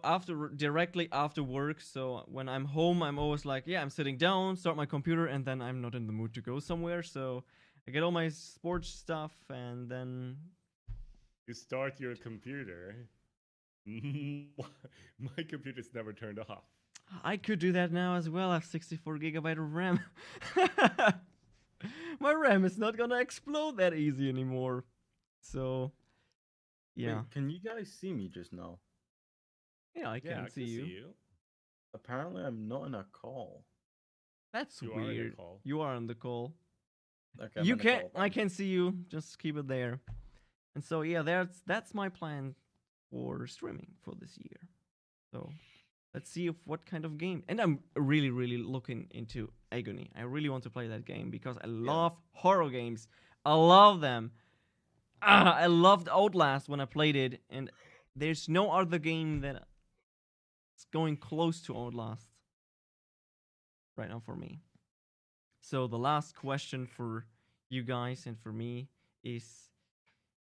directly after work. So when I'm home, I'm always like, yeah, I'm sitting down, start my computer, and then I'm not in the mood to go somewhere. So I get all my sports stuff, and then You start your computer. My computer's never turned off. I could do that now as well. I have 64 gigabyte of RAM. My RAM is not gonna explode that easy anymore. So, yeah. Wait, can you guys see me just now? Yeah, I Yeah, can I see can you. see you. Apparently, I'm not in a call. That's You are in a weird. call. You are on the call. Okay, I'm You in a can call. I can see you. Just keep it there. And so yeah, that's my plan for streaming for this year. So let's see if what kind of game. And I'm really, really looking into Agony. I really want to play that game because I love horror games. I love them. I loved Outlast when I played it, and there's no other game that's going close to Outlast right now for me. So the last question for you guys and for me is,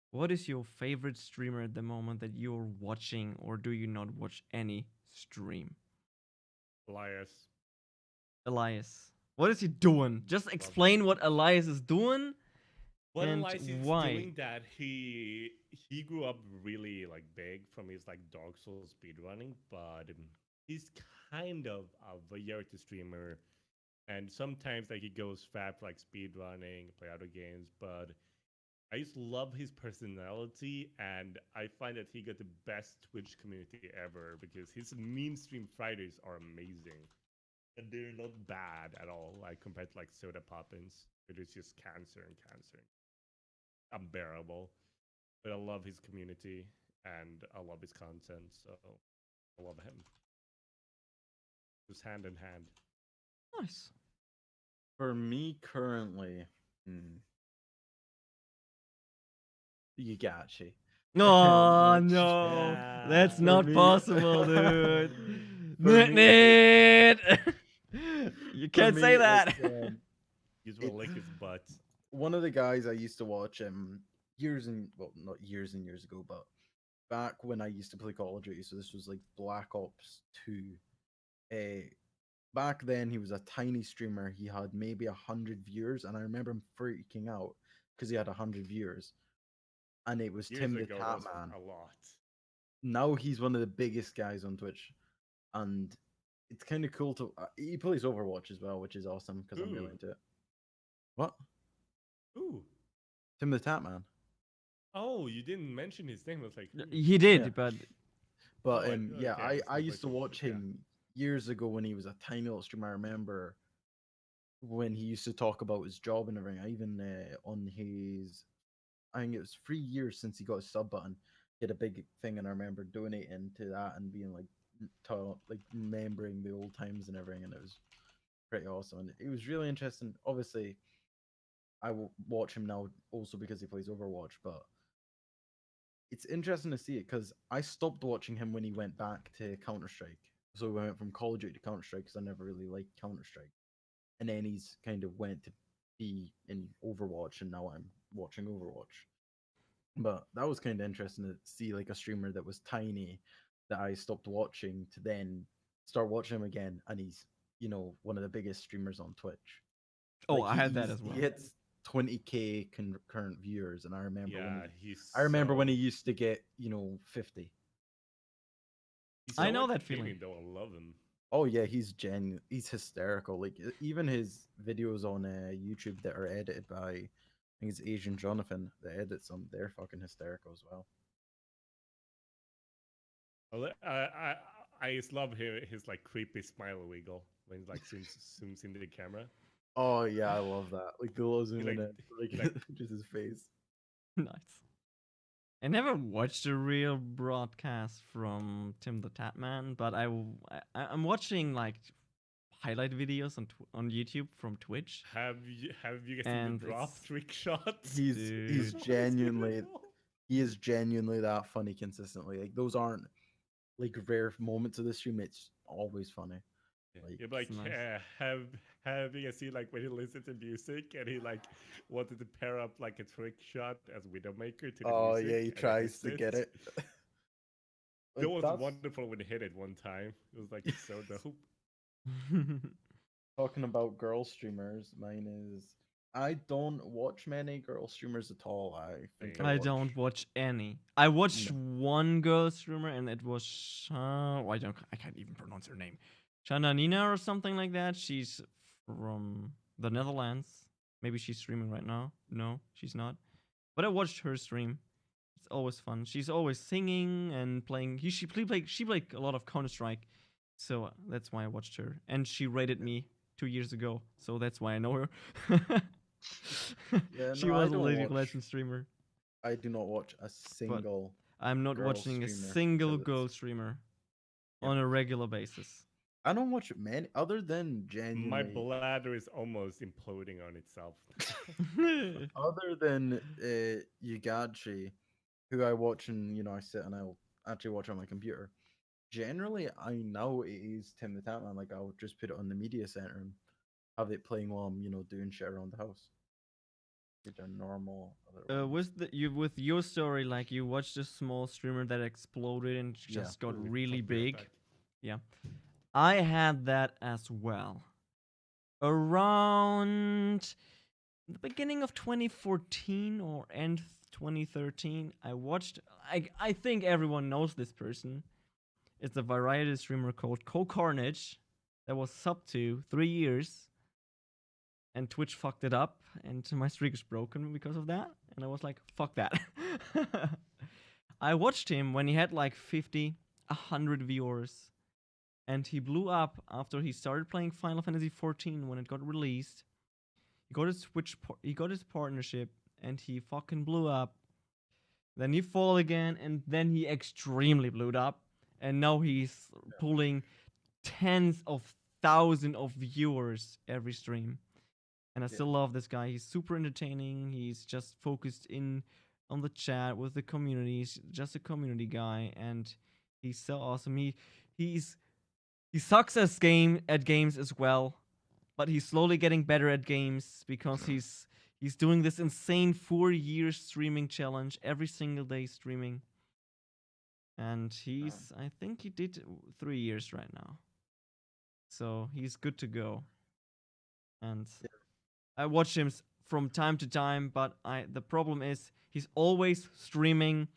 what is your favorite streamer at the moment that you're watching, or do you not watch any stream? Elias. Elias. What is he doing? Just explain what Elias is doing What and Elias is why. doing that he grew up really like big from his like Dark Souls speedrunning, but he's kind of a variety streamer, and sometimes like he goes fat for like speedrunning, play other games, but I just love his personality, and I find that he got the best Twitch community ever because his meme stream Fridays are amazing. And they're not bad at all, like compared to like Soda Poppins. It is just cancer and cancer. Unbearable. But I love his community and I love his content, so I love him. Just hand in hand. Nice. For me currently, Jugachi. No, Like, no, yeah. that's For not me- possible, dude. For Nit, me, nit. You For can't say me, that. it's, He just will It's- lick his butt. one of the guys I used to watch years and well, not years and years ago, but back when I used to play Call of Duty. So this was like Black Ops 2. Back then he was a tiny streamer. He had maybe 100 viewers, and I remember him freaking out because he had 100 viewers, and it was Years Tim the ago, Cat was Man. a lot. Now he's one of the biggest guys on Twitch, and it's kind of cool to. He plays Overwatch as well, which is awesome because I'm really Ooh. into it. What? Ooh. Tim the Tat Man. Oh, you didn't mention his name. I was like, ooh. He did, Yeah. but But Oh, yeah, okay, I it's used to like- watch yeah. him years ago when he was a tiny little streamer. I remember when he used to talk about his job and everything. I even on his, I think it was 3 years since he got his sub button. He had a big thing, and I remember donating to that and being like, like remembering the old times and everything, and it was pretty awesome. And it was really interesting. Obviously, I will watch him now also because he plays Overwatch, but it's interesting to see it because I stopped watching him when he went back to Counter Strike. So we went from Call of Duty to Counter Strike because I never really liked Counter Strike, and then he's kind of went to be in Overwatch, and now I'm watching Overwatch. But that was kind of interesting to see like a streamer that was tiny that I stopped watching to then start watching him again, and he's one of the biggest streamers on Twitch. oh, Like, I had that as well. He hits 20K concurrent viewers, and I remember Yeah, when he's. I remember when so- he used to get 50. he's I so know that entertaining, feeling. Though I love him. Oh yeah, he's he's hysterical. Like even his videos on YouTube that are edited by, I think it's Asian Jonathan that edits them. They're fucking hysterical as well. I just love his like creepy smile wiggle when he like zooms into the camera. Oh yeah, I love that. Like the little zoom in like- it, like like- just his face. Nice. I never watched a real broadcast from Tim the Tatman, but I'm watching like highlight videos on YouTube from Twitch. Have you guys seen And the drop it's- trick shots? He's Dude. genuinely he is genuinely that funny consistently. Like those aren't like rare moments of the stream. It's always funny. Like, You're like, It's nice. have you guys seen like when he listened to music and he like wanted to pair up like a trick shot as Widowmaker to the oh music? yeah, he and tries missed to get it. That Like, was that's- wonderful when he hit it one time. It was like so dope. Talking about girl streamers, mine is I don't watch many girl streamers at all. I think I don't watch any. I watched No. one girl streamer, and it was I can't even pronounce her name. Chananina or something like that. She's from the Netherlands. Maybe she's streaming right now. No, she's not. But I watched her stream. It's always fun. She's always singing and playing. She played a lot of Counter Strike, so that's why I watched her. And she rated me 2 years ago, so that's why I know her. Yeah, She no, I was a don't League of watch- Legends streamer. I do not watch a single. I'm not girl watching a streamer, single so it's- girl streamer Yeah. on a regular basis. I don't watch many other than genuinely. My bladder is almost imploding on itself. Other than Jugachi, who I watch and I sit and I'll actually watch on my computer. Generally, I know it is Tim the Tatman. Like I'll just put it on the media center and have it playing while I'm doing shit around the house. Which are normal. Other ones. with your story, like you watched a small streamer that exploded and just got Ooh, really fuck me big. back. Yeah, I had that as well. Around the beginning of 2014 or end 2013, I watched. I think everyone knows this person. It's a variety streamer called Co-Carnage that was sub to 3 years. And Twitch fucked it up, and my streak is broken because of that. And I was like, fuck that. I watched him when he had like 50, 100 viewers. And he blew up after he started playing Final Fantasy XIV when it got released. He got his partnership, and he fucking blew up. Then he fall again, and then he extremely blew up. And now he's pulling tens of thousands of viewers every stream. And I still love this guy. He's super entertaining. He's just focused in on the chat with the community. He's just a community guy, and he's so awesome. He sucks at games as well, but he's slowly getting better at games because he's doing this insane 4-year streaming challenge every single day streaming. And I think he did 3 years right now. So he's good to go. And I watch him from time to time, but the problem is he's always streaming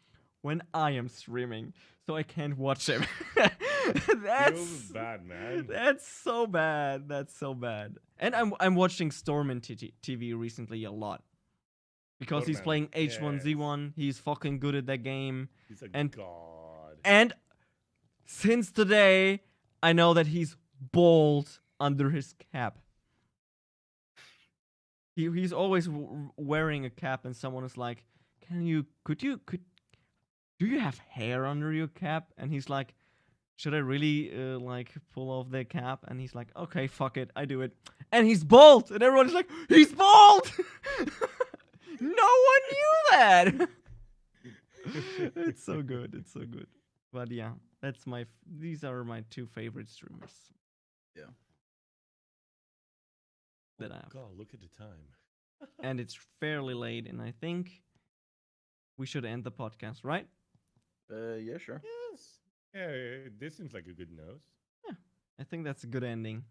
when I am streaming, so I can't watch him. Feels bad, man. That's so bad. That's so bad. And I'm watching Stormin TV recently a lot because he's Stormin, playing H1Z1. He's fucking good at that game. He's a And- god. And since today, I know that he's bald under his cap. He's always wearing a cap, and someone is like, do you have hair under your cap? And he's like, should I really pull off the cap? And he's like, okay, fuck it, I do it. And he's bald, and everyone's like, he's bald. No one knew that. It's so good. It's so good. But yeah, these are my two favorite streamers. Yeah. That I have. God, look at the time. And it's fairly late, and I think we should end the podcast, right? Yeah, sure. Yes. Yeah, this seems like a good note. I think that's a good ending.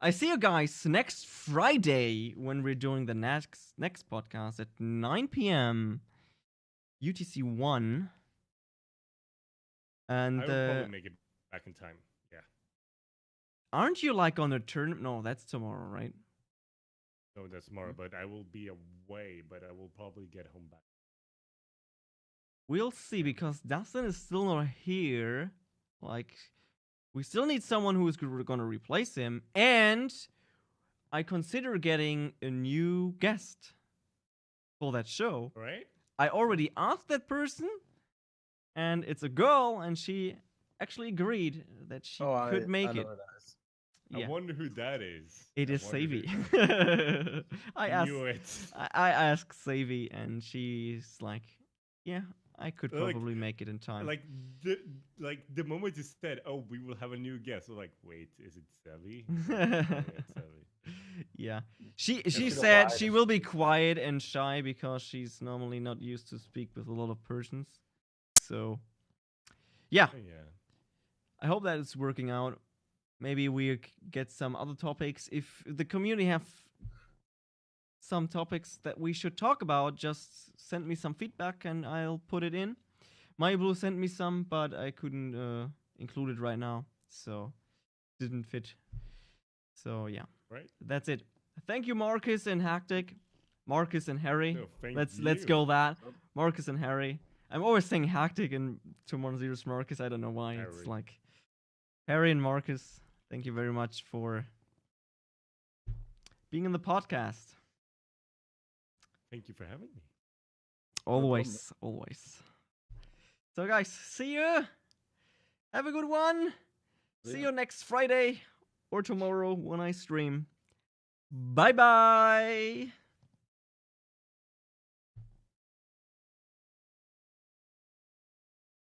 I see you guys next Friday when we're doing the next podcast at 9 p.m. UTC 1. And I will probably make it back in time. Yeah. aren't you like on a tournament? No, that's tomorrow, right? No, that's tomorrow, but I will be away, but I will probably get home back. We'll see, because Dustin is still not here. Like, we still need someone who's gonna replace him, and I consider getting a new guest for that show. Right? I already asked that person, and it's a girl, and she actually agreed that she could make I know it. where that is. Yeah. I wonder who that is. It is wonder who Savy. that I is. asked Knew it. I asked Savy, and she's like, yeah, I could Like- probably make it in time. Like the moment you said, "Oh, we will have a new guest," we're like, "Wait, is it Savvy?" Yeah. She should've said lied. she will be quiet and shy because she's normally not used to speak with a lot of persons. So, yeah, Yeah. I hope that it's working out. Maybe we get some other topics. If the community have some topics that we should talk about, just send me some feedback and I'll put it in. My Blue sent me some, but I couldn't include it right now. So didn't fit. So yeah, Right. that's it. Thank you, Marcus and Hactic, Marcus and Harry. No, thank Let's you. go that. Marcus and Harry. I'm always saying Hactic and to Monzerious Marcus. I don't know why. It's Harry. like Harry and Marcus. Thank you very much for being in the podcast. Thank you for having me. Always, always. So guys, see you. Have a good one. See you next Friday or tomorrow when I stream. Bye bye.